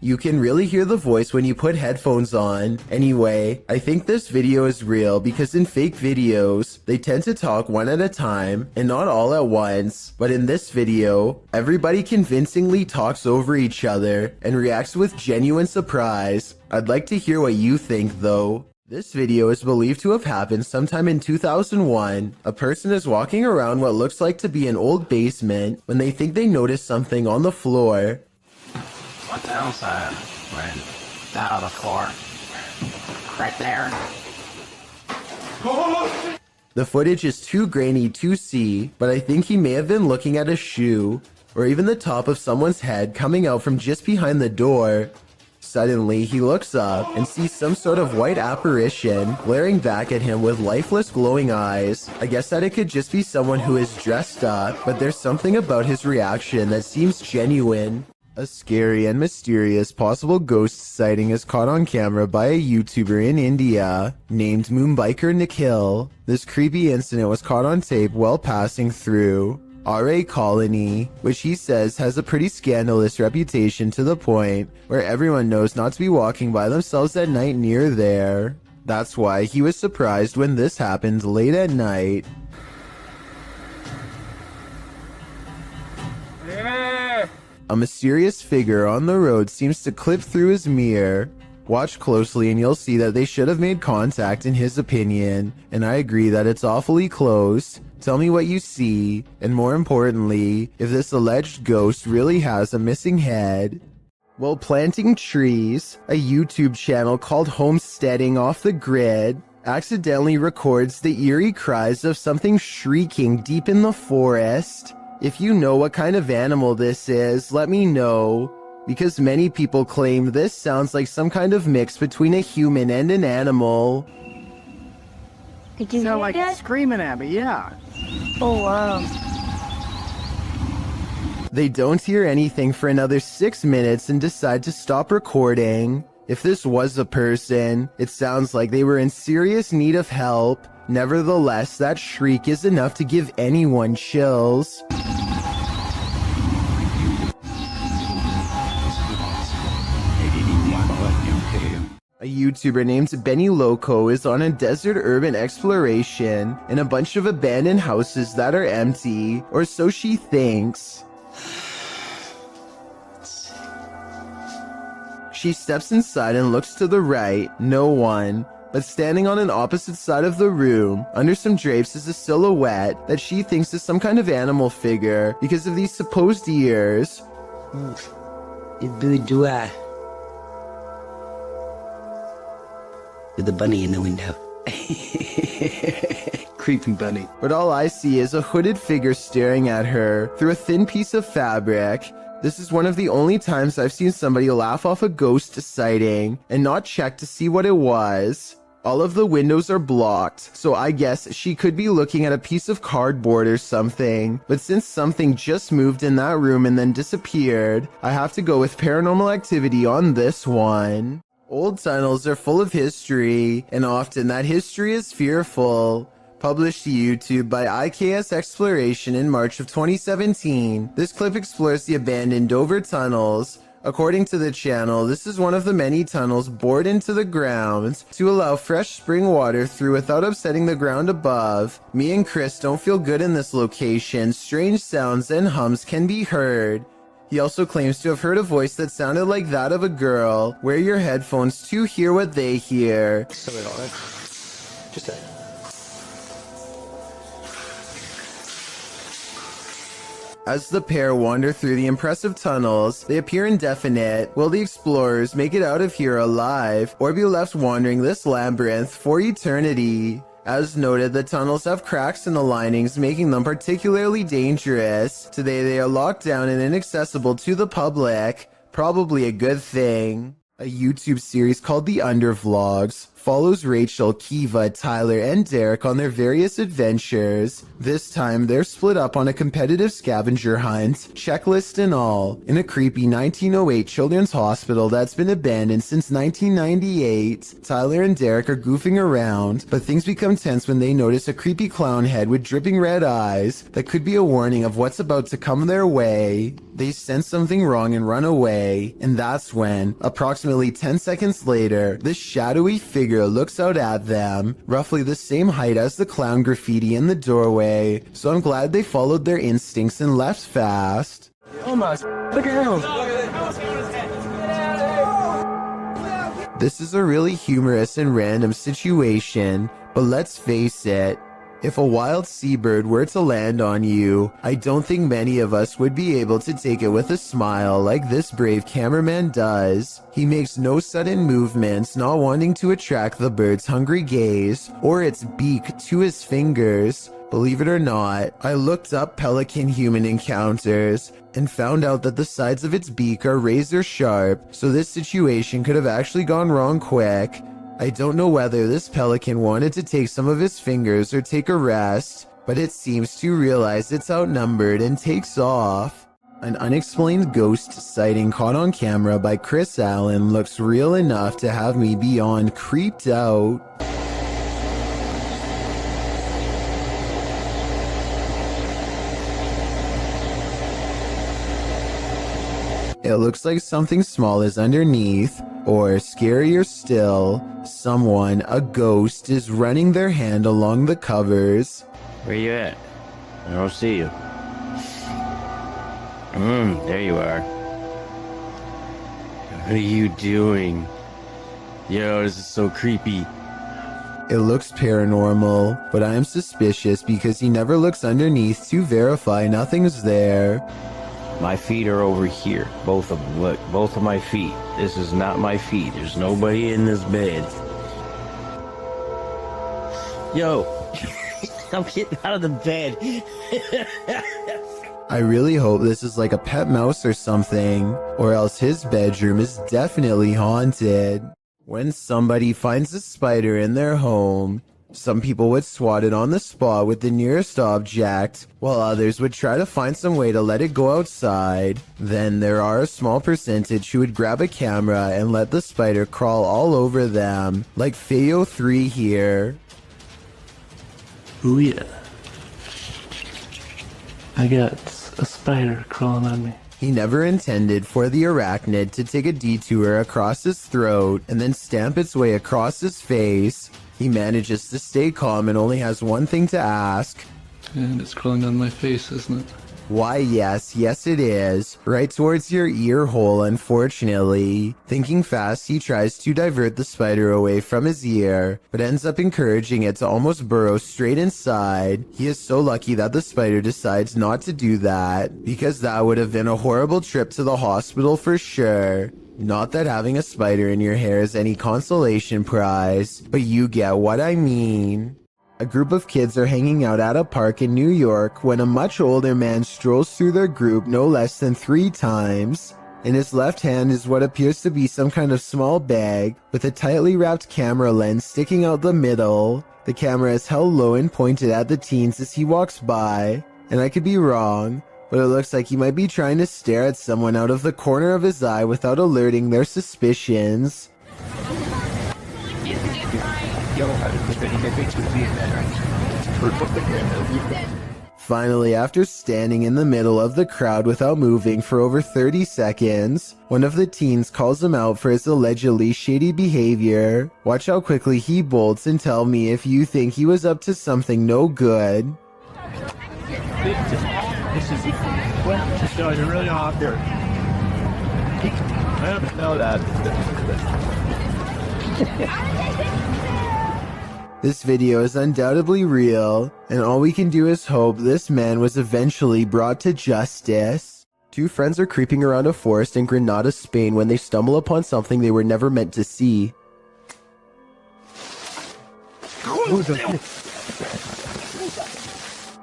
You can really hear the voice when you put headphones on. Anyway, I think this video is real because in fake videos, they tend to talk one at a time and not all at once. But in this video, everybody convincingly talks over each other and reacts with genuine surprise. I'd like to hear what you think though. This video is believed to have happened sometime in 2001. A person is walking around what looks like to be an old basement when they think they notice something on the floor. What the hell's that? Right down on the floor. Right there. The footage is too grainy to see, but I think he may have been looking at a shoe, or even the top of someone's head coming out from just behind the door. Suddenly, he looks up and sees some sort of white apparition glaring back at him with lifeless glowing eyes. I guess that it could just be someone who is dressed up, but there's something about his reaction that seems genuine. A scary and mysterious possible ghost sighting is caught on camera by a YouTuber in India named Moombiker Nikhil. This creepy incident was caught on tape while passing through RA Colony, which he says has a pretty scandalous reputation to the point where everyone knows not to be walking by themselves at night near there. That's why he was surprised when this happened late at night. A mysterious figure on the road seems to clip through his mirror. Watch closely and you'll see that they should have made contact in his opinion, and I agree that it's awfully close. Tell me what you see, and more importantly, if this alleged ghost really has a missing head. While planting trees, a YouTube channel called Homesteading Off the Grid accidentally records the eerie cries of something shrieking deep in the forest. If you know what kind of animal this is, let me know, because many people claim this sounds like some kind of mix between a human and an animal. Did you sound hear like that? screaming at me, yeah. Oh, wow. They don't hear anything for another 6 minutes and decide to stop recording. If this was a person, it sounds like they were in serious need of help. Nevertheless, that shriek is enough to give anyone chills. A YouTuber named Benny Loco is on a desert urban exploration in a bunch of abandoned houses that are empty, or so she thinks. She steps inside and looks to the right, no one. But standing on an opposite side of the room, under some drapes, is a silhouette that she thinks is some kind of animal figure because of these supposed ears. With the bunny in the window. Creepy bunny. But all I see is a hooded figure staring at her through a thin piece of fabric. This is one of the only times I've seen somebody laugh off a ghost sighting and not check to see what it was. All of the windows are blocked, so I guess she could be looking at a piece of cardboard or something. But since something just moved in that room and then disappeared, I have to go with paranormal activity on this one. Old tunnels are full of history, and often that history is fearful. Published to YouTube by IKS Exploration in March of 2017, this clip explores the abandoned Dover tunnels. According to the channel, this is one of the many tunnels bored into the ground to allow fresh spring water through without upsetting the ground above. Me and Chris don't feel good in this location. Strange sounds and hums can be heard. He also claims to have heard a voice that sounded like that of a girl. Wear your headphones to hear what they hear. Just a As the pair wander through the impressive tunnels, they appear indefinite. Will the explorers make it out of here alive, or be left wandering this labyrinth for eternity? As noted, the tunnels have cracks in the linings, making them particularly dangerous. Today they are locked down and inaccessible to the public. Probably a good thing. A YouTube series called The Undervlogs follows Rachel, Kiva, Tyler, and Derek on their various adventures. This time, they're split up on a competitive scavenger hunt, checklist and all, in a creepy 1908 children's hospital that's been abandoned since 1998. Tyler and Derek are goofing around, but things become tense when they notice a creepy clown head with dripping red eyes that could be a warning of what's about to come their way. They sense something wrong and run away, and that's when, approximately 10 seconds later, this shadowy figure looks out at them, roughly the same height as the clown graffiti in the doorway, so I'm glad they followed their instincts and left fast. Almost. Look at him. This is a really humorous and random situation, but let's face it, if a wild seabird were to land on you, I don't think many of us would be able to take it with a smile like this brave cameraman does. He makes no sudden movements, not wanting to attract the bird's hungry gaze or its beak to his fingers. Believe it or not, I looked up pelican-human encounters and found out that the sides of its beak are razor sharp, so this situation could have actually gone wrong quick. I don't know whether this pelican wanted to take some of his fingers or take a rest, but it seems to realize it's outnumbered and takes off. An unexplained ghost sighting caught on camera by Chris Allen looks real enough to have me beyond creeped out. It looks like something small is underneath, or scarier still, someone, a ghost, is running their hand along the covers. Where you at? I don't see you. There you are. What are you doing? Yo, this is so creepy. It looks paranormal, but I am suspicious because he never looks underneath to verify nothing's there. My feet are over here. Both of them. Look, both of my feet. This is not my feet. There's nobody in this bed. Yo, I'm getting out of the bed. I really hope this is like a pet mouse or something, or else his bedroom is definitely haunted. When somebody finds a spider in their home, some people would swat it on the spot with the nearest object, while others would try to find some way to let it go outside. Then there are a small percentage who would grab a camera and let the spider crawl all over them, like Fayo3 here. Ooh yeah. I got a spider crawling on me. He never intended for the arachnid to take a detour across his throat and then stamp its way across his face. He manages to stay calm and only has one thing to ask. And it's crawling on my face, isn't it? Why, yes it is. Right towards your ear hole, unfortunately. Thinking fast, he tries to divert the spider away from his ear, but ends up encouraging it to almost burrow straight inside. He is so lucky that the spider decides not to do that, because that would have been a horrible trip to the hospital for sure. Not that having a spider in your hair is any consolation prize, but you get what I mean. A group of kids are hanging out at a park in New York when a much older man strolls through their group no less than 3 times. In his left hand is what appears to be some kind of small bag with a tightly wrapped camera lens sticking out the middle. The camera is held low and pointed at the teens as he walks by, and I could be wrong, but it looks like he might be trying to stare at someone out of the corner of his eye without alerting their suspicions. Finally, after standing in the middle of the crowd without moving for over 30 seconds, one of the teens calls him out for his allegedly shady behavior. Watch how quickly he bolts and tell me if you think he was up to something no good. This is just going really hard there. I don't know that. This video is undoubtedly real, and all we can do is hope this man was eventually brought to justice. Two friends are creeping around a forest in Granada, Spain when they stumble upon something they were never meant to see.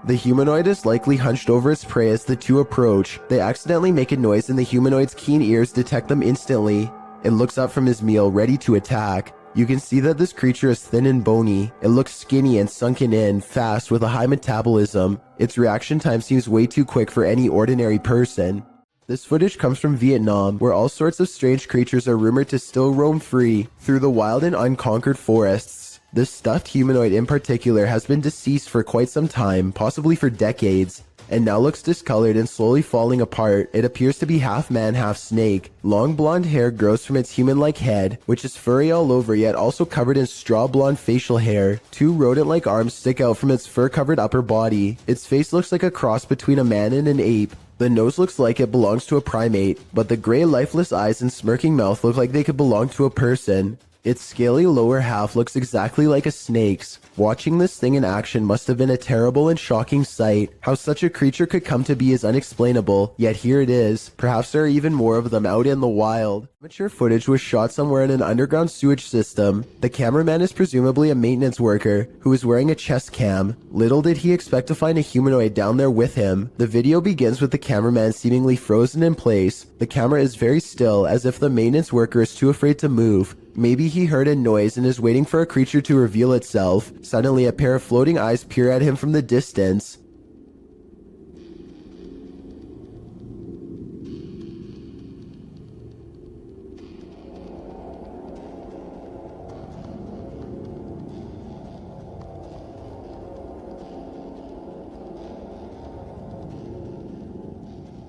The humanoid is likely hunched over its prey as the two approach. They accidentally make a noise and the humanoid's keen ears detect them instantly. It looks up from his meal, ready to attack. You can see that this creature is thin and bony. It looks skinny and sunken in, fast, with a high metabolism. Its reaction time seems way too quick for any ordinary person. This footage comes from Vietnam, where all sorts of strange creatures are rumored to still roam free through the wild and unconquered forests. This stuffed humanoid in particular has been deceased for quite some time, possibly for decades, and now looks discolored and slowly falling apart. It appears to be half man, half snake. Long blonde hair grows from its human-like head, which is furry all over yet also covered in straw blonde facial hair. Two rodent-like arms stick out from its fur-covered upper body. Its face looks like a cross between a man and an ape. The nose looks like it belongs to a primate, but the gray lifeless eyes and smirking mouth look like they could belong to a person. Its scaly lower half looks exactly like a snake's. Watching this thing in action must have been a terrible and shocking sight. How such a creature could come to be is unexplainable, yet here it is. Perhaps there are even more of them out in the wild. Amateur footage was shot somewhere in an underground sewage system. The cameraman is presumably a maintenance worker who is wearing a chest cam. Little did he expect to find a humanoid down there with him. The video begins with the cameraman seemingly frozen in place. The camera is very still, as if the maintenance worker is too afraid to move. Maybe he heard a noise and is waiting for a creature to reveal itself. Suddenly, a pair of floating eyes peer at him from the distance.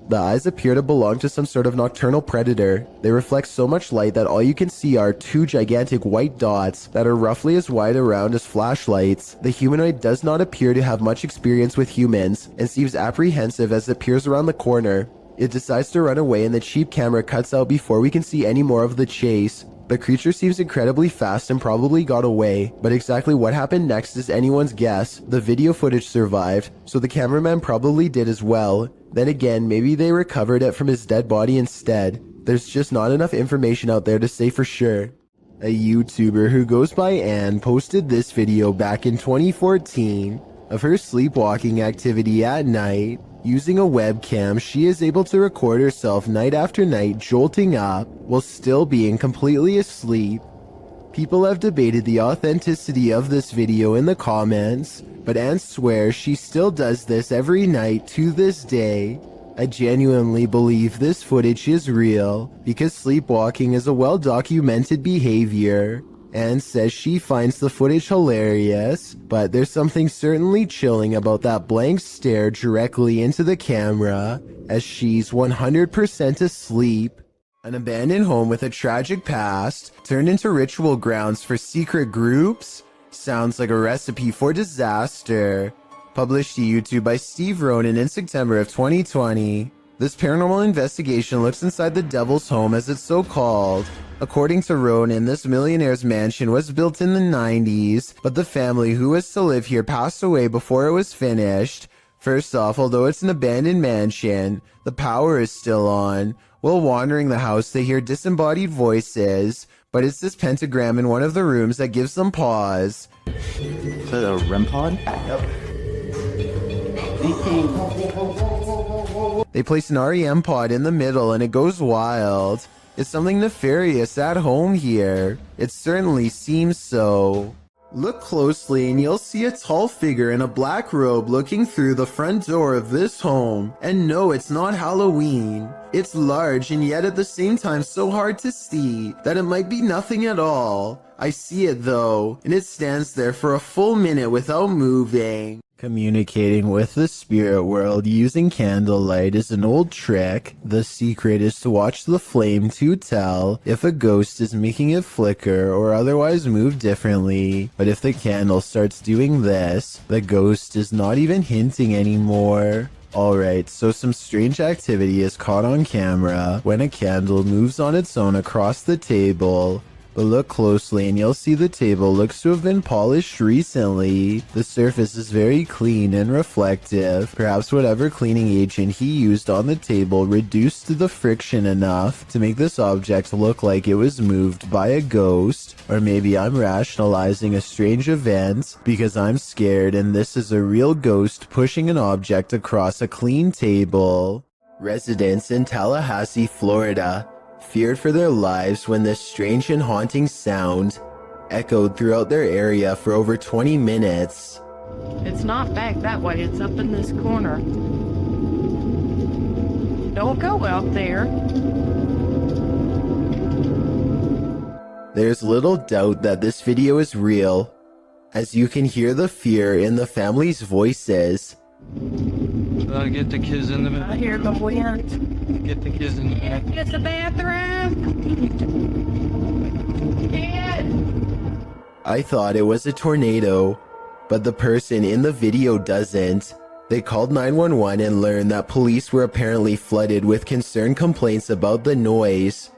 The eyes appear to belong to some sort of nocturnal predator. They reflect so much light that all you can see are two gigantic white dots that are roughly as wide around as flashlights. The humanoid does not appear to have much experience with humans and seems apprehensive as it peers around the corner. It decides to run away and the cheap camera cuts out before we can see any more of the chase. The creature seems incredibly fast and probably got away, but exactly what happened next is anyone's guess. The video footage survived, so the cameraman probably did as well. Then again, maybe they recovered it from his dead body instead. There's just not enough information out there to say for sure. A YouTuber who goes by Anne posted this video back in 2014 of her sleepwalking activity at night. Using a webcam, she is able to record herself night after night jolting up while still being completely asleep. People have debated the authenticity of this video in the comments, but Anne swears she still does this every night to this day. I genuinely believe this footage is real because sleepwalking is a well-documented behavior. Anne says she finds the footage hilarious, but there's something certainly chilling about that blank stare directly into the camera as she's 100% asleep. An abandoned home with a tragic past turned into ritual grounds for secret groups? Sounds like a recipe for disaster. Published to YouTube by Steve Ronan in September of 2020. This paranormal investigation looks inside the devil's home, as it's so called. According to Ronan, this millionaire's mansion was built in the 90s, but the family who was to live here passed away before it was finished. First off, although it's an abandoned mansion, the power is still on. While wandering the house, they hear disembodied voices, but it's this pentagram in one of the rooms that gives them pause. Is that a REM pod? Yep. They place an REM pod in the middle and it goes wild. Is something nefarious at home here? It certainly seems so. Look closely and you'll see a tall figure in a black robe looking through the front door of this home. And no, it's not Halloween. It's large and yet at the same time so hard to see that it might be nothing at all. I see it though, and it stands there for a full minute without moving. Communicating with the spirit world using candlelight is an old trick. The secret is to watch the flame to tell if a ghost is making it flicker or otherwise move differently. But if the candle starts doing this, the ghost is not even hinting anymore. Alright, so some strange activity is caught on camera when a candle moves on its own across the table. But look closely and you'll see the table looks to have been polished recently. The surface is very clean and reflective. Perhaps whatever cleaning agent he used on the table reduced the friction enough to make this object look like it was moved by a ghost. Or maybe I'm rationalizing a strange event because I'm scared and this is a real ghost pushing an object across a clean table. Residents in Tallahassee, Florida, feared for their lives when this strange and haunting sound echoed throughout their area for over 20 minutes. It's not back that way, it's up in this corner. Don't go out there. There's little doubt that this video is real, as you can hear the fear in the family's voices. Get the kids in the bathroom. I hear the wind. Get the kids in the bathroom. Get the bathroom. I thought it was a tornado, but the person in the video doesn't. They called 911 and learned that police were apparently flooded with concerned complaints about the noise.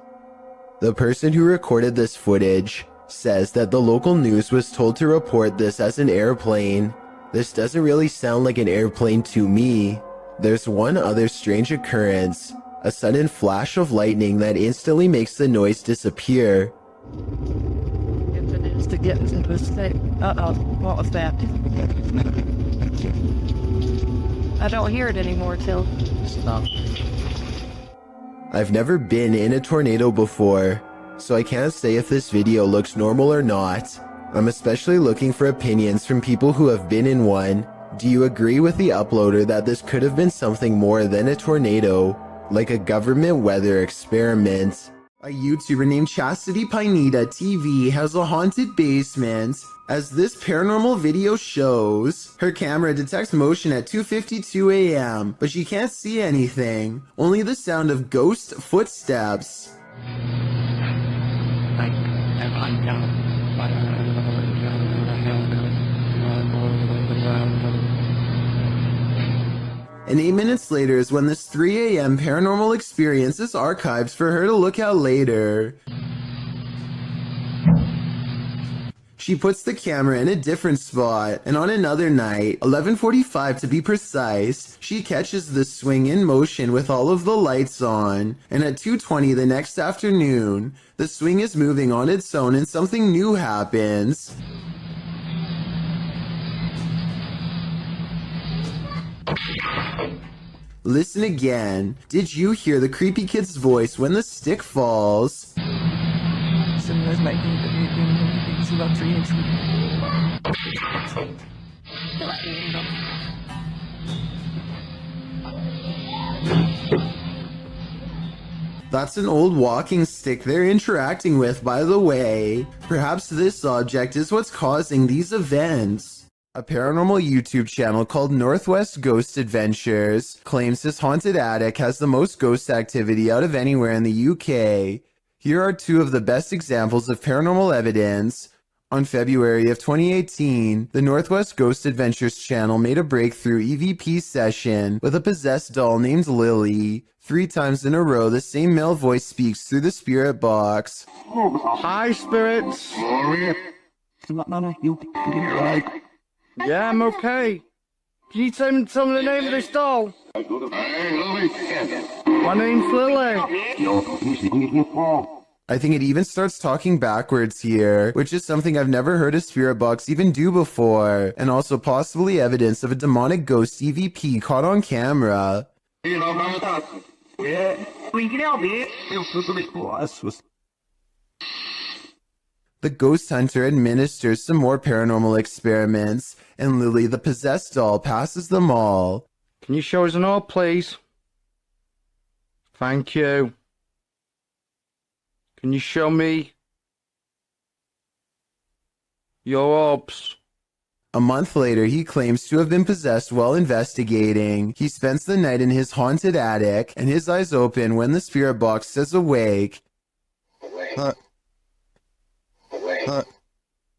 The person who recorded this footage says that the local news was told to report this as an airplane. This doesn't really sound like an airplane to me. There's one other strange occurrence, a sudden flash of lightning that instantly makes the noise disappear. If it is to get into the state. Uh-oh, what was that? I don't hear it anymore till stop. I've never been in a tornado before, so I can't say if this video looks normal or not. I'm especially looking for opinions from people who have been in one. Do you agree with the uploader that this could have been something more than a tornado, like a government weather experiment? A YouTuber named Chastity Pineda TV has a haunted basement. As this paranormal video shows, her camera detects motion at 2:52 a.m., but she can't see anything, only the sound of ghost footsteps. And 8 minutes later is when this 3 a.m. paranormal experience is archived for her to look at later. She puts the camera in a different spot, and on another night, 11:45 to be precise, she catches the swing in motion with all of the lights on, and at 2:20 the next afternoon, the swing is moving on its own and something new happens. Listen again. Did you hear the creepy kid's voice when the stick falls? That's an old walking stick they're interacting with, by the way. Perhaps this object is what's causing these events. A paranormal YouTube channel called Northwest Ghost Adventures claims his haunted attic has the most ghost activity out of anywhere in the UK. Here are two of the best examples of paranormal evidence. On February of 2018, the Northwest Ghost Adventures channel made a breakthrough EVP session with a possessed doll named Lily. 3 times in a row, the same male voice speaks through the spirit box. Hi, spirits. Yeah, I'm okay. Can you tell me the name of this doll? My name's Lily. I think it even starts talking backwards here, which is something I've never heard a spirit box even do before, and also possibly evidence of a demonic ghost EVP caught on camera. The ghost hunter administers some more paranormal experiments, and Lily the possessed doll passes them all. Can you show us an orb, please? Thank you. Can you show me your orbs? A month later, he claims to have been possessed while investigating. He spends the night in his haunted attic, and his eyes open when the spirit box says awake.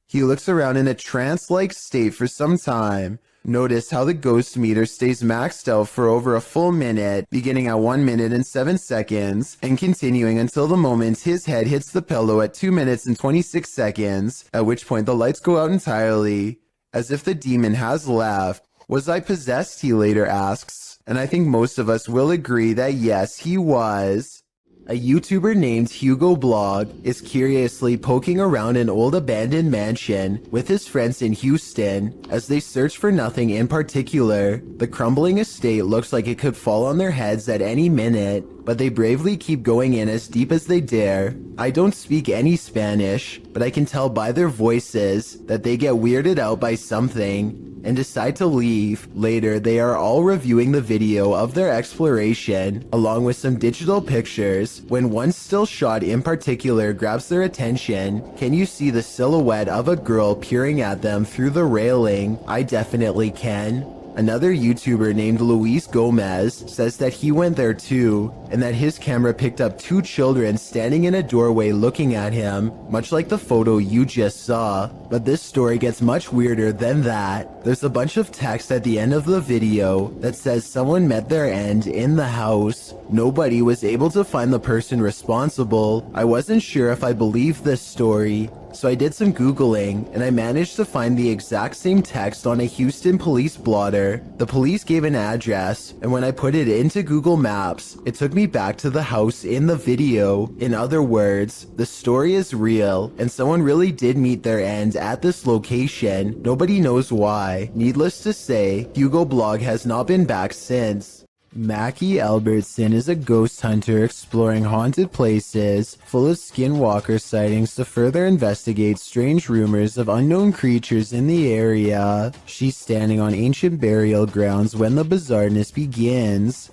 He looks around in a trance-like state for some time. Notice how the ghost meter stays maxed out for over a full minute, beginning at 1 minute and 7 seconds, and continuing until the moment his head hits the pillow at 2 minutes and 26 seconds, at which point the lights go out entirely, as if the demon has left. Was I possessed, he later asks, and I think most of us will agree that yes, he was. A YouTuber named Hugo Blog is curiously poking around an old abandoned mansion with his friends in Houston as they search for nothing in particular. The crumbling estate looks like it could fall on their heads at any minute, but they bravely keep going in as deep as they dare. I don't speak any Spanish, but I can tell by their voices that they get weirded out by something and decide to leave. Later, they are all reviewing the video of their exploration, along with some digital pictures, when one still shot in particular grabs their attention. Can you see the silhouette of a girl peering at them through the railing? I definitely can. Another YouTuber named Luis Gomez says that he went there too, and that his camera picked up 2 children standing in a doorway looking at him, much like the photo you just saw. But this story gets much weirder than that. There's a bunch of text at the end of the video that says someone met their end in the house. Nobody was able to find the person responsible. I wasn't sure if I believed this story, so I did some Googling, and I managed to find the exact same text on a Houston police blotter. The police gave an address, and when I put it into Google Maps, it took me back to the house in the video. In other words, the story is real, and someone really did meet their end at this location. Nobody knows why. Needless to say, Hugo Blog has not been back since. Mackie Albertson is a ghost hunter exploring haunted places full of skinwalker sightings to further investigate strange rumors of unknown creatures in the area. She's standing on ancient burial grounds when the bizarreness begins.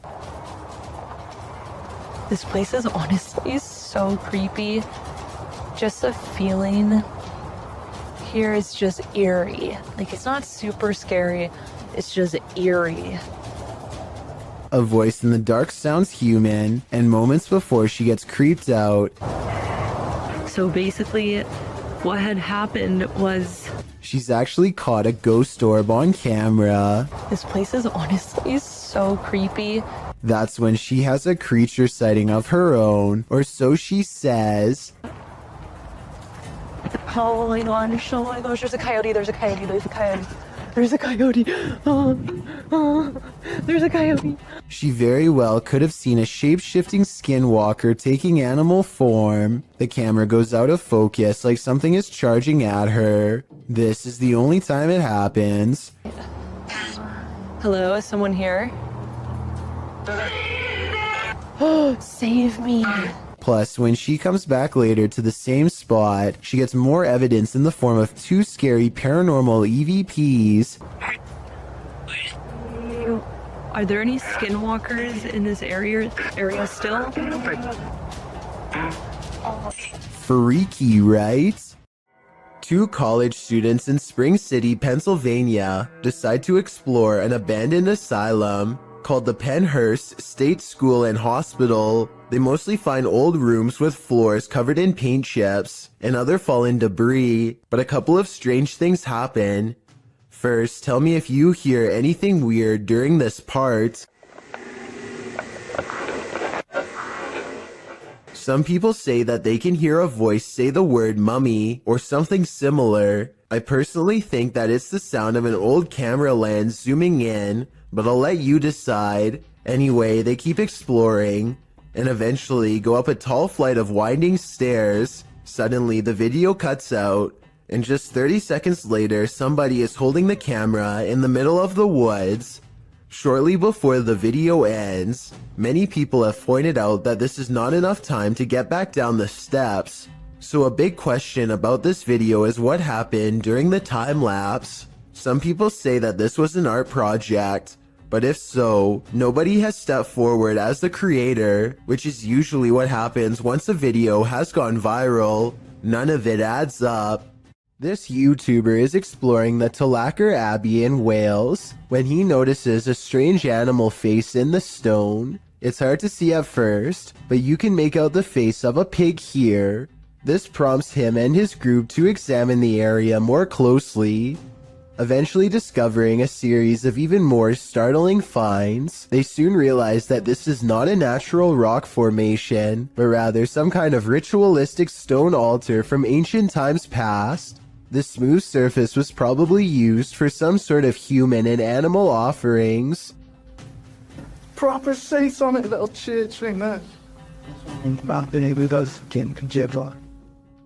This place is honestly so creepy. Just the feeling here is just eerie. Like, it's not super scary, it's just eerie. A voice in the dark sounds human, and moments before she gets creeped out. So basically, what had happened was... she's actually caught a ghost orb on camera. This place is honestly so creepy. That's when she has a creature sighting of her own, or so she says. Oh my gosh, there's a coyote, there's a coyote, there's a coyote. There's a coyote. There's a coyote. She very well could have seen a shape-shifting skinwalker taking animal form. The camera goes out of focus like something is charging at her. This is the only time it happens. Hello, is someone here? Save me. Plus, when she comes back later to the same spot, she gets more evidence in the form of 2 scary paranormal EVPs. Are there any skinwalkers in this area still? Freaky, right? 2 college students in Spring City, Pennsylvania, decide to explore an abandoned asylum called the Pennhurst State School and Hospital. They mostly find old rooms with floors covered in paint chips and other fallen debris, but a couple of strange things happen. First, tell me if you hear anything weird during this part. Some people say that they can hear a voice say the word mummy or something similar. I personally think that it's the sound of an old camera lens zooming in, but I'll let you decide. Anyway, they keep exploring and eventually go up a tall flight of winding stairs. Suddenly, the video cuts out, and just 30 seconds later, somebody is holding the camera in the middle of the woods. Shortly before the video ends, many people have pointed out that this is not enough time to get back down the steps. So a big question about this video is what happened during the time lapse. Some people say that this was an art project, but if so, nobody has stepped forward as the creator, which is usually what happens once a video has gone viral. None of it adds up. This YouTuber is exploring the Tulacker Abbey in Wales when he notices a strange animal face in the stone. It's hard to see at first, but you can make out the face of a pig here. This prompts him and his group to examine the area more closely. Eventually discovering a series of even more startling finds, they soon realize that this is not a natural rock formation, but rather some kind of ritualistic stone altar from ancient times past. The smooth surface was probably used for some sort of human and animal offerings. Proper seats on it, little church thing there.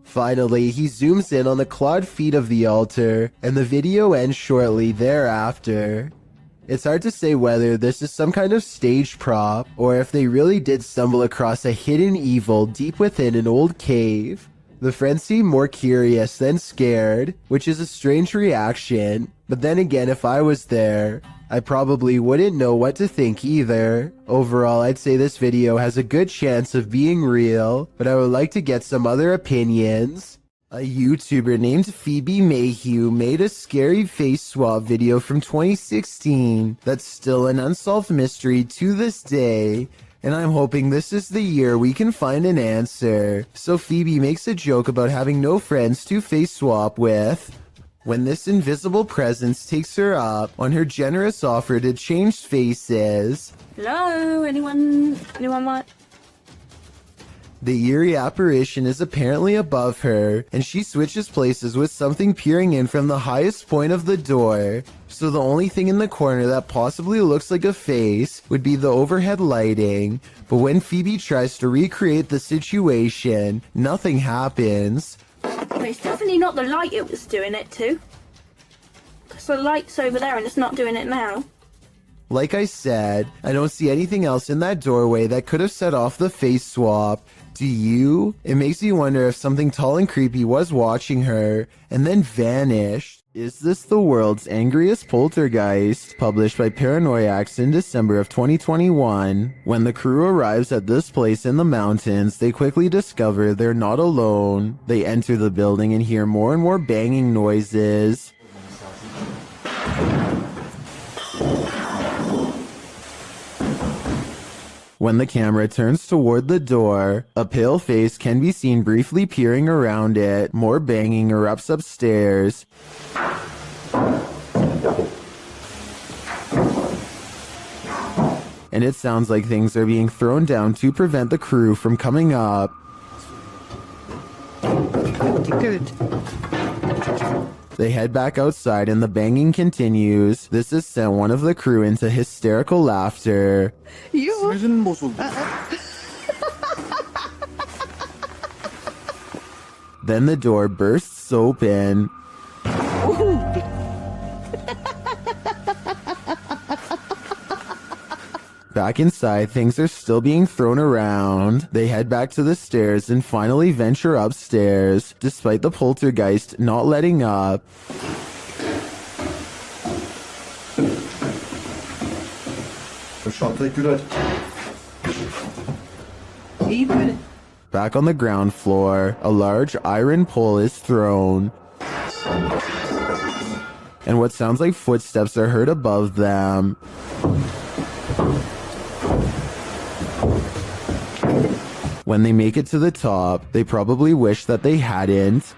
Finally, he zooms in on the clawed feet of the altar, and the video ends shortly thereafter. It's hard to say whether this is some kind of stage prop, or if they really did stumble across a hidden evil deep within an old cave. The friends seem more curious than scared, which is a strange reaction, but then again, if I was there, I probably wouldn't know what to think either. Overall, I'd say this video has a good chance of being real, but I would like to get some other opinions. A YouTuber named Phoebe Mayhew made a scary face swap video from 2016 that's still an unsolved mystery to this day, and I'm hoping this is the year we can find an answer. So Phoebe makes a joke about having no friends to face swap with, when this invisible presence takes her up on her generous offer to change faces. Hello, anyone want? The eerie apparition is apparently above her, and she switches places with something peering in from the highest point of the door. So the only thing in the corner that possibly looks like a face would be the overhead lighting, but when Phoebe tries to recreate the situation, nothing happens. But it's definitely not the light it was doing it to. Because the light's over there and it's not doing it now. Like I said, I don't see anything else in that doorway that could have set off the face swap. Do you? It makes me wonder if something tall and creepy was watching her and then vanished. Is this the world's angriest poltergeist? Published by Paranoiacs in December of 2021. When the crew arrives at this place in the mountains, they quickly discover they're not alone. They enter the building and hear more and more banging noises. When the camera turns toward the door, a pale face can be seen briefly peering around it. More banging erupts upstairs. And it sounds like things are being thrown down to prevent the crew from coming up. Good. They head back outside and the banging continues. This has sent one of the crew into hysterical laughter. Then the door bursts open. Back inside, things are still being thrown around. They head back to the stairs and finally venture upstairs, despite the poltergeist not letting up. Back on the ground floor, a large iron pole is thrown, and what sounds like footsteps are heard above them. When they make it to the top, they probably wish that they hadn't.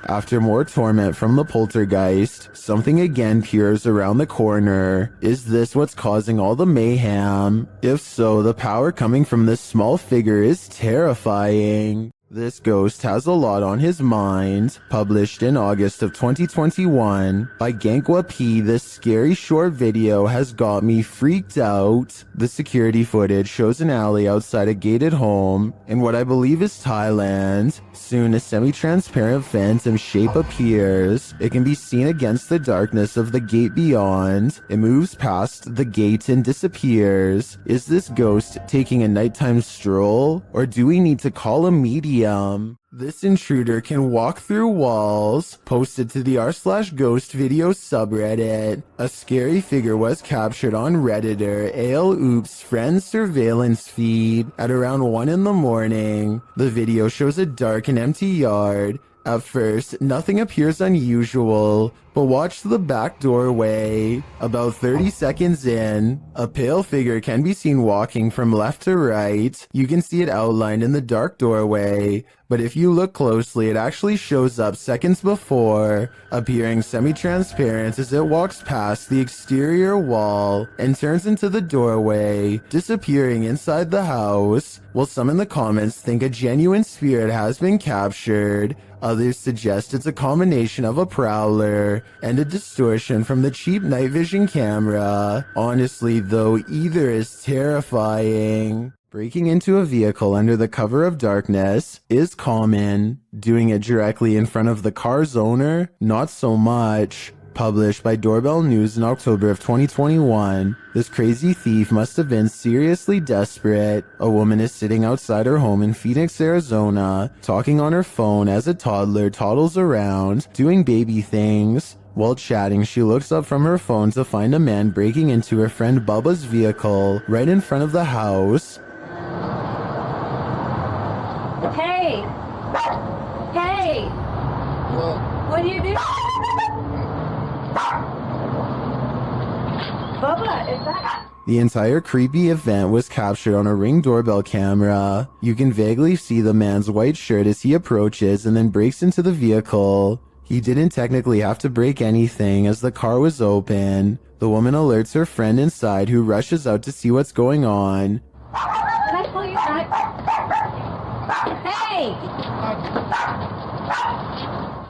After more torment from the poltergeist, something again peers around the corner. Is this what's causing all the mayhem? If so, the power coming from this small figure is terrifying. This ghost has a lot on his mind. Published in August of 2021 by Gankwa P, this scary short video has got me freaked out. The security footage shows an alley outside a gated home in what I believe is Thailand. Soon a semi-transparent phantom shape appears. It can be seen against the darkness of the gate beyond. It moves past the gate and disappears. Is this ghost taking a nighttime stroll, or do we need to call a medium? This intruder can walk through walls. Posted to the r/ghost video subreddit. A scary figure was captured on Redditor ALOOP's friend surveillance feed at around 1 in the morning. The video shows a dark and empty yard. At first, nothing appears unusual, but watch the back doorway. About 30 seconds in, a pale figure can be seen walking from left to right. You can see it outlined in the dark doorway, but if you look closely, it actually shows up seconds before, appearing semi-transparent as it walks past the exterior wall and turns into the doorway, disappearing inside the house. While some in the comments think a genuine spirit has been captured, others suggest it's a combination of a prowler and a distortion from the cheap night vision camera. Honestly though, either is terrifying. Breaking into a vehicle under the cover of darkness is common. Doing it directly in front of the car's owner, not so much. Published by Doorbell News in October of 2021, this crazy thief must have been seriously desperate. A woman is sitting outside her home in Phoenix, Arizona, talking on her phone as a toddler toddles around, doing baby things. While chatting, she looks up from her phone to find a man breaking into her friend Bubba's vehicle right in front of the house. Hey! Hey! What do you do? Bubba, is that... The entire creepy event was captured on a Ring doorbell camera. You can vaguely see the man's white shirt as he approaches and then breaks into the vehicle. He didn't technically have to break anything as the car was open. The woman alerts her friend inside, who rushes out to see what's going on. Can I pull you back? Hey!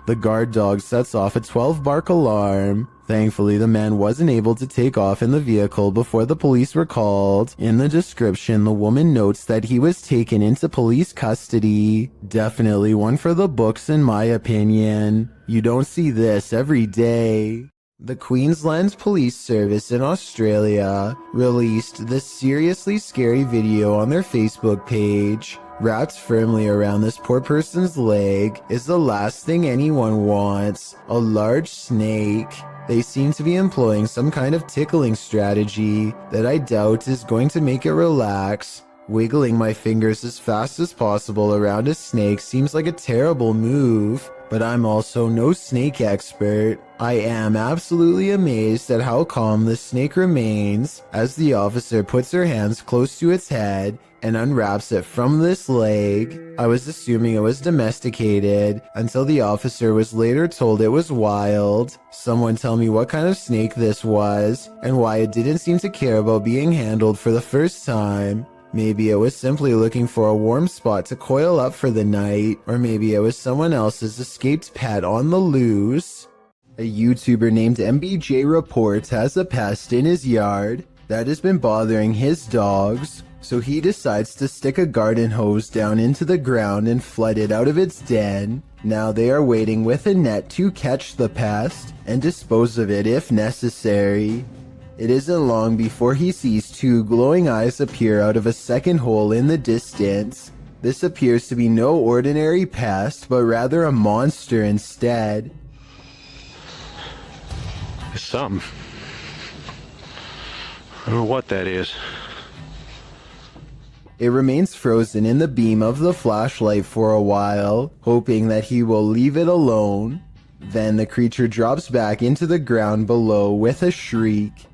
The guard dog sets off a 12-bark alarm. Thankfully, the man wasn't able to take off in the vehicle before the police were called. In the description, the woman notes that he was taken into police custody. Definitely one for the books in my opinion. You don't see this every day. The Queensland Police Service in Australia released this seriously scary video on their Facebook page. Wrapped firmly around this poor person's leg is the last thing anyone wants, a large snake. They seem to be employing some kind of tickling strategy that I doubt is going to make it relax. Wiggling my fingers as fast as possible around a snake seems like a terrible move, but I'm also no snake expert. I am absolutely amazed at how calm the snake remains as the officer puts her hands close to its head and unwraps it from this leg. I was assuming it was domesticated until the officer was later told it was wild. Someone tell me what kind of snake this was and why it didn't seem to care about being handled for the first time. Maybe it was simply looking for a warm spot to coil up for the night, or maybe it was someone else's escaped pet on the loose. A YouTuber named MBJ Reports has a pest in his yard that has been bothering his dogs, so he decides to stick a garden hose down into the ground and flood it out of its den. Now they are waiting with a net to catch the pest and dispose of it if necessary. It isn't long before he sees two glowing eyes appear out of a second hole in the distance. This appears to be no ordinary pest, but rather a monster instead. It's something. I don't know what that is. It remains frozen in the beam of the flashlight for a while, hoping that he will leave it alone. Then the creature drops back into the ground below with a shriek.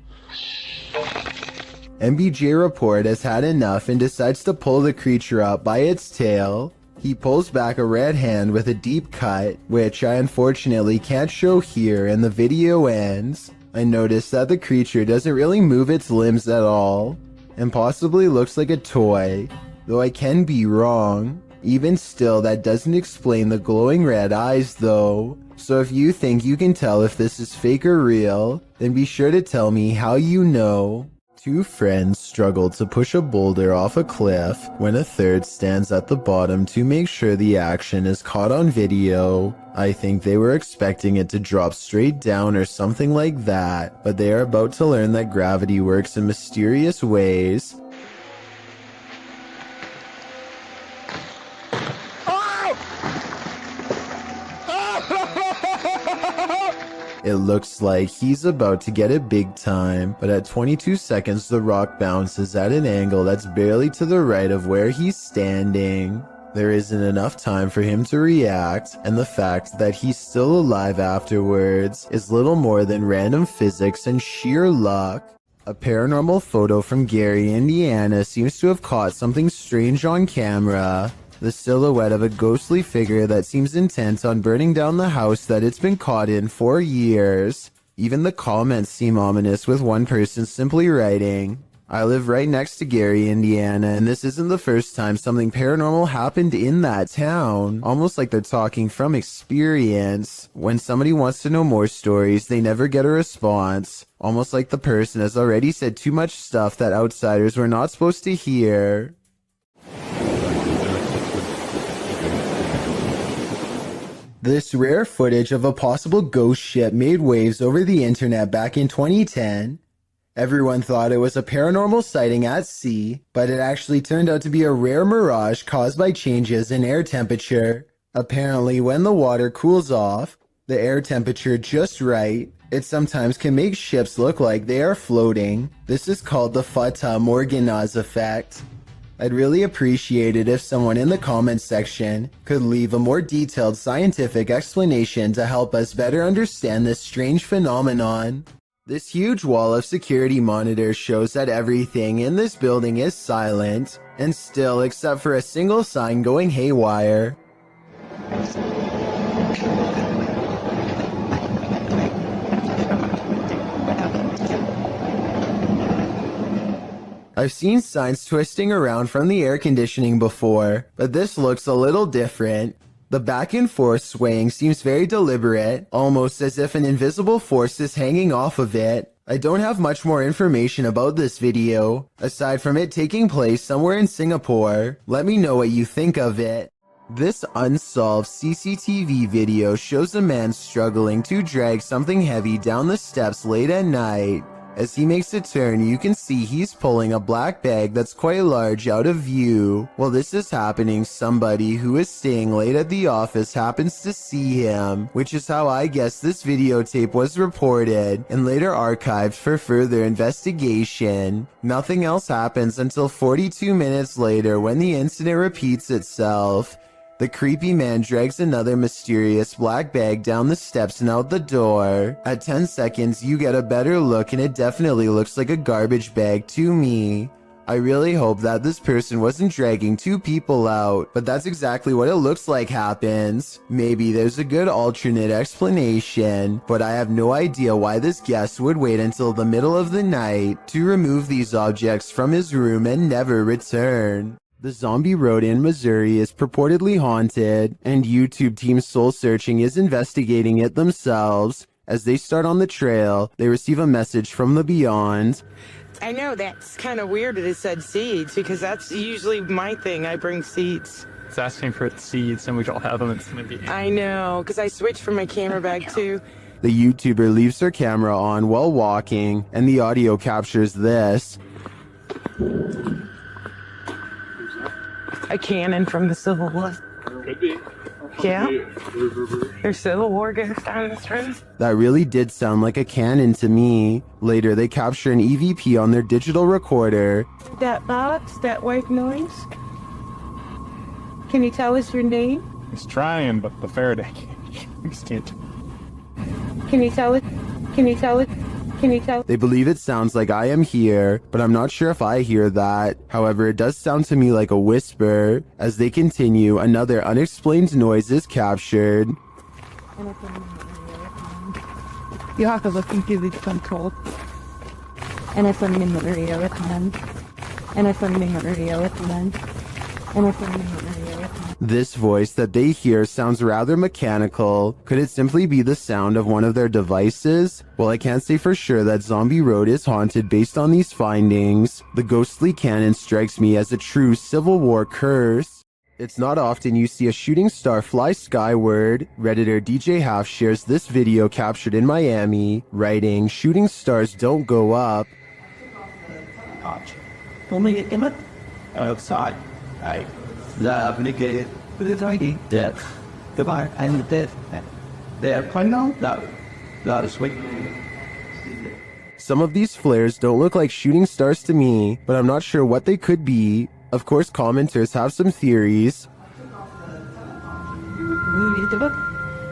MBJ Report has had enough and decides to pull the creature up by its tail. He pulls back a red hand with a deep cut, which I unfortunately can't show here, and the video ends. I notice that the creature doesn't really move its limbs at all, and possibly looks like a toy, though I can be wrong. Even still, that doesn't explain the glowing red eyes though. So if you think you can tell if this is fake or real, then be sure to tell me how you know. Two friends struggle to push a boulder off a cliff when a third stands at the bottom to make sure the action is caught on video. I think they were expecting it to drop straight down or something like that, but they are about to learn that gravity works in mysterious ways. It looks like he's about to get it big time, but at 22 seconds the rock bounces at an angle that's barely to the right of where he's standing. There isn't enough time for him to react, and the fact that he's still alive afterwards is little more than random physics and sheer luck. A paranormal photo from Gary, Indiana seems to have caught something strange on camera. The silhouette of a ghostly figure that seems intent on burning down the house that it's been caught in for years. Even the comments seem ominous, with one person simply writing, "I live right next to Gary, Indiana, and this isn't the first time something paranormal happened in that town." Almost like they're talking from experience. When somebody wants to know more stories, they never get a response. Almost like the person has already said too much stuff that outsiders were not supposed to hear. This rare footage of a possible ghost ship made waves over the internet back in 2010. Everyone thought it was a paranormal sighting at sea, but it actually turned out to be a rare mirage caused by changes in air temperature. Apparently, when the water cools off, the air temperature just right, it sometimes can make ships look like they are floating. This is called the Fata Morgana's effect. I'd really appreciate it if someone in the comments section could leave a more detailed scientific explanation to help us better understand this strange phenomenon. This huge wall of security monitors shows that everything in this building is silent and still, except for a single sign going haywire. I've seen signs twisting around from the air conditioning before, but this looks a little different. The back and forth swaying seems very deliberate, almost as if an invisible force is hanging off of it. I don't have much more information about this video, aside from it taking place somewhere in Singapore. Let me know what you think of it. This unsolved CCTV video shows a man struggling to drag something heavy down the steps late at night. As he makes a turn, you can see he's pulling a black bag that's quite large out of view. While this is happening, somebody who is staying late at the office happens to see him, which is how I guess this videotape was reported and later archived for further investigation. Nothing else happens until 42 minutes later, when the incident repeats itself. The creepy man drags another mysterious black bag down the steps and out the door. At 10 seconds, you get a better look, and it definitely looks like a garbage bag to me. I really hope that this person wasn't dragging two people out, but that's exactly what it looks like happens. Maybe there's a good alternate explanation, but I have no idea why this guest would wait until the middle of the night to remove these objects from his room and never return. The Zombie Road in Missouri is purportedly haunted, and YouTube Team Soul Searching is investigating it themselves. As they start on the trail, they receive a message from the beyond. I know that's kind of weird that it said seeds, because that's usually my thing. I bring seeds. It's asking for seeds, and we don't have them. It's gonna be. I know, because I switched from my camera bag too. The YouTuber leaves her camera on while walking, and the audio captures this. A cannon from the Civil War. Could be. Yeah. There's Civil War goes down this road. That really did sound like a cannon to me. Later, they capture an EVP on their digital recorder. That box, that white noise. Can you tell us your name? He's trying, but the Faraday can't. Can you tell it? Can you tell it? Can you tell? They believe it sounds like I am here, but I'm not sure if I hear that. However, it does sound to me like a whisper. As they continue, another unexplained noise is captured. You have to look into the control. And it's a memory of it, man. And it's a memory of it, man. And it's a memory of it, man. This voice that they hear sounds rather mechanical. Could it simply be the sound of one of their devices? Well, I can't say for sure that Zombie Road is haunted based on these findings. The ghostly cannon strikes me as a true Civil War curse. It's not often you see a shooting star fly skyward. Redditor DJ Half shares this video captured in Miami, writing, "Shooting stars don't go up." Only it came up outside. I love it with it ID. Death. Goodbye. And the death. They're quite now. That is sweet. Some of these flares don't look like shooting stars to me, but I'm not sure what they could be. Of course, commenters have some theories.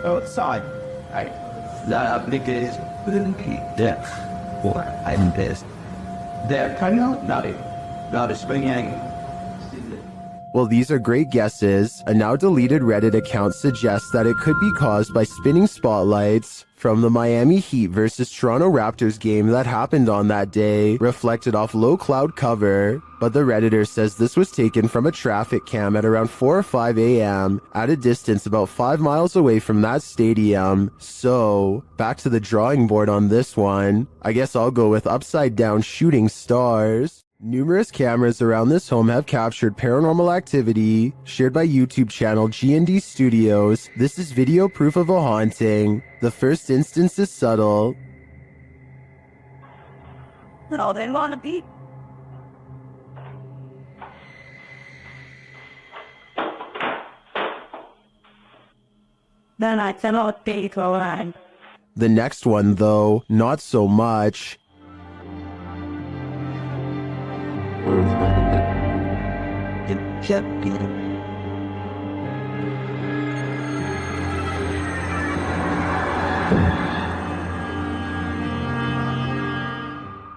Outside. I love it with it. Death. Or I'm death. They're kind of not a spring. Well, these are great guesses. A now deleted Reddit account suggests that it could be caused by spinning spotlights from the Miami Heat versus Toronto Raptors game that happened on that day, reflected off low cloud cover. But the Redditor says this was taken from a traffic cam at around 4 or 5 a.m. at a distance about 5 miles away from that stadium. So, back to the drawing board on this one. I guess I'll go with upside down shooting stars. Numerous cameras around this home have captured paranormal activity, shared by YouTube channel G&D Studios. This is video proof of a haunting. The first instance is subtle. No, they want to be. Then I cannot be going. The next one, though, not so much.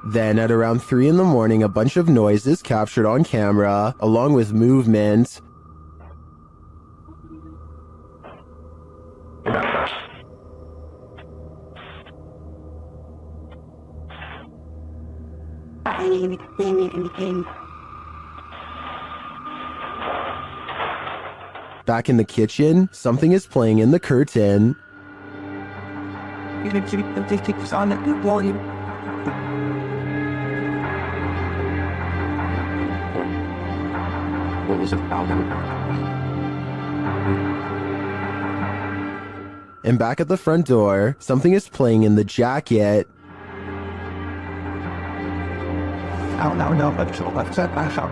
Then at around 3 in the morning, a bunch of noise is captured on camera, along with movement. Back in the kitchen, something is playing in the curtain. You can keep the pictures on at good volume. What was about them? And back at the front door, something is playing in the jacket. No, let's set back up.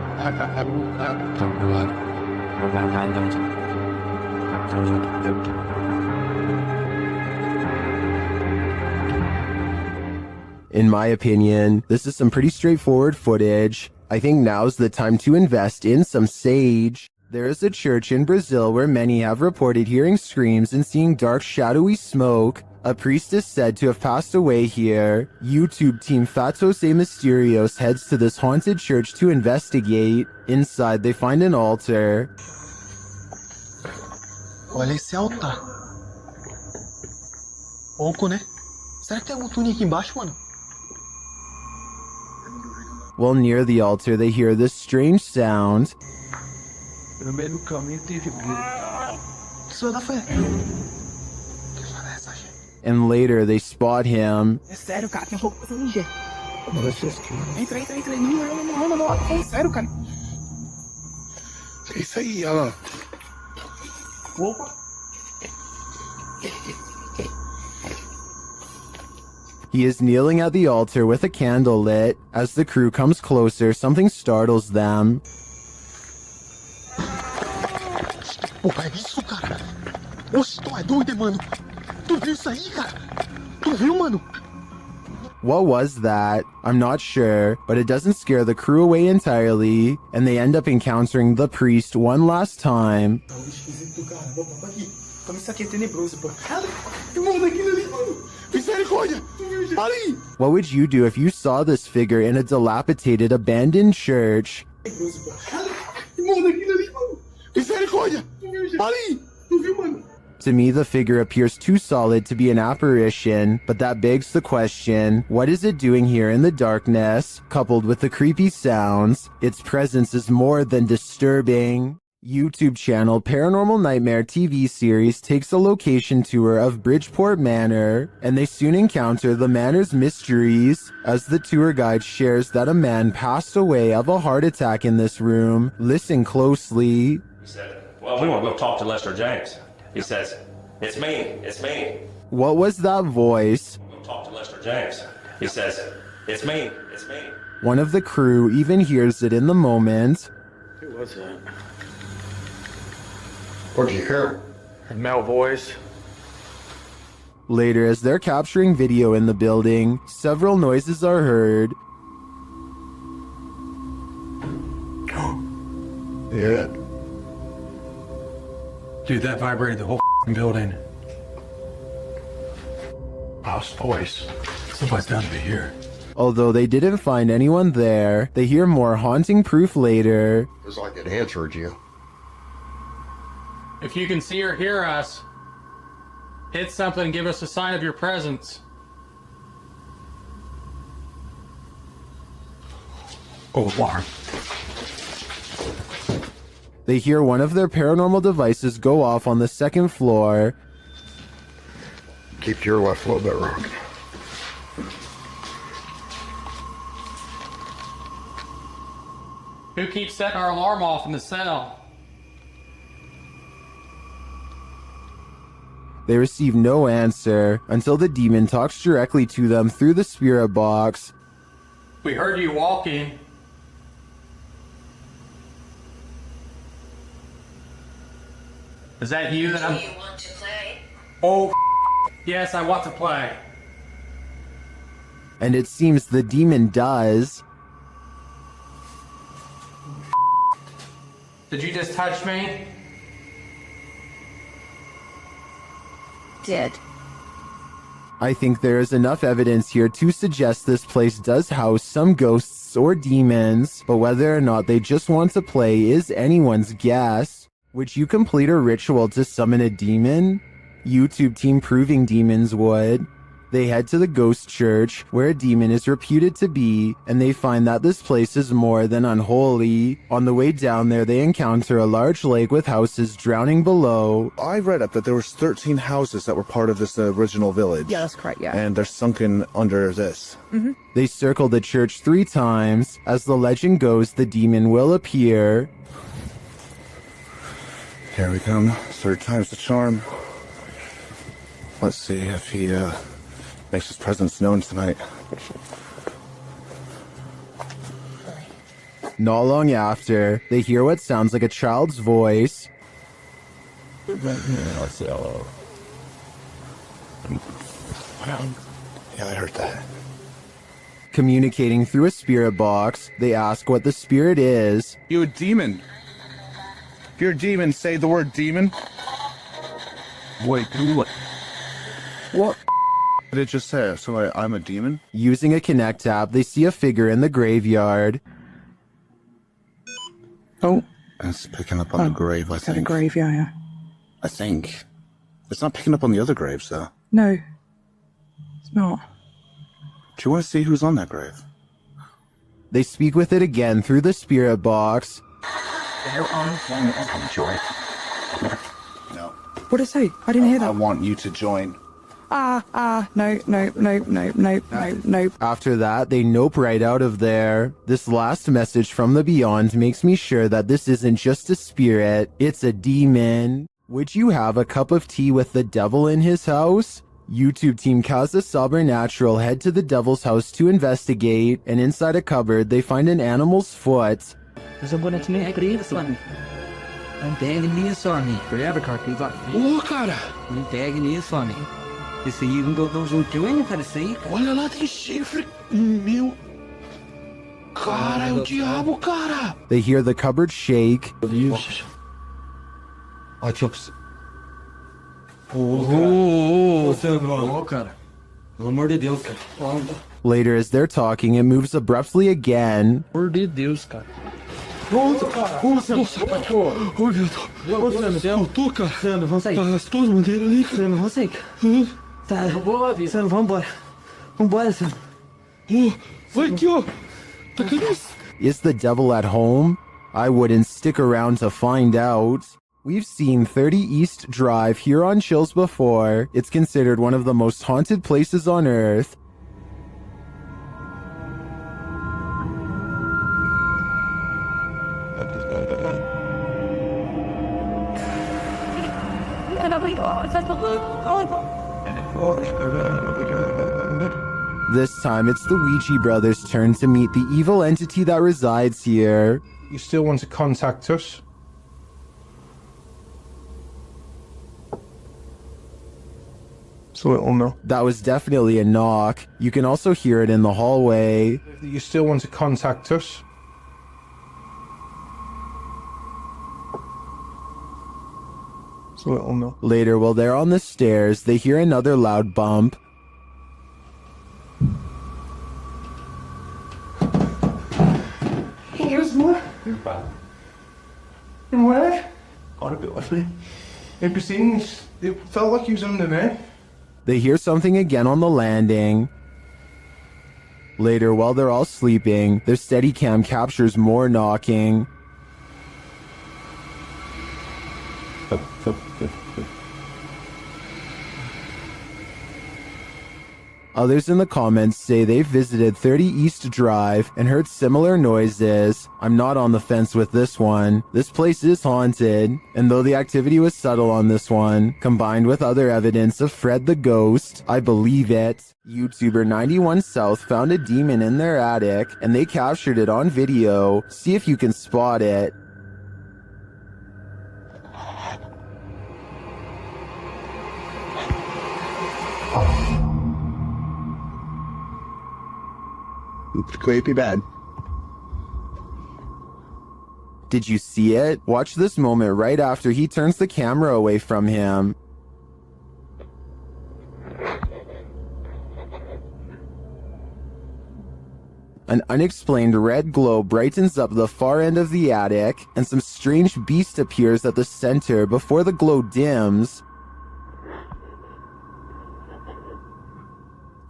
In my opinion, this is some pretty straightforward footage. I think now's the time to invest in some sage. There is a church in Brazil where many have reported hearing screams and seeing dark, shadowy smoke. A priest is said to have passed away here. YouTube team Fatos e Mysterios heads to this haunted church to investigate. Inside, they find an altar. Olha esse altar. Pouco, né? Será que tem algum túnel aqui embaixo, mano? While near the altar, they hear this strange sound. No meio do caminho teve isso da fé. And later, they spot him. É sério, cara, tem roupa ninja. Entra. Não. É sério, cara. É isso aí, olha lá. Opa. He is kneeling at the altar with a candle lit. As the crew comes closer, something startles them. Porra, é isso, cara? Oxe, tu é doido, mano. Tu viu isso aí, cara? Tu viu, mano? What was that? I'm not sure, but it doesn't scare the crew away entirely, and they end up encountering the priest one last time. Tá esquisito, cara. Toma isso aqui, é tenebroso, pô. Mano, aquilo ali, mano. Misericórdia. Ali. What would you do if you saw this figure in a dilapidated, abandoned church? Mano, aquilo ali, mano. Misericórdia. Ali. Tu viu, mano? To me, the figure appears too solid to be an apparition, but that begs the question, what is it doing here in the darkness? Coupled with the creepy sounds, its presence is more than disturbing. YouTube channel Paranormal Nightmare TV series takes a location tour of Bridgeport Manor, and they soon encounter the manor's mysteries as the tour guide shares that a man passed away of a heart attack in this room. Listen closely. He said, well, we want to go talk to Lester James. He says, it's me. What was that voice? We'll talk to Lester James. He says, it's me. One of the crew even hears it in the moment. Who was that? What'd you hear? A male voice. Later, as they're capturing video in the building, several noises are heard. Yeah. Dude, that vibrated the whole building. House voice. Somebody's down to be here. Although they didn't find anyone there, they hear more haunting proof later. It was like it answered you. If you can see or hear us, hit something and give us a sign of your presence. Oh, alarm. They hear one of their paranormal devices go off on the second floor. Keep your left a little bit wrong. Who keeps setting our alarm off in the cell? They receive no answer until the demon talks directly to them through the spirit box. We heard you walking. Is that you that I'm... Do you want to play? Oh, yes, I want to play. And it seems the demon does. Did you just touch me? Did. I think there is enough evidence here to suggest this place does house some ghosts or demons, but whether or not they just want to play is anyone's guess. Would you complete a ritual to summon a demon? YouTube team Proving Demons would. They head to the ghost church, where a demon is reputed to be, and they find that this place is more than unholy. On the way down there, they encounter a large lake with houses drowning below. I read up that there was 13 houses that were part of this original village. Yeah, that's correct, yeah. And they're sunken under this. Mm-hmm. They circle the church 3 times. As the legend goes, the demon will appear. Here we come. 3rd time's the charm. Let's see if he makes his presence known tonight. Not long after, they hear what sounds like a child's voice. Let's say hello. Yeah, I heard that. Communicating through a spirit box, they ask what the spirit is. You a demon? If you're a demon, say the word demon. Wait, what? What did it just say? So I'm a demon? Using a Connect app, they see a figure in the graveyard. Oh. It's picking up on the grave, I think. The grave, yeah. I think. It's not picking up on the other graves, though. No. It's not. Do you want to see who's on that grave? They speak with it again through the spirit box. Joy. No. What did it say? I didn't hear that. I want you to join. No. After that, they nope right out of there. This last message from the beyond makes me sure that this isn't just a spirit, it's a demon. Would you have a cup of tea with the devil in his house? YouTube team Casa Sobernatural head to the devil's house to investigate, and inside a cupboard, they find an animal's foot. Ô, cara! Não pega nisso, homem. Esse aí não deu juntinho ainda, cara, isso aí. Olha lá, tem chifre. Meu. Cara, é o diabo, cara! They hear the cupboard shake. Ó, Chops. Ô, cara. Pelo amor de Deus, cara. Later, as they're talking, it moves abruptly again. Pelo amor de Deus, cara. Nossa, cara! Nossa, cachorro! Ô, meu Deus! Ô, Sandro, eu tô, cara! Sandro, vamos sair. Tá todo mundo ali, cara! Sandro, vamos sair. Tá, Sandro, vamos embora. Vambora, Sandro. Vai aqui, ó! Tá cadê isso? Is the devil at home? I wouldn't stick around to find out. We've seen 30 East Drive here on Chills before. It's considered one of the most haunted places on Earth. This time, it's the Ouija brothers' turn to meet the evil entity that resides here. You still want to contact us? It's a little no. That was definitely a knock. You can also hear it in the hallway. You still want to contact us? It's a little no. Later, while they're on the stairs, they hear another loud bump. Here's more. And where? Got a bit with me. Have you seen this? It felt like he was under me. They hear something again on the landing. Later, while they're all sleeping, their Steadicam captures more knocking. Others in the comments say they've visited 30 East Drive and heard similar noises. I'm not on the fence with this one. This place is haunted, and though the activity was subtle on this one, combined with other evidence of Fred the Ghost, I believe it. YouTuber 91 South found a demon in their attic, and they captured it on video. See if you can spot it. It's creepy bad. Did you see it? Watch this moment right after he turns the camera away from him. An unexplained red glow brightens up the far end of the attic, and some strange beast appears at the center before the glow dims.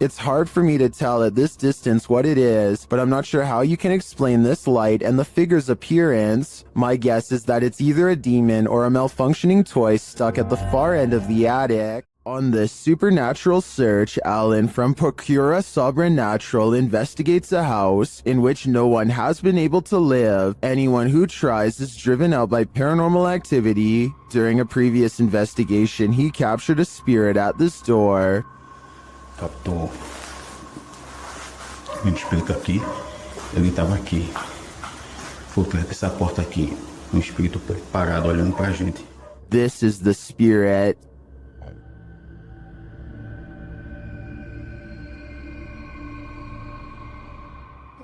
It's hard for me to tell at this distance what it is, but I'm not sure how you can explain this light and the figure's appearance. My guess is that it's either a demon or a malfunctioning toy stuck at the far end of the attic. On this supernatural search, Alan from Procura Sobrenatural investigates a house in which no one has been able to live. Anyone who tries is driven out by paranormal activity. During a previous investigation, he captured a spirit at this door. Captou um espírito aqui, ele estava aqui, por perto dessa porta aqui, um espírito parado olhando pra gente. This is the spirit.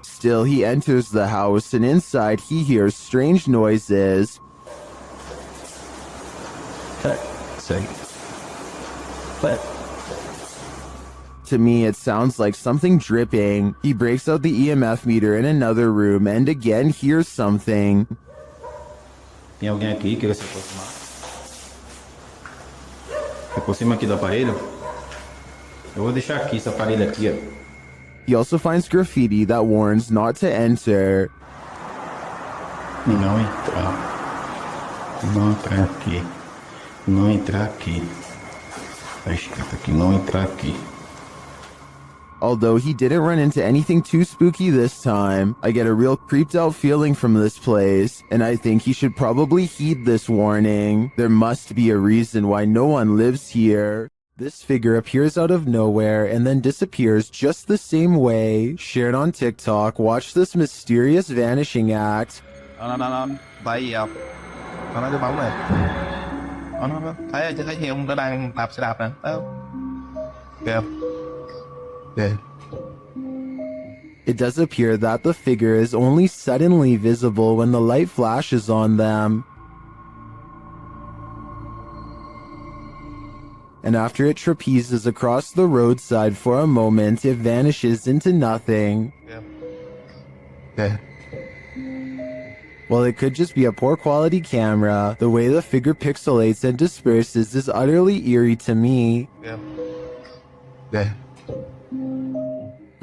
Still, he enters the house, and inside he hears strange noises. To me, it sounds like something dripping. He breaks out the EMF meter in another room and again hears something. Tem alguém aqui que queira se aproximar? Se aproxima aqui do aparelho. Eu vou deixar aqui esse aparelho aqui, ó. He also finds graffiti that warns not to enter. Não entrar. Não entrar aqui. Não entrar aqui. Tá escrito aqui, não entrar aqui. Although he didn't run into anything too spooky this time, I get a real creeped out feeling from this place, and I think he should probably heed this warning. There must be a reason why no one lives here. This figure appears out of nowhere and then disappears just the same way. Shared on TikTok, watch this mysterious vanishing act. Tại nó đưa bóng này. Nó thấy trên thấy nhiều ông nó đang đạp xe đạp nè. Kìa. Yeah. It does appear that the figure is only suddenly visible when the light flashes on them. And after it trapezes across the roadside for a moment, it vanishes into nothing. Yeah. While it could just be a poor quality camera, the way the figure pixelates and disperses is utterly eerie to me. Yeah.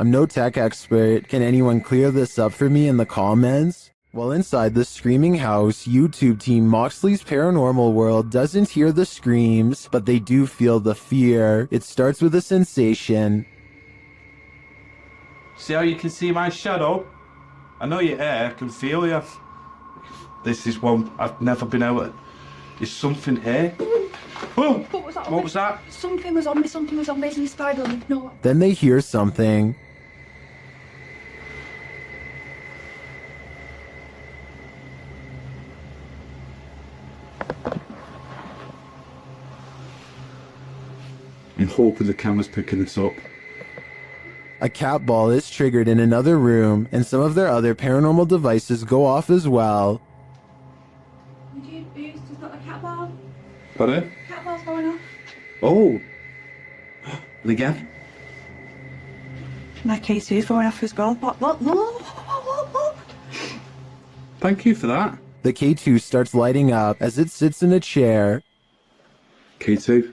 I'm no tech expert. Can anyone clear this up for me in the comments? While inside the screaming house, YouTube team Moxley's Paranormal World doesn't hear the screams, but they do feel the fear. It starts with a sensation. See how you can see my shadow? I know you're here, I can feel you. This is one I've never been able to... There's something here. Oh! What was that? Something was on me, there's a spider on me. No. Then they hear something. I'm hoping the camera's picking this up. A cat ball is triggered in another room, and some of their other paranormal devices go off as well. Just got a cat ball. Pardon? Cat ball's going off. Oh! And again? My K2's going off as well. Look. Thank you for that. The K2 starts lighting up as it sits in a chair. K2.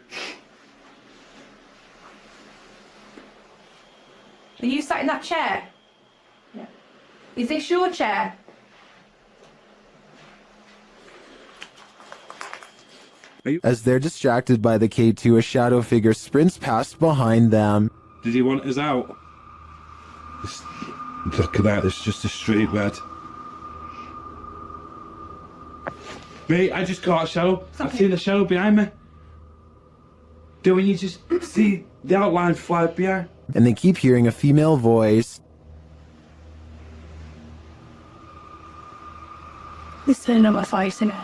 Are you sat in that chair? Yeah. Is this your chair? As they're distracted by the K2, a shadow figure sprints past behind them. Did he want us out? Look at that, it's just a straight red. Mate, I just got a shadow. I see the shadow behind me. Don't you just see the outline fly behind? And they keep hearing a female voice. Listen, I'm a face in it.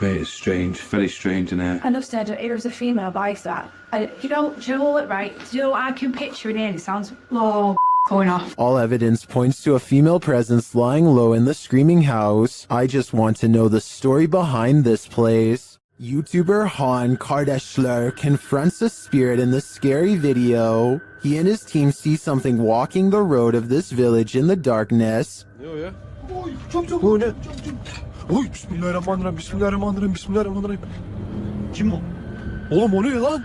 Mate, it's strange, very strange in here. And I've said it was a female voice that. You know what, right? I can picture it in. It sounds going off. All evidence points to a female presence lying low in the screaming house. I just want to know the story behind this place. YouTuber Han Kardashler confronts a spirit in the scary video. He and his team see something walking the road of this village in the darkness. Bu ne? Oy bismillahirrahmanirrahim, bismillahirrahmanirrahim, bismillahirrahmanirrahim. Kim o? Oğlum o ne lan?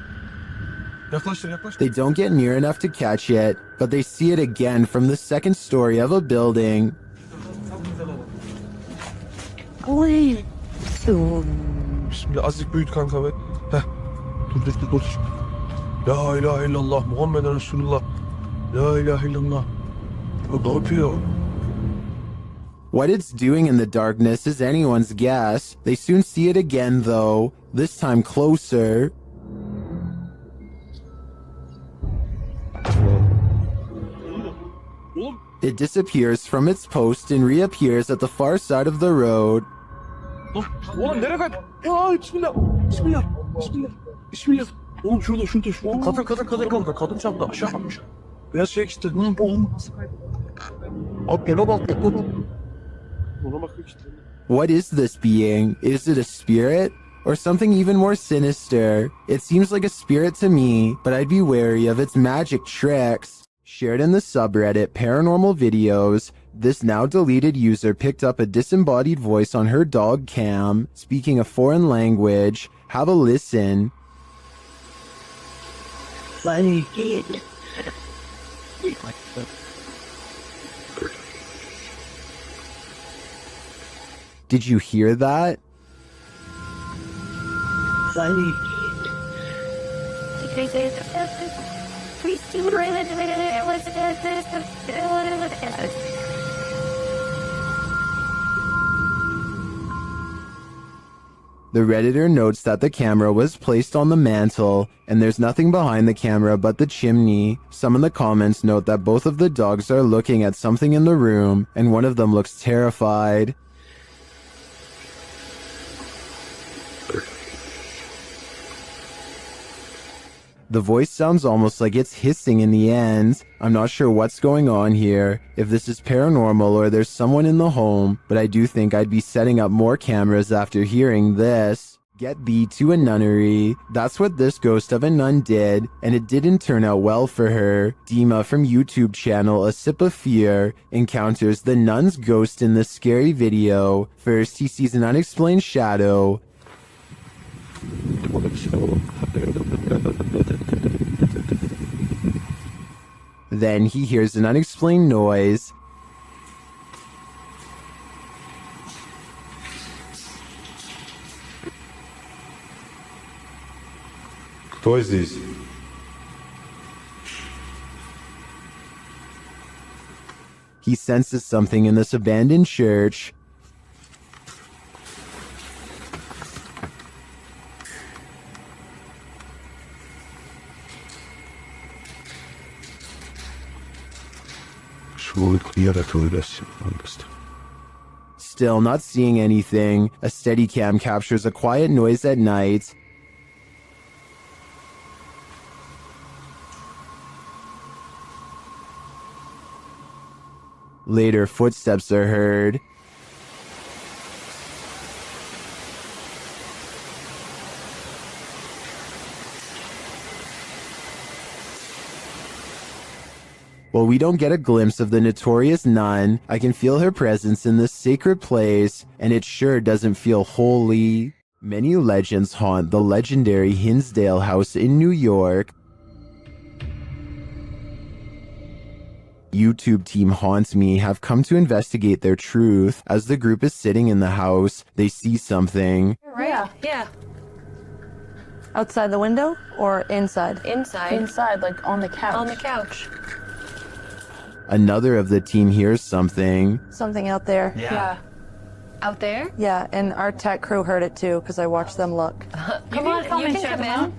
Yaklaştır. They don't get near enough to catch it, but they see it again from the second story of a building. Oy. Bismillah, azıcık büyüt kanka be. Heh. Dur. La ilahe illallah, Muhammeden Resulullah. La ilahe illallah. Ne yapıyor? What it's doing in the darkness is anyone's guess. They soon see it again though, this time closer. It disappears from its post and reappears at the far side of the road. Oğlum nereye kayıp? Ya bismillah. Oğlum şurada. Kadın çarptı aşağı kalmış. Beyaz şey işte. Abi gene bak. Ona bakıyor işte. What is this being? Is it a spirit? Or something even more sinister? It seems like a spirit to me, but I'd be wary of its magic tricks. Shared in the subreddit Paranormal Videos, this now deleted user picked up a disembodied voice on her dog cam, speaking a foreign language. Have a listen. Did you hear that? The Redditor notes that the camera was placed on the mantle, and there's nothing behind the camera but the chimney. Some in the comments note that both of the dogs are looking at something in the room, and one of them looks terrified. The voice sounds almost like it's hissing in the end. I'm not sure what's going on here, if this is paranormal or there's someone in the home, but I do think I'd be setting up more cameras after hearing this. Get thee to a nunnery. That's what this ghost of a nun did, and it didn't turn out well for her. Dima from YouTube channel A Sip of Fear encounters the nun's ghost in this scary video. First, he sees an unexplained shadow. Then he hears an unexplained noise. Who is this? He senses something in this abandoned church. Still not seeing anything. A Steadicam captures a quiet noise at night. Later, footsteps are heard. While we don't get a glimpse of the notorious nun, I can feel her presence in this sacred place, and it sure doesn't feel holy. Many legends haunt the legendary Hinsdale House in New York. YouTube team Haunt Me have come to investigate their truth. As the group is sitting in the house, they see something. Right? Yeah. Outside the window or inside? Inside. Inside, like on the couch. On the couch. Another of the team hears something. Something out there. Yeah. Out there? Yeah, and our tech crew heard it too because I watched them look. Come on, come and check them out.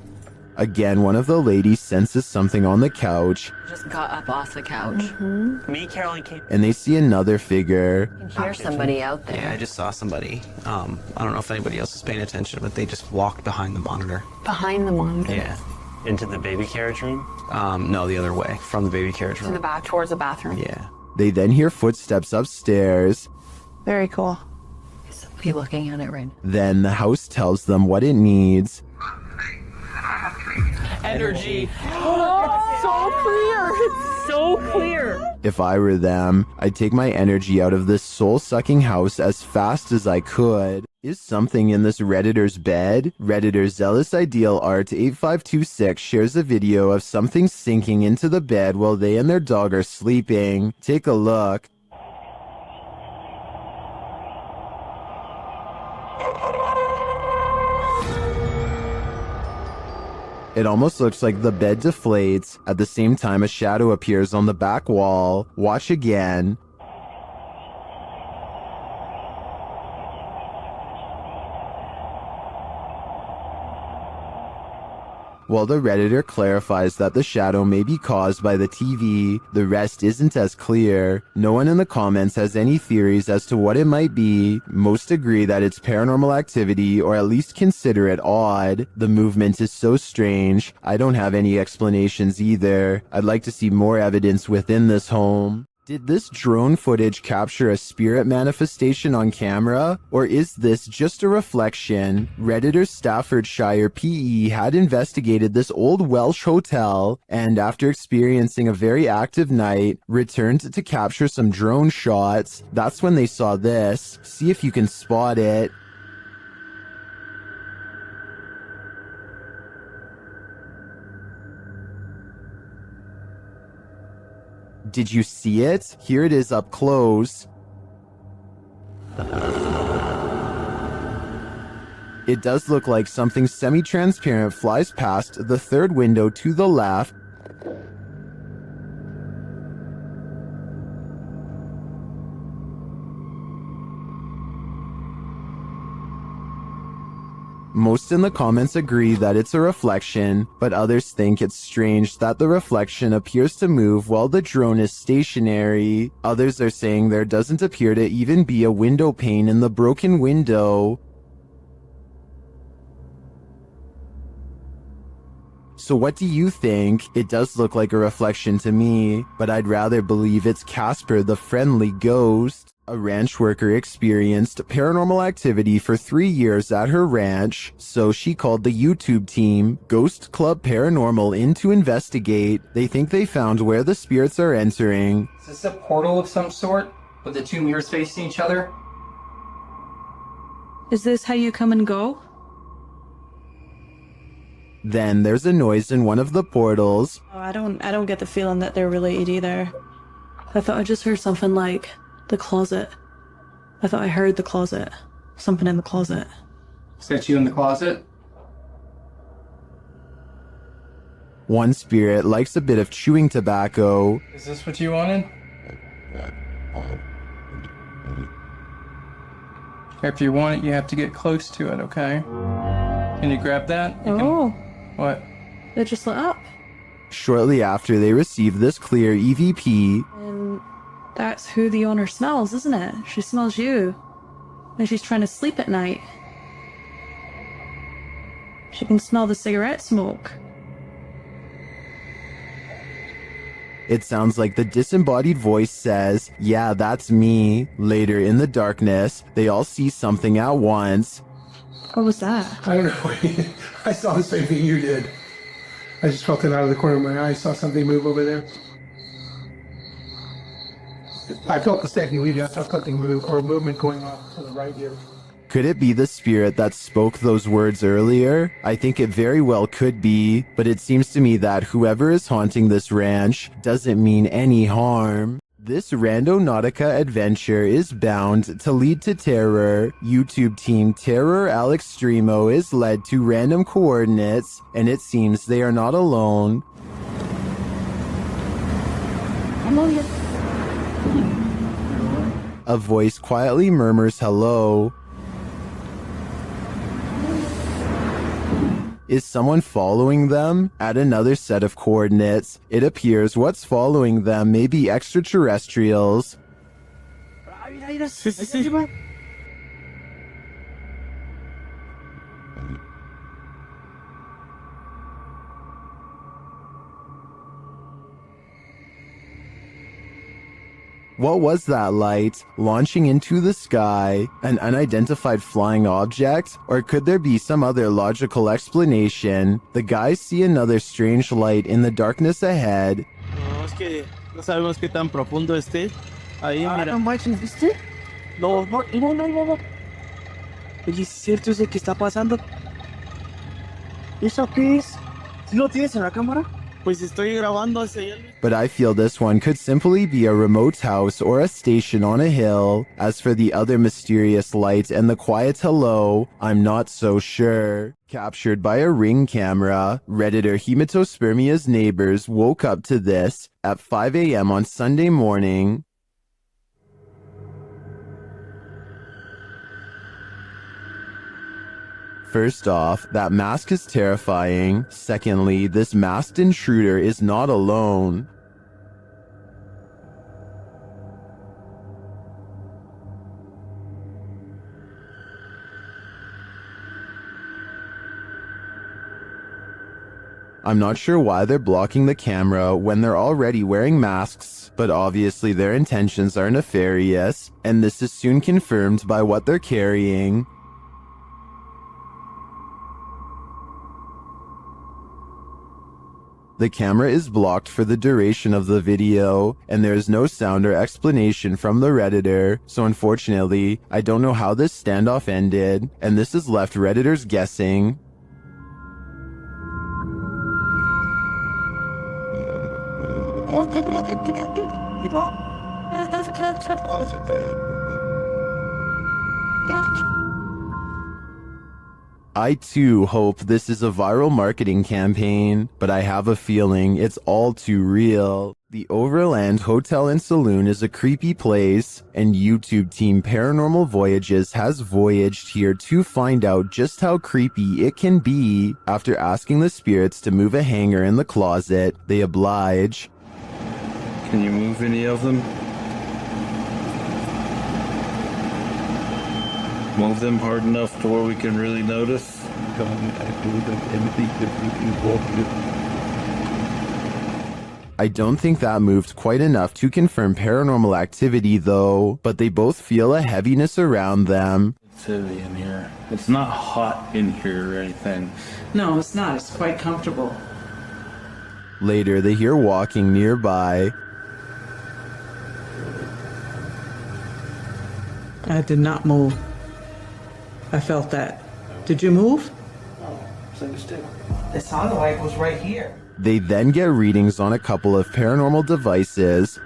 Again, one of the ladies senses something on the couch. Just got up off the couch. Me, Caroline came. And they see another figure. You can hear somebody out there. Yeah, I just saw somebody. I don't know if anybody else is paying attention, but they just walked behind the monitor. Behind the monitor. Yeah. Into the baby carriage room? No, the other way, from the baby carriage room. To the back, towards the bathroom. Yeah. They then hear footsteps upstairs. Very cool. Is somebody looking at it right now? Then the house tells them what it needs. Energy. Oh, so clear. It's so clear. If I were them, I'd take my energy out of this soul-sucking house as fast as I could. Is something in this Redditor's bed? Redditor Zealous Ideal Art 8526 shares a video of something sinking into the bed while they and their dog are sleeping. Take a look. It almost looks like the bed deflates. At the same time, a shadow appears on the back wall. Watch again. While the Redditor clarifies that the shadow may be caused by the TV, the rest isn't as clear. No one in the comments has any theories as to what it might be. Most agree that it's paranormal activity, or at least consider it odd. The movement is so strange. I don't have any explanations either. I'd like to see more evidence within this home. Did this drone footage capture a spirit manifestation on camera? Or is this just a reflection? Redditor Staffordshire PE had investigated this old Welsh hotel, and after experiencing a very active night, returned to capture some drone shots. That's when they saw this. See if you can spot it. Did you see it? Here it is up close. It does look like something semi-transparent flies past the third window to the left. Most in the comments agree that it's a reflection, but others think it's strange that the reflection appears to move while the drone is stationary. Others are saying there doesn't appear to even be a window pane in the broken window. So what do you think? It does look like a reflection to me, but I'd rather believe it's Casper the friendly ghost. A ranch worker experienced paranormal activity for 3 years at her ranch, so she called the YouTube team, Ghost Club Paranormal, in to investigate. They think they found where the spirits are entering. Is this a portal of some sort, with the two mirrors facing each other? Is this how you come and go? Then there's a noise in one of the portals. Oh, I don't get the feeling that they're related either. I thought I just heard something like the closet. I thought I heard the closet. Something in the closet. Is that you in the closet? One spirit likes a bit of chewing tobacco. Is this what you wanted? If you want it, you have to get close to it, okay? Can you grab that? Oh. What? They just lit up. Shortly after they receive this clear EVP, And that's who the owner smells, isn't it? She smells you. And she's trying to sleep at night. She can smell the cigarette smoke. it sounds like the disembodied voice says, "Yeah, that's me." Later in the darkness, they all see something at once. What was that? I don't know. I saw the same thing you did. I just felt it out of the corner of my eye. I saw something move over there. I felt the same thing we did. I saw something move, or movement going off to the right here. Could it be the spirit that spoke those words earlier? I think it very well could be, but it seems to me that whoever is haunting this ranch doesn't mean any harm. This Randonautica adventure is bound to lead to terror. YouTube team Terror Al Extremo is led to random coordinates, and it seems they are not alone. A voice quietly murmurs hello. Is someone following them? At another set of coordinates, it appears what's following them may be extraterrestrials. What was that light launching into the sky? An unidentified flying object? Or could there be some other logical explanation? The guys see another strange light in the darkness ahead. No, es que no sabemos qué tan profundo esté. Ahí, mira. No manches, ¿viste? No. Oye, ¿es cierto eso que está pasando? ¿Eso qué es? ¿Sí lo tienes en la cámara? Pues estoy grabando hacia allá. But I feel this one could simply be a remote house or a station on a hill. As for the other mysterious light and the quiet hello, I'm not so sure. Captured by a Ring camera, Redditor Hematospermia's neighbors woke up to this at 5 a.m. on Sunday morning. First off, that mask is terrifying. Secondly, this masked intruder is not alone. I'm not sure why they're blocking the camera when they're already wearing masks, but obviously their intentions are nefarious, and this is soon confirmed by what they're carrying. The camera is blocked for the duration of the video, and there is no sound or explanation from the Redditor, so unfortunately, I don't know how this standoff ended, and this has left Redditors guessing. I too hope this is a viral marketing campaign, but I have a feeling it's all too real. The Overland Hotel and Saloon is a creepy place, and YouTube team Paranormal Voyages has voyaged here to find out just how creepy it can be. After asking the spirits to move a hanger in the closet, they oblige. Can you move any of them? Move them hard enough to where we can really notice. I don't think that moved quite enough to confirm paranormal activity though, but they both feel a heaviness around them. It's heavy in here. It's not hot in here or anything. No, it's not. It's quite comfortable. Later, they hear walking nearby. I did not move. I felt that. Did you move? It sounded like it was right here. They then get readings on a couple of paranormal devices.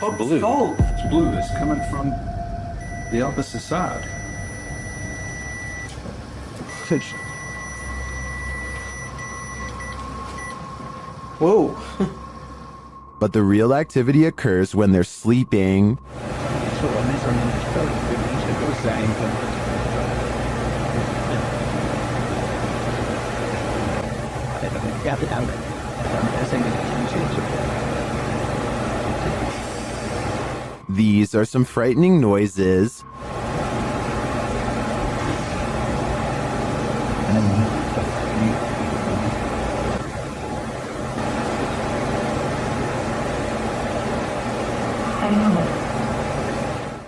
Oh, blue. It's blue. It's coming from the opposite side. Whoa. But the real activity occurs when they're sleeping. These are some frightening noises.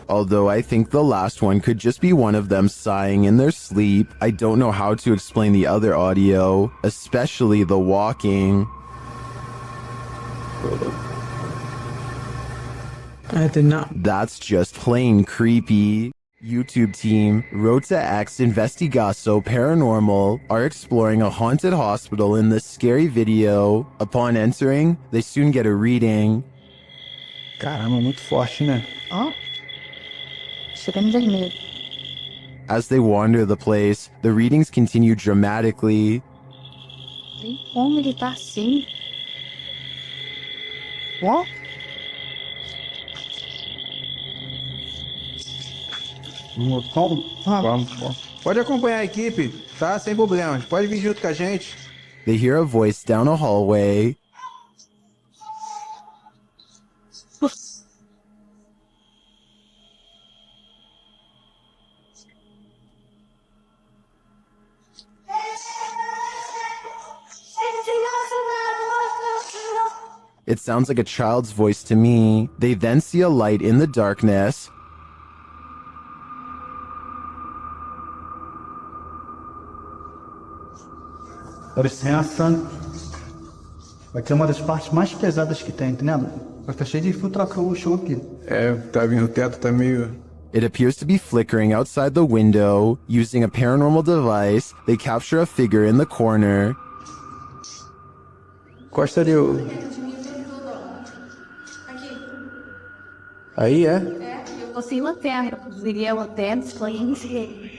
Although I think the last one could just be one of them sighing in their sleep, I don't know how to explain the other audio, especially the walking. I did not. That's just plain creepy. YouTube team Rota X Investigaso Paranormal are exploring a haunted hospital in this scary video. Upon entering, they soon get a reading. Caramba, muito forte, né? Ó. Chegando vermelho. As they wander the place, the readings continue dramatically. Nem como ele tá assim. Ó. Vamos. Pode acompanhar a equipe, tá? Sem problemas. Pode vir junto com a gente. They hear a voice down a hallway. It sounds like a child's voice to me. They then see a light in the darkness. Dá licença. Vai ser uma das partes mais pesadas que tem, entendeu? Vai estar cheio de infiltração o chão aqui. É, tá vindo, o teto tá meio... It appears to be flickering outside the window. Using a paranormal device, they capture a figure in the corner. Costa ali, Aí é? Eu consigo até, eu conseguiria até explain.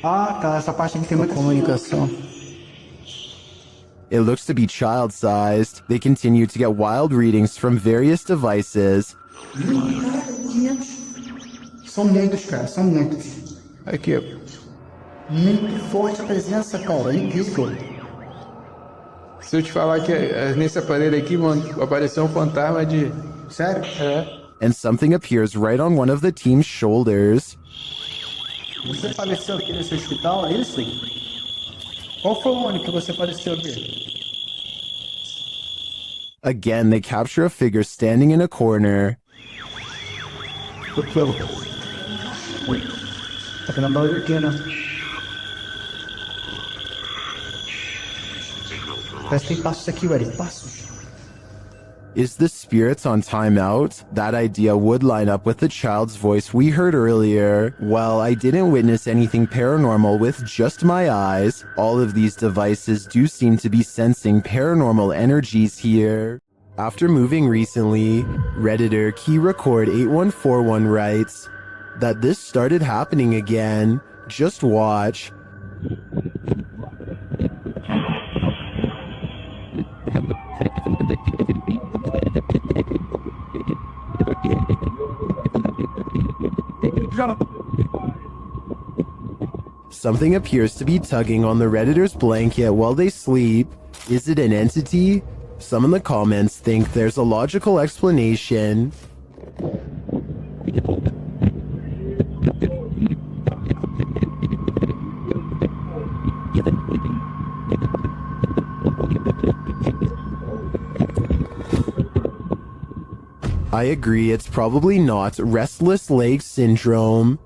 Ah, tá. Essa parte aqui tem muita comunicação. It looks to be child-sized. They continue to get wild readings from various devices. São muitos, cara. São muitos. Aqui, ó. Muito forte a presença, cara. É incrível. Se eu te falar que nesse aparelho aqui, mano, apareceu um fantasma de... Sério? É. And something appears right on one of the team's shoulders. Você faleceu aqui nesse hospital, é isso? Qual foi o ano que você faleceu aqui? Again, they capture a figure standing in a corner. Tá vendo a barulho aqui, né? Parece que tem passos aqui, Eric. Passos. Is the spirits on timeout? That idea would line up with the child's voice we heard earlier. Well, I didn't witness anything paranormal with just my eyes. All of these devices do seem to be sensing paranormal energies here. After moving recently, Redditor KeyRecord8141 writes that this started happening again. Just watch. Something appears to be tugging on the Redditor's blanket while they sleep. Is it an entity? Some in the comments think there's a logical explanation. I agree, it's probably not restless leg syndrome.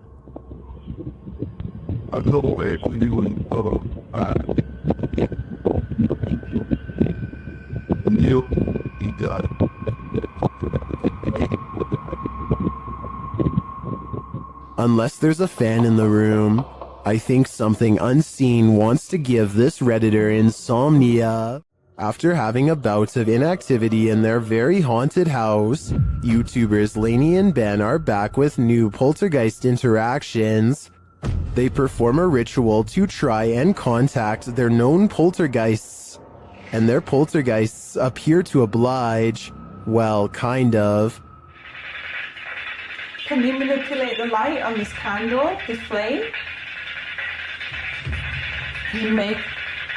Unless there's a fan in the room, I think something unseen wants to give this Redditor insomnia. After having a bout of inactivity in their very haunted house, YouTubers Lainey and Ben are back with new poltergeist interactions. They perform a ritual to try and contact their known poltergeists. and their poltergeists appear to oblige. Well, kind of. Can you manipulate the light on this candle, the flame? Can you make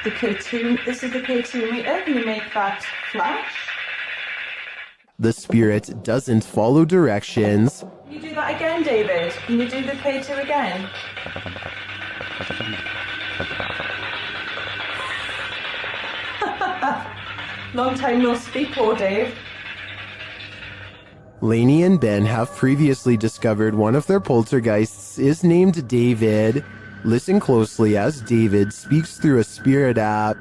the K2, this is the K2 meter, can you make that flash? The spirit doesn't follow directions. Can you do that again, David? Can you do the K2 again? Long time no speak, poor Dave. Lainey and Ben have previously discovered one of their poltergeists is named David. Listen closely as David speaks through a spirit app.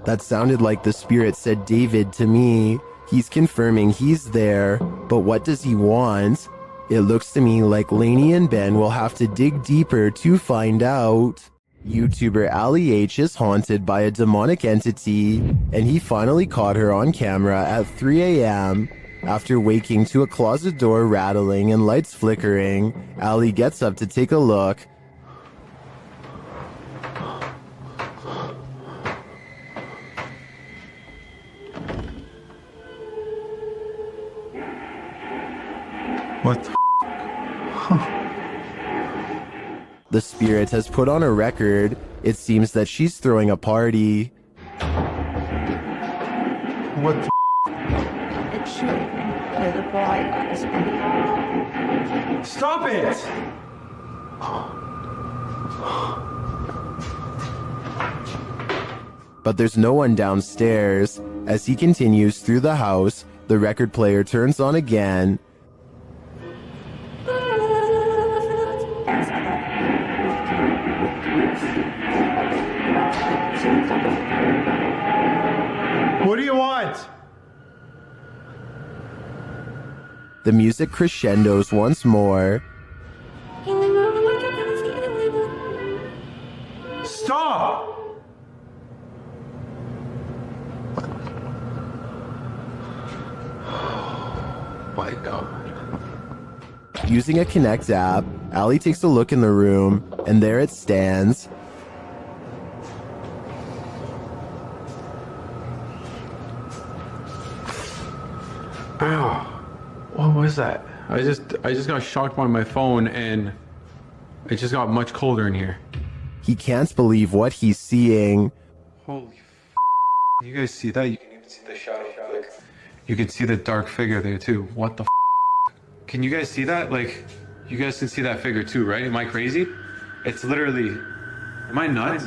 That sounded like the spirit said David to me. He's confirming he's there, but what does he want? It looks to me like Lainey and Ben will have to dig deeper to find out. YouTuber Ali H is haunted by a demonic entity, and he finally caught her on camera at 3 a.m. After waking to a closet door rattling and lights flickering, Ali gets up to take a look. What the The spirit has put on a record. It seems that she's throwing a party. What the It should be the bright. Stop it! But there's no one downstairs. As he continues through the house, the record player turns on again. What do you want? The music crescendos once more. Stop! My God. Using a Connect app, Ali takes a look in the room, and there it stands. Ow. What was that? I just got shocked by my phone and it just got much colder in here. He can't believe what he's seeing. Holy You guys see that? You can even see the shadow. Like, you can see the dark figure there too. What the Can you guys see that? Like, you guys can see that figure too, right? Am I crazy? It's literally... Am I nuts?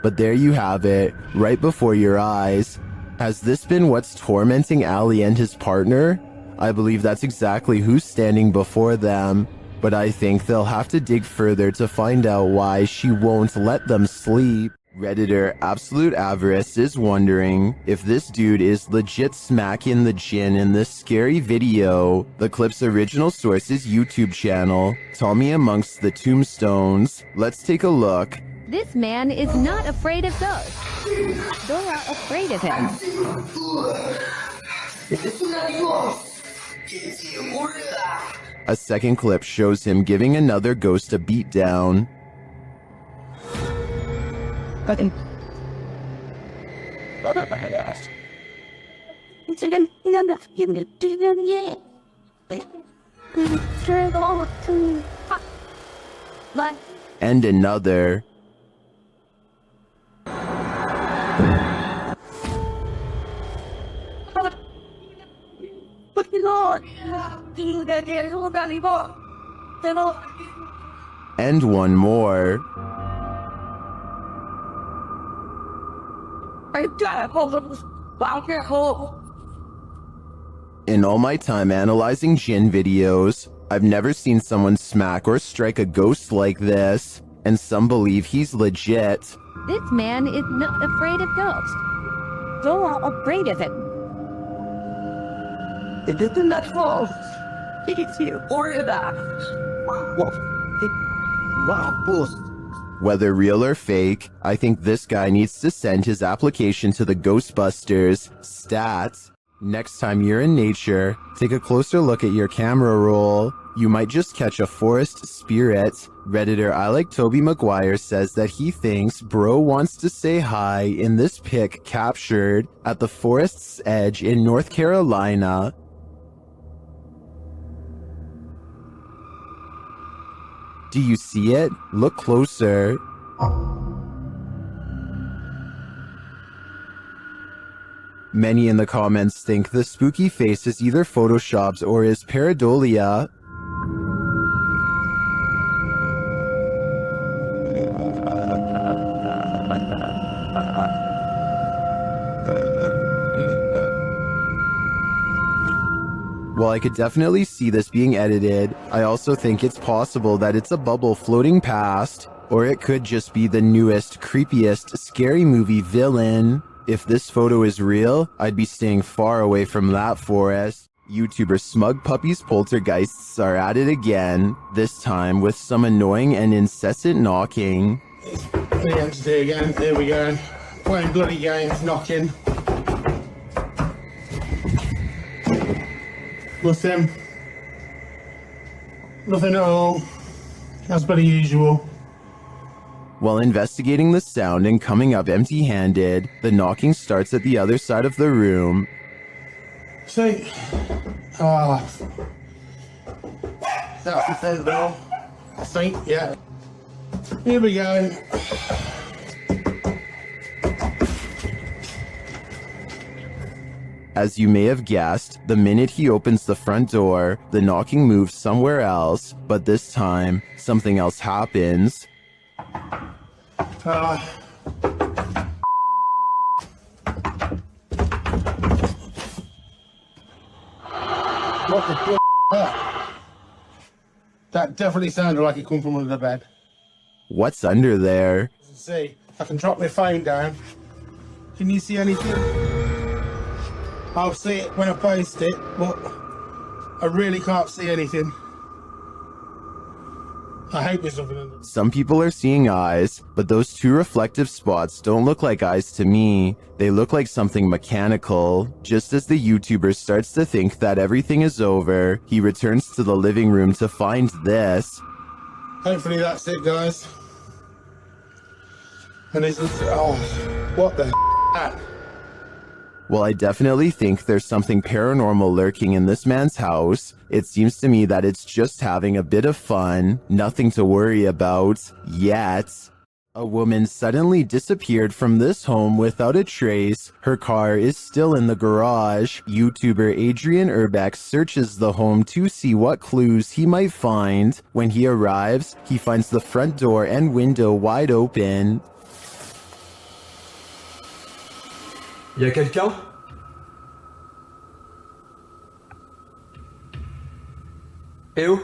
But there you have it, right before your eyes. Has this been what's tormenting Ali and his partner? I believe that's exactly who's standing before them, but I think they'll have to dig further to find out why she won't let them sleep. Redditor Absolute Avarice is wondering if this dude is legit smacking the gin in this scary video. The clip's original source is YouTube channel, Tommy Amongst the Tombstones. Let's take a look. This man is not afraid of ghosts. They're afraid of him. A second clip shows him giving another ghost a beatdown. And another. And one more. In all my time analyzing Jinn videos, I've never seen someone smack or strike a ghost like this, and some believe he's legit. This man is not afraid of ghosts. They're afraid of him. It isn't that false. It's you or that. Wow, boss. Whether real or fake, I think this guy needs to send his application to the Ghostbusters. Stats. Next time you're in nature, take a closer look at your camera roll. You might just catch a forest spirit. Redditor I Like Toby Maguire says that he thinks bro wants to say hi in this pic captured at the forest's edge in North Carolina. Do you see it? Look closer. Many in the comments think the spooky face is either photoshopped or is pareidolia. While I could definitely see this being edited, I also think it's possible that it's a bubble floating past, or it could just be the newest, creepiest, scary movie villain. If this photo is real, I'd be staying far away from that forest. YouTuber Smug Puppy's poltergeists are at it again, this time with some annoying and incessant knocking. The entity again, here we go. Playing bloody games, knocking. Nothing. Nothing at all. As per usual. While investigating the sound and coming up empty-handed, the knocking starts at the other side of the room. See? That's the thing though. See? Yeah. Here we go. As you may have guessed, the minute he opens the front door, the knocking moves somewhere else, but this time, something else happens. What the f***? That definitely sounded like it come from under the bed. What's under there? See, I can drop my phone down. Can you see anything? I'll see it when I post it, but I really can't see anything. I hope there's something in there. Some people are seeing eyes, but those two reflective spots don't look like eyes to me. They look like something mechanical. Just as the YouTuber starts to think that everything is over, he returns to the living room to find this. Hopefully that's it, guys. And it's, oh, what the f***? While I definitely think there's something paranormal lurking in this man's house, it seems to me that it's just having a bit of fun, nothing to worry about, yet. A woman suddenly disappeared from this home without a trace. Her car is still in the garage. YouTuber Adrian Urbex searches the home to see what clues he might find. When he arrives, he finds the front door and window wide open. Y a quelqu'un? Eh oh?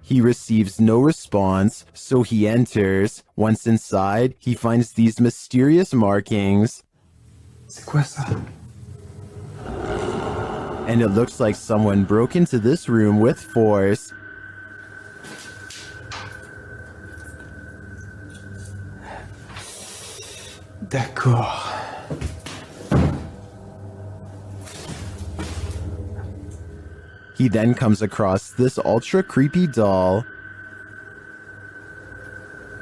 He receives no response, so he enters. Once inside, he finds these mysterious markings. C'est quoi ça? And it looks like someone broke into this room with force. D'accord. He then comes across this ultra creepy doll.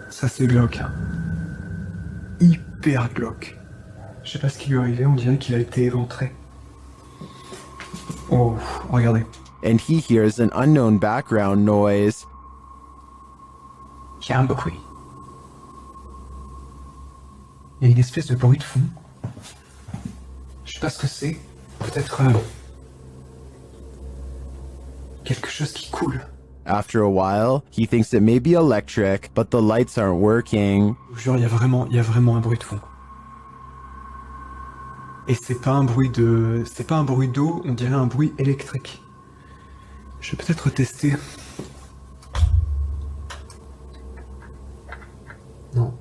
Ça c'est glauque. Hyper glauque. Je sais pas ce qui lui est arrivé, on dirait qu'il a été éventré. Oh, regardez. And he hears an unknown background noise. Il y a un bruit. Il y a une espèce de bruit de fond. Je sais pas ce que c'est. Peut-être quelque chose qui coule. After a while, he thinks it may be electric, but the lights aren't working. Je vous jure, il y a vraiment un bruit de fond. Et c'est pas un bruit d'eau, on dirait un bruit électrique. Je vais peut-être tester. Non.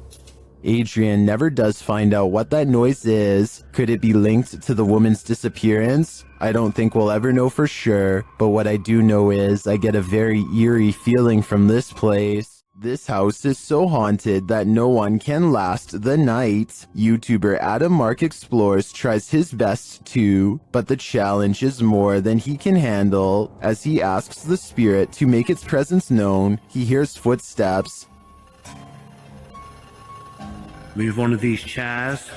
Adrian never does find out what that noise is. Could it be linked to the woman's disappearance? I don't think we'll ever know for sure, but what I do know is I get a very eerie feeling from this place. This house is so haunted that no one can last the night. YouTuber Adam Mark Explores tries his best too, but the challenge is more than he can handle. As he asks the spirit to make its presence known, he hears footsteps. Move one of these chairs.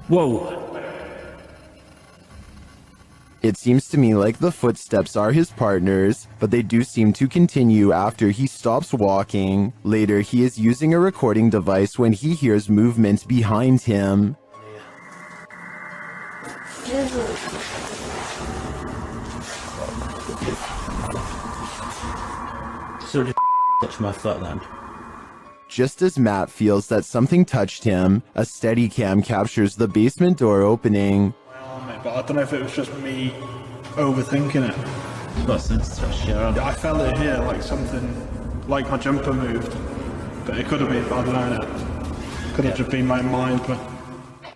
Whoa. It seems to me like the footsteps are his partners, but they do seem to continue after he stops walking. Later, he is using a recording device when he hears movement behind him. So just touch my foot then. Just as Matt feels that something touched him, a Steadicam captures the basement door opening. But I don't know if it was just me overthinking it. I felt it here, like something, like my jumper moved. But it could have been, I don't know. Could have just been my mind. But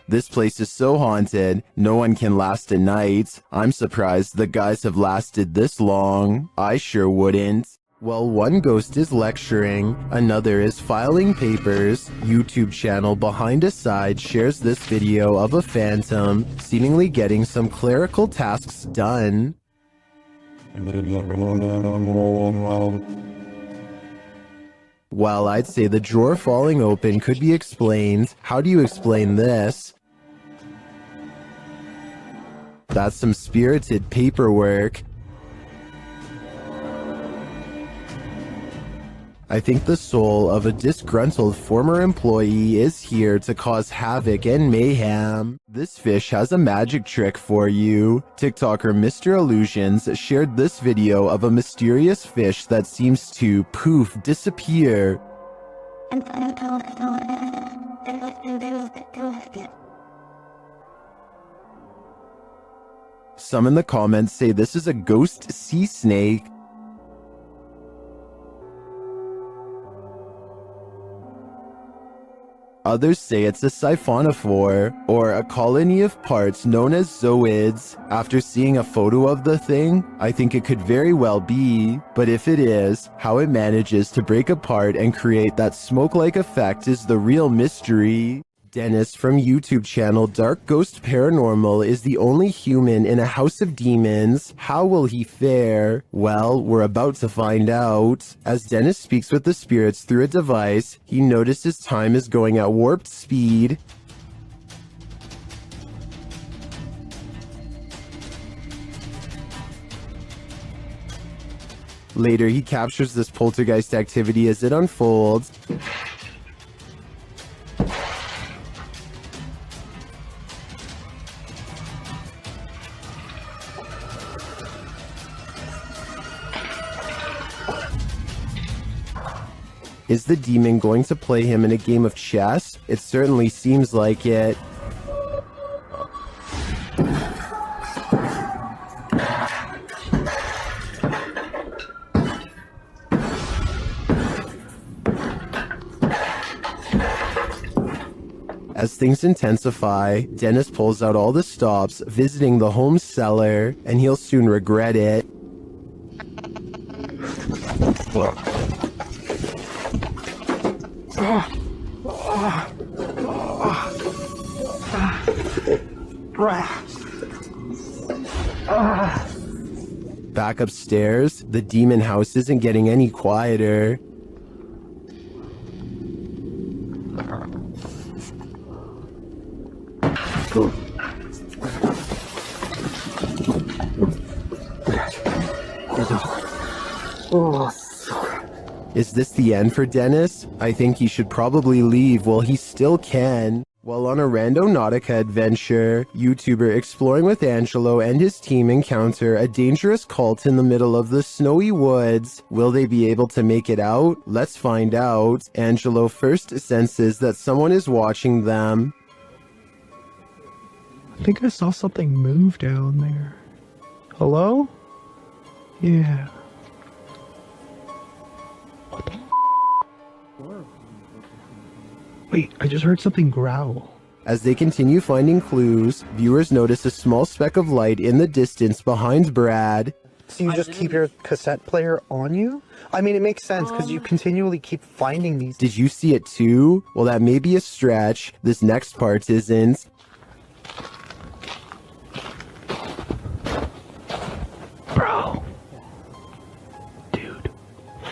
This place is so haunted, no one can last a night. I'm surprised the guys have lasted this long. I sure wouldn't. While one ghost is lecturing, another is filing papers. YouTube channel Behind a Side shares this video of a phantom seemingly getting some clerical tasks done. While I'd say the drawer falling open could be explained, how do you explain this? That's some spirited paperwork. I think the soul of a disgruntled former employee is here to cause havoc and mayhem. This fish has a magic trick for you. TikToker Mr. Illusions shared this video of a mysterious fish that seems to poof disappear. Some in the comments say this is a ghost sea snake. Others say it's a siphonophore, or a colony of parts known as zooids. After seeing a photo of the thing, I think it could very well be, but if it is, how it manages to break apart and create that smoke-like effect is the real mystery. Dennis from YouTube channel Dark Ghost Paranormal is the only human in a house of demons. How will he fare? Well, we're about to find out. As Dennis speaks with the spirits through a device, he notices time is going at warped speed. Later, he captures this poltergeist activity as it unfolds. Is the demon going to play him in a game of chess? It certainly seems like it. As things intensify, Dennis pulls out all the stops, visiting the home cellar, and he'll soon regret it. Back upstairs, the demon house isn't getting any quieter. Is this the end for Dennis? I think he should probably leave while he still can. While on a Randonautica adventure, YouTuber Exploring with Angelo and his team encounter a dangerous cult in the middle of the snowy woods. Will they be able to make it out? Let's find out. Angelo first senses that someone is watching them. I think I saw something move down there. Hello? Yeah. What the? Wait, I just heard something growl. As they continue finding clues, viewers notice a small speck of light in the distance behind Brad. So you just keep your cassette player on you? I mean, it makes sense because you continually keep finding these. Did you see it too? Well, that may be a stretch. This next part isn't. Bro. Dude.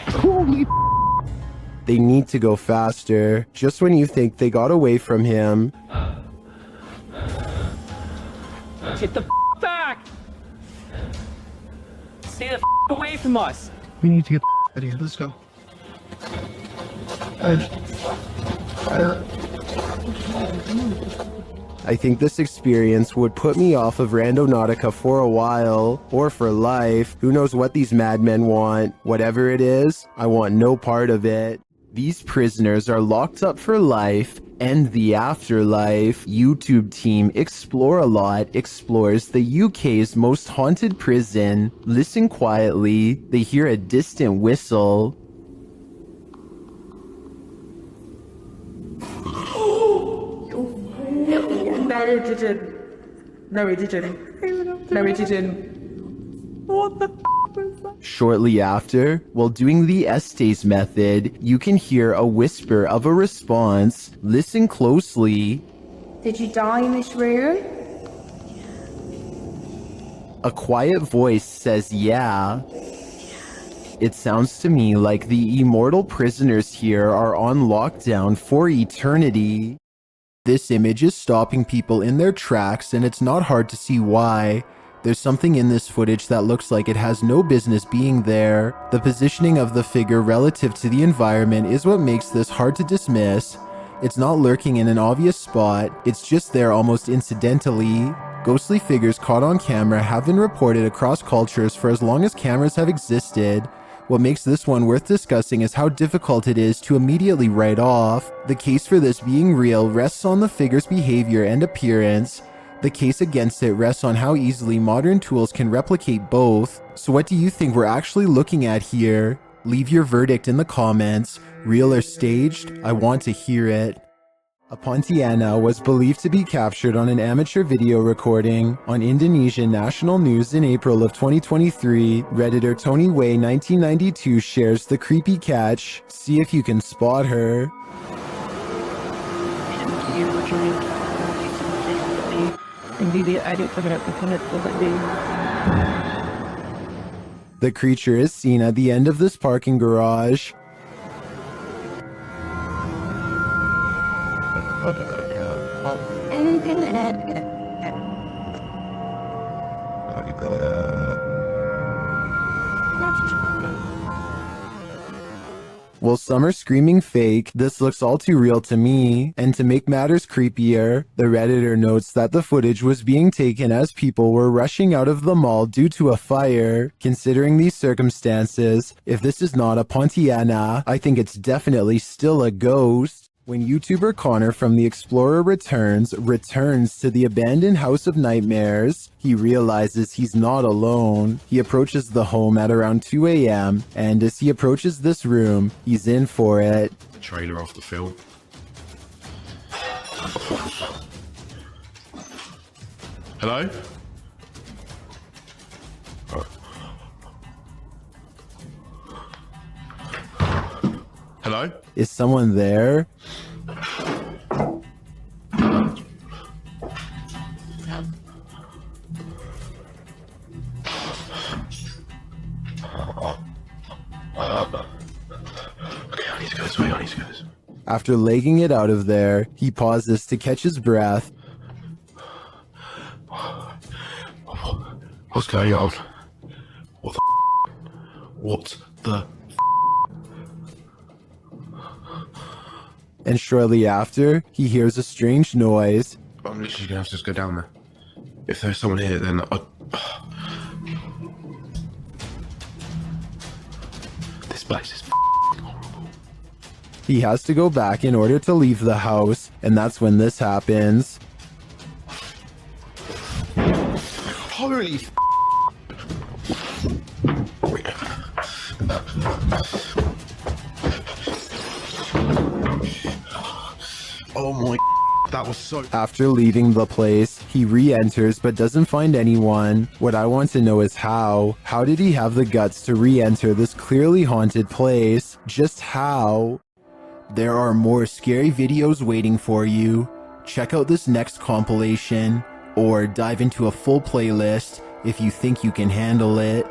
Holy. They need to go faster. Just when you think they got away from him. Get the back! Stay the away from us! We need to get the out of here. Let's go. I think this experience would put me off of Randonautica for a while, or for life. Who knows what these madmen want? Whatever it is, I want no part of it. These prisoners are locked up for life and the afterlife. YouTube team Explore a Lot explores the UK's most haunted prison. Listen quietly, they hear a distant whistle. No, it didn't. No, it didn't. No, it didn't. What the was that? Shortly after, while doing the Estes method, you can hear a whisper of a response. Listen closely. Did you die in this room? A quiet voice says yeah. It sounds to me like the immortal prisoners here are on lockdown for eternity. This image is stopping people in their tracks, and it's not hard to see why. There's something in this footage that looks like it has no business being there. The positioning of the figure relative to the environment is what makes this hard to dismiss. It's not lurking in an obvious spot, it's just there almost incidentally. Ghostly figures caught on camera have been reported across cultures for as long as cameras have existed. What makes this one worth discussing is how difficult it is to immediately write off. The case for this being real rests on the figure's behavior and appearance. The case against it rests on how easily modern tools can replicate both. So what do you think we're actually looking at here? Leave your verdict in the comments. Real or staged? I want to hear it. A Pontiana was believed to be captured on an amateur video recording on Indonesian national news in April of 2023. Redditor Tony Way 1992 shares the creepy catch. See if you can spot her. The creature is seen at the end of this parking garage. While some are screaming fake, this looks all too real to me. And to make matters creepier, the Redditor notes that the footage was being taken as people were rushing out of the mall due to a fire. Considering these circumstances, if this is not a Pontiana, I think it's definitely still a ghost. When YouTuber Connor from The Explorer returns to the abandoned House of Nightmares, he realizes he's not alone. He approaches the home at around 2 a.m. and as he approaches this room, he's in for it. The trailer off the film. Hello? Hello? Is someone there? After legging it out of there, he pauses to catch his breath. What's going on? What the What the And shortly after, he hears a strange noise. I'm literally gonna have to just go down there. If there's someone here, then this place is horrible. He has to go back in order to leave the house, and that's when this happens. Holy oh my That was so... After leaving the place, he re-enters but doesn't find anyone. What I want to know is how. How did he have the guts to re-enter this clearly haunted place? Just how? There are more scary videos waiting for you. Check out this next compilation, or dive into a full playlist if you think you can handle it.